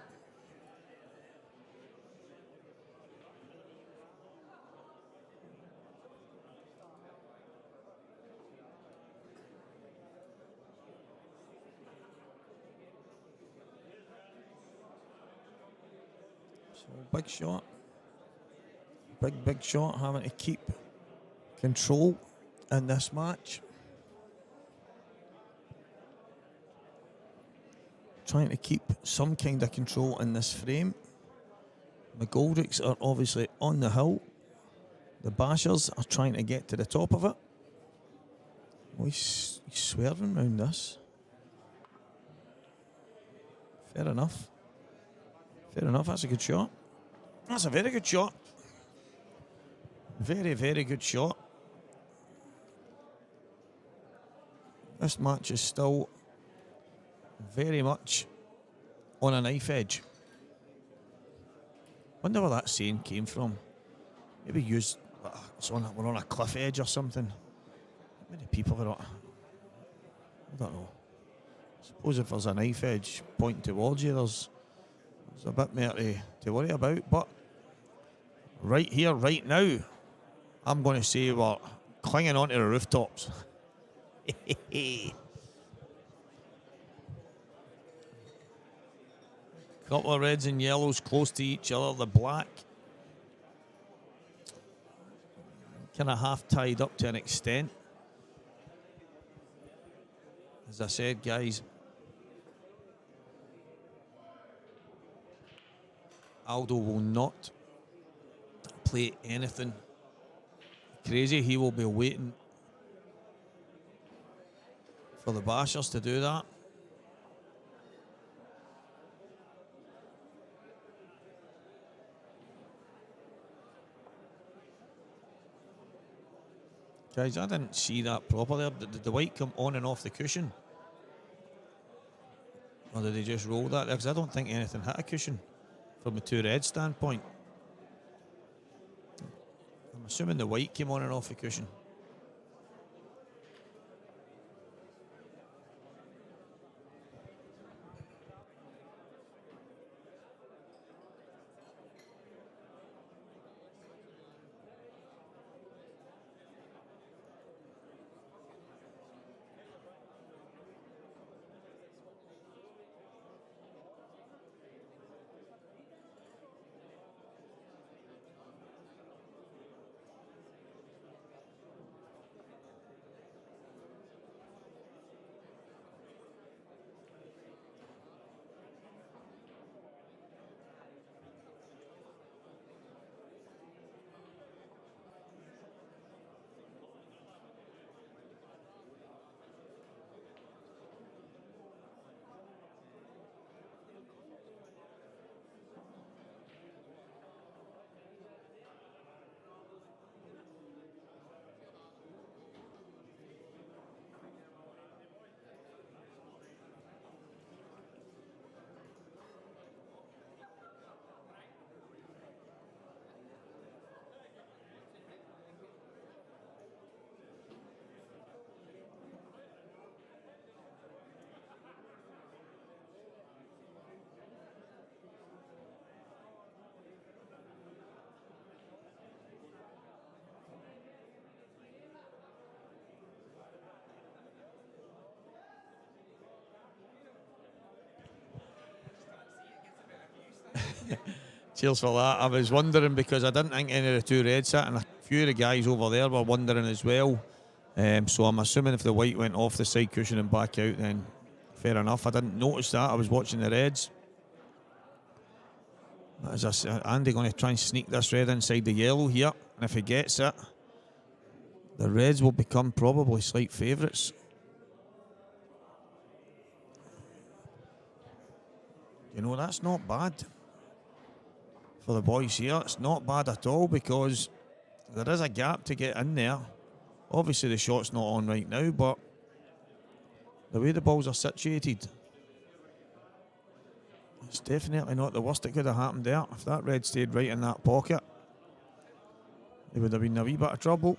Big shot. Big shot, having to keep control in this match. Trying to keep some kind of control in this frame. McGoldricks are obviously on the hill. The Bashers are trying to get to the top of it. Oh, he's swerving around this. Fair enough. Fair enough, that's a good shot. That's a very good shot. Very, very good shot. This match is still very much on a knife edge. Wonder where that saying came from. Maybe used, we're on a cliff edge or something. How many people are on? I don't know. I suppose if there's a knife edge pointing towards you, there's a bit more to worry about. But right here, right now, I'm going to say we're clinging onto the rooftops. Couple of reds and yellows close to each other. The black kind of half tied up to an extent. As I said, guys, Aldo will not play anything crazy. He will be waiting for the bashers to do that. Guys, I didn't see that properly. Did the white come on and off the cushion? Or did they just roll that? Because I don't think anything hit a cushion from a two red standpoint. I'm assuming the white came on and off the cushion. Cheers for that. I was wondering because I didn't think any of the two reds hit, and a few of the guys over there were wondering as well. So I'm assuming if the white went off the side cushion and back out, then fair enough. I didn't notice that. I was watching the reds. As I said, Andy going to try and sneak this red inside the yellow here, and if he gets it, the reds will become probably slight favourites. You know, that's not bad for the boys here. It's not bad at all because there is a gap to get in there. Obviously the shot's not on right now, but the way the balls are situated, it's definitely not the worst that could have happened there. If that red stayed right in that pocket, they would have been in a wee bit of trouble.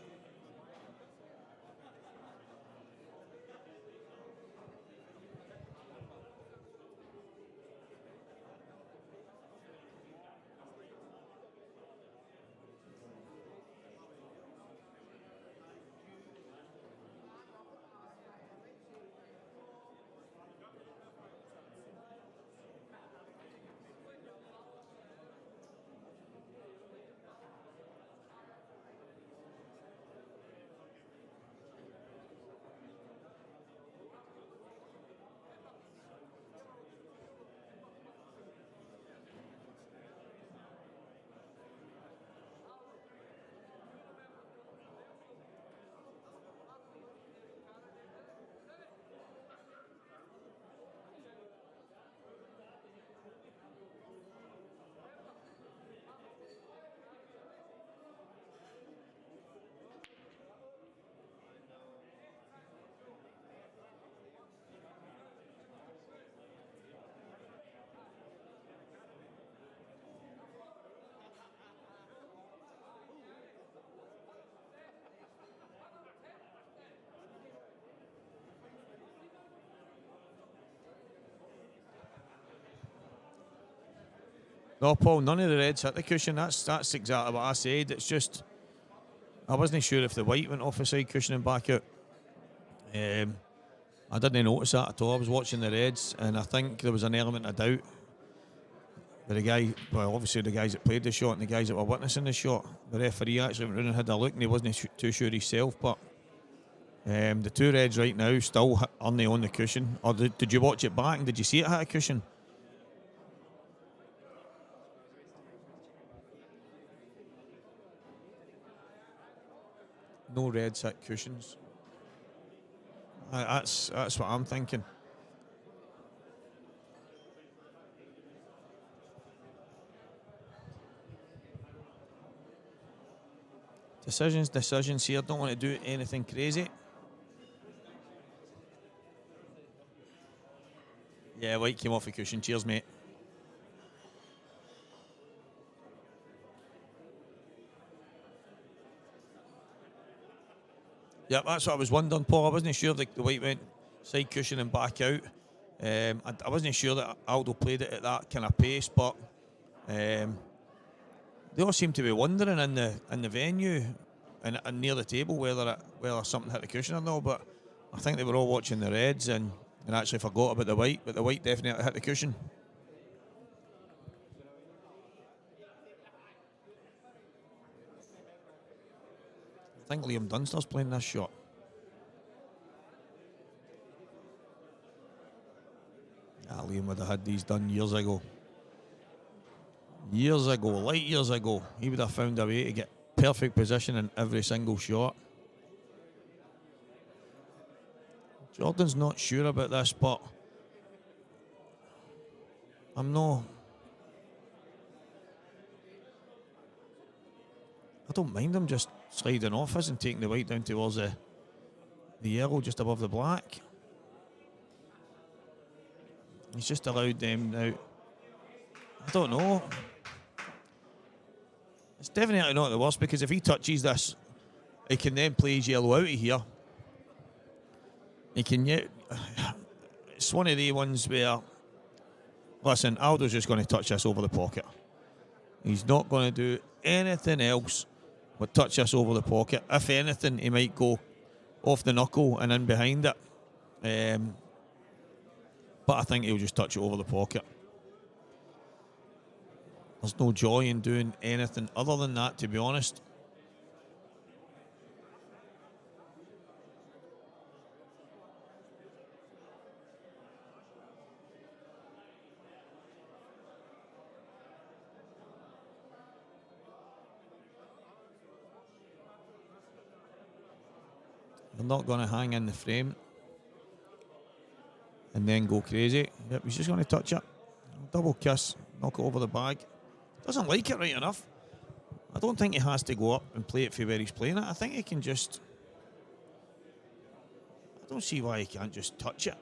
No, Paul, none of the reds hit the cushion. That's exactly what I said. It's just, I wasn't sure if the white went off the side cushion and back out. I didn't notice that at all. I was watching the reds, and I think there was an element of doubt. But the guy, well, obviously the guys that played the shot and the guys that were witnessing the shot, the referee actually went round and had a look, and he wasn't too sure himself. But the two reds right now still on the cushion. Or did you watch it back and did you see it hit a cushion? no reds hit cushions. That's what I'm thinking. Decisions here. Don't want to do anything crazy. Yeah, white came off the cushion. Cheers, mate. Yeah, that's what I was wondering, Paul. I wasn't sure if the white went side cushion and back out. I wasn't sure that Aldo played it at that kind of pace, but they all seem to be wondering in the venue and near the table whether something hit the cushion or not. But I think they were all watching the reds and actually forgot about the white. But the white definitely hit the cushion. I think Liam Dunster's playing this shot. Liam would have had these done years ago. Light years ago. He would have found a way to get perfect position in every single shot. Jordan's not sure about this, but I don't mind him just sliding off us and taking the white down towards the yellow just above the black. He's just allowed them now. I don't know. It's definitely not the worst, because if he touches this, he can then play his yellow out of here. It's one of the ones where, listen, Aldo's just going to touch this over the pocket. He's not going to do anything else but touch this over the pocket. If anything, he might go off the knuckle and in behind it. But I think he'll just touch it over the pocket. There's no joy in doing anything other than that, to be honest. They're not going to hang in the frame and then go crazy. Yep, he's just going to touch it. Double kiss, knock it over the bag. Doesn't like it right enough. I don't think he has to go up and play it for where he's playing it. I think he can just... I don't see why he can't just touch it.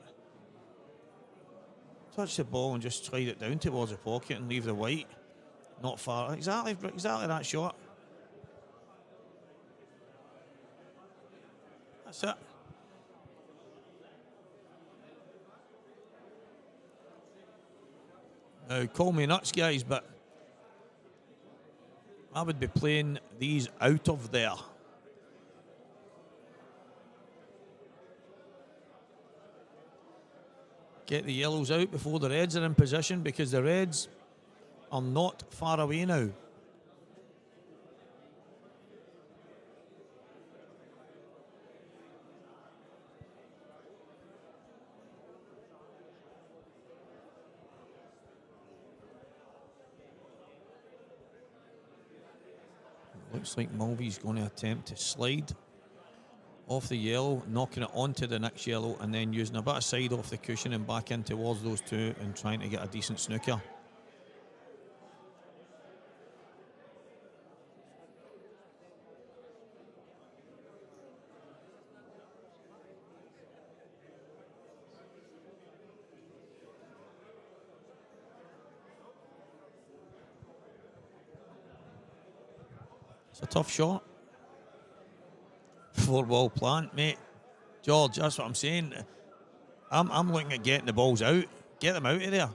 Touch the ball and just slide it down towards the pocket and leave the white not far. Exactly that shot. That's it. Now, call me nuts, guys, but I would be playing these out of there. Get the yellows out before the reds are in position, because the reds are not far away now. Looks like Mulvey's going to attempt to slide off the yellow, knocking it onto the next yellow, and then using a bit of side off the cushion and back in towards those two and trying to get a decent snooker. It's a tough shot. 4-ball plant, mate. George, that's what I'm saying. I'm looking at getting the balls out. Get them out of there.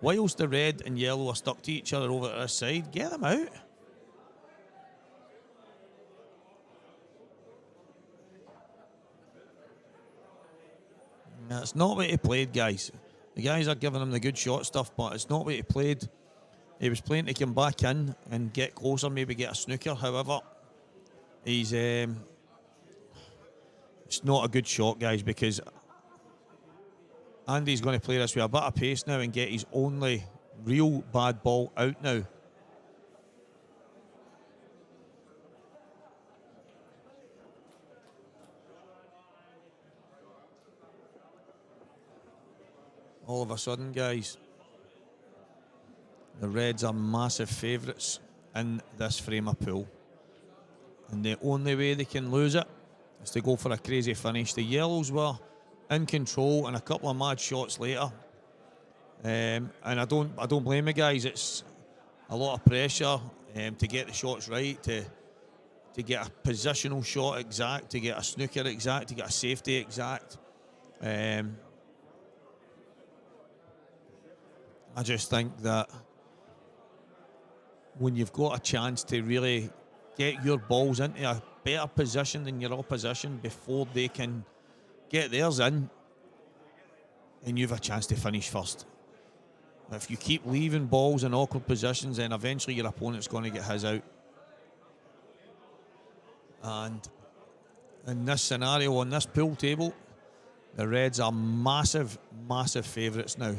Whilst the red and yellow are stuck to each other over to this side, get them out. That's not what he played, guys. The guys are giving him the good shot stuff, but it's not what he played. He was playing to come back in and get closer, maybe get a snooker. However, he's it's not a good shot, guys, because Andy's going to play this with a bit of pace now and get his only real bad ball out now. all of a sudden, guys, the Reds are massive favourites in this frame of pool. And the only way they can lose it is to go for a crazy finish. The Yellows were in control and a couple of mad shots later. And I don't blame the guys. It's a lot of pressure to get the shots right, to get a positional shot exact, to get a snooker exact, to get a safety exact. I just think that when you've got a chance to really get your balls into a better position than your opposition before they can get theirs in, and you've a chance to finish first. If you keep leaving balls in awkward positions, then eventually your opponent's going to get his out. And in this scenario, on this pool table, the Reds are massive, massive favourites now.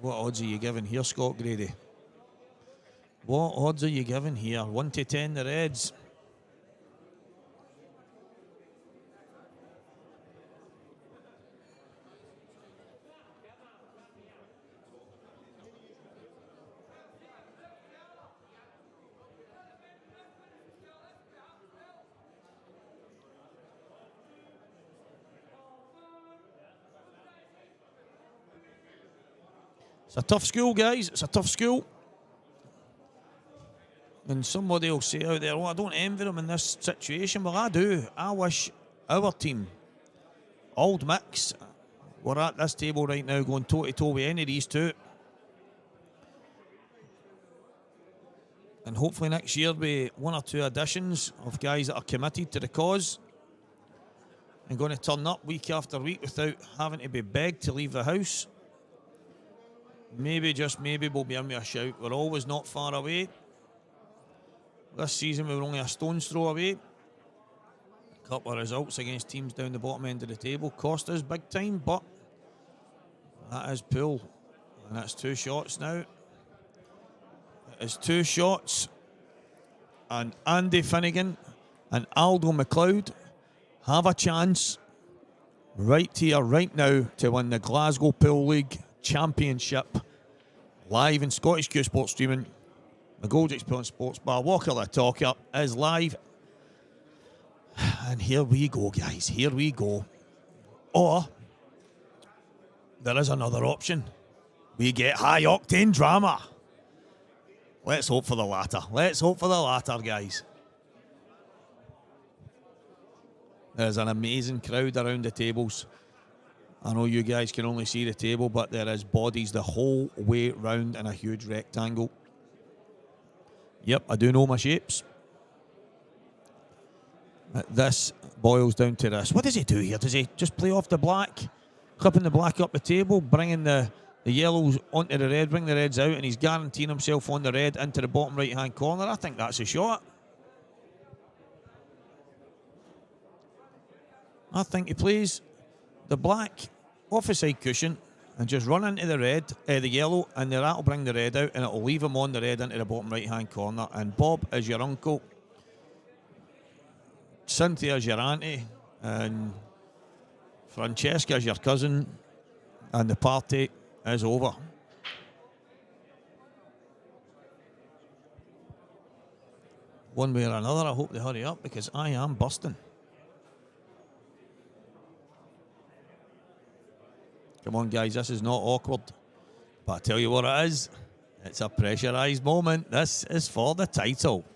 What odds are you giving here, Scott Grady? What odds are you giving here? 1 to 10, the Reds. It's a tough school, guys. It's a tough school. And somebody will say out there, well, I don't envy them in this situation. Well, I do. I wish our team, Old Mix, we're at this table right now going toe-to-toe with any of these two. And hopefully next year be one or two additions of guys that are committed to the cause and going to turn up week after week without having to be begged to leave the house. Maybe, just maybe, we'll be in with a shout. We're always not far away. This season we were only a stone's throw away. A couple of results against teams down the bottom end of the table cost us big time, but that is pool. And that's 2 shots now. It is 2 shots. And Andy Finnegan and Aldo McLeod have a chance right here, right now, to win the Glasgow Pool League Championship live in Scottish Q Sports streaming. McGoldricks Pool and Sports Bar. Walker the Talker is live. And here we go, guys. Here we go. Or there is another option. We get high octane drama. Let's hope for the latter. Let's hope for the latter, guys. There's an amazing crowd around the tables. I know you guys can only see the table, but there is bodies the whole way round in a huge rectangle. Yep, I do know my shapes. This boils down to this. What does he do here? Does he just play off the black, clipping the black up the table, bringing the yellows onto the red, bring the reds out, and he's guaranteeing himself on the red into the bottom right-hand corner? I think that's a shot. I think he plays the black off the side cushion and just run into the red, the yellow, and that'll bring the red out, and it'll leave him on the red into the bottom right-hand corner. And Bob is your uncle, Cynthia is your auntie, and Francesca is your cousin, and the party is over. One way or another, I hope they hurry up because I am bursting. Come on, guys, this is not awkward. But I tell you what it is. It's a pressurised moment. This is for the title.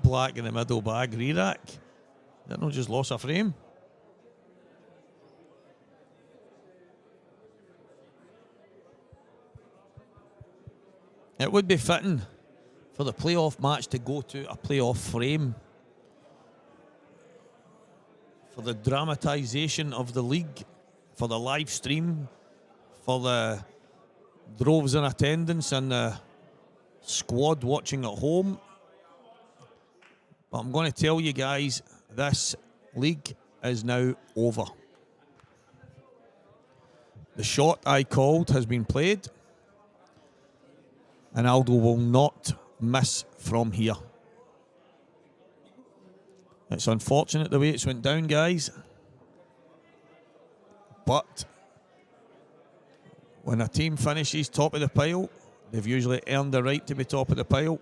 Black in the middle bag, re-rack. That not just lost a frame. It would be fitting for the playoff match to go to a playoff frame. for the dramatisation of the league, for the live stream, for the droves in attendance and the squad watching at home. But I'm going to tell you guys, this league is now over. The shot I called has been played, and Aldo will not miss from here. It's unfortunate the way it's went down, guys. But when a team finishes top of the pile, they've usually earned the right to be top of the pile.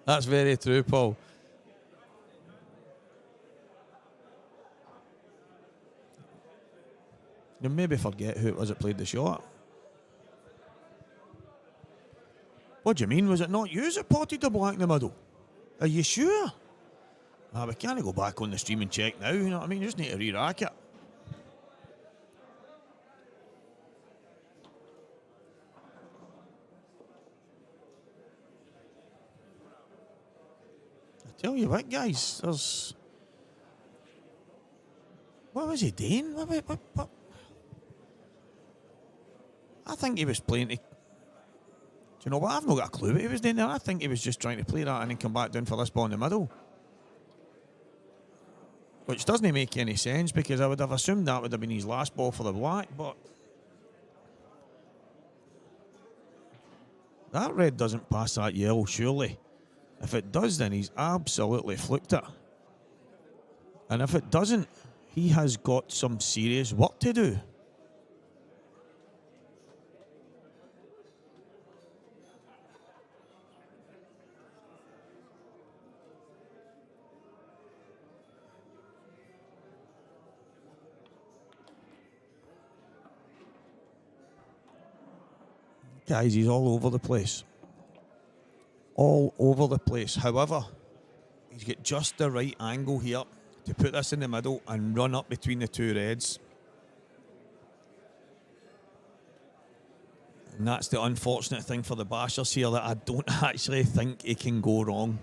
That's very true, Paul. You maybe forget who it was that played the shot. What do you mean? Was it not you that potted the black in the middle? Are you sure? We can't go back on the stream and check now, you know what I mean? You just need to re-rack it. Tell you what, guys, there's... What was he doing? What? I think he was playing to... Do you know what? I've not got a clue what he was doing there. I think he was just trying to play that and then come back down for this ball in the middle. Which doesn't make any sense, because I would have assumed that would have been his last ball for the black, but... That red doesn't pass that yellow, surely. If it does, then he's absolutely fluked it. And if it doesn't, he has got some serious work to do. Guys, he's all over the place. All over the place. However, he's got just the right angle here to put this in the middle and run up between the two reds. And that's the unfortunate thing for the bashers here, that I don't actually think he can go wrong.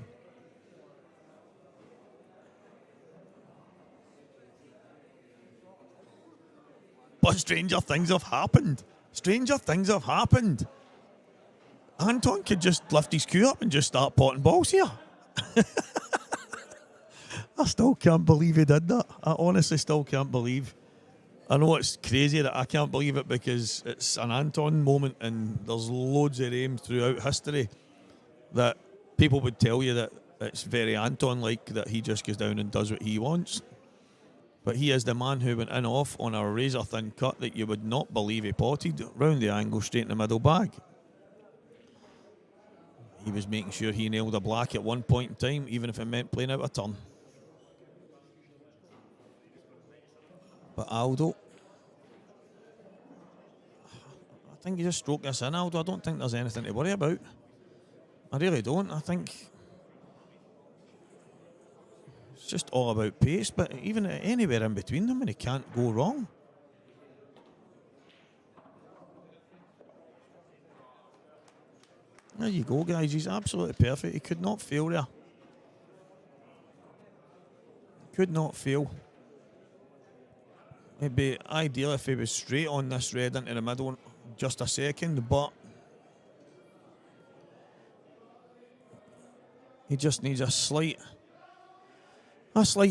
But stranger things have happened. Stranger things have happened. Anton could just lift his cue up and just start potting balls here. I still can't believe he did that. I honestly still can't believe. I know it's crazy that I can't believe it, because it's an Anton moment and there's loads of them throughout history that people would tell you that it's very Anton-like, that he just goes down and does what he wants. But he is the man who went in off on a razor-thin cut that you would not believe he potted, round the angle, straight in the middle bag. He was making sure he nailed a black at one point in time, even if it meant playing out a turn. But Aldo, I think you just stroke this in, Aldo. I don't think there's anything to worry about. I really don't. I think it's just all about pace, but even anywhere in between them, and he can't go wrong. There you go, guys. He's absolutely perfect. He could not fail there. Could not fail. It'd be ideal if he was straight on this red into the middle in just a second, but he just needs a slight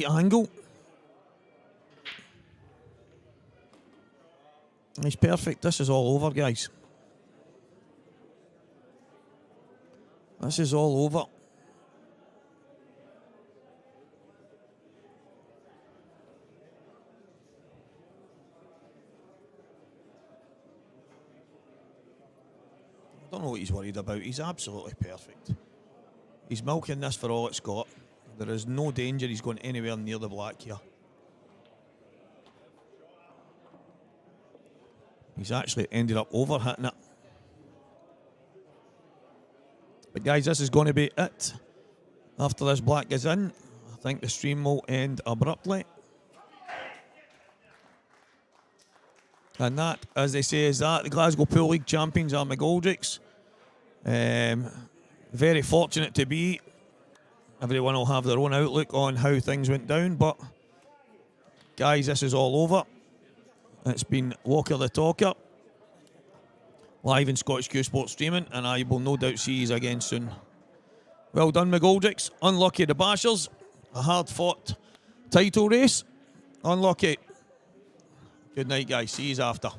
angle. He's perfect. This is all over, guys. This is all over. I don't know what he's worried about. He's absolutely perfect. He's milking this for all it's got. There is no danger he's going anywhere near the black here. He's actually ended up over-hitting it. But guys, this is going to be it. After this black is in, I think the stream will end abruptly. And that, as they say, is that. The Glasgow Pool League champions are McGoldricks. Very fortunate to be. Everyone will have their own outlook on how things went down, but guys, this is all over. It's been Walker the Talker, live in Scottish Q Sports streaming, and I will no doubt see you again soon. Well done, McGoldricks. Unlucky the Bashers. A hard-fought title race. Unlucky. Good night, guys. See you after.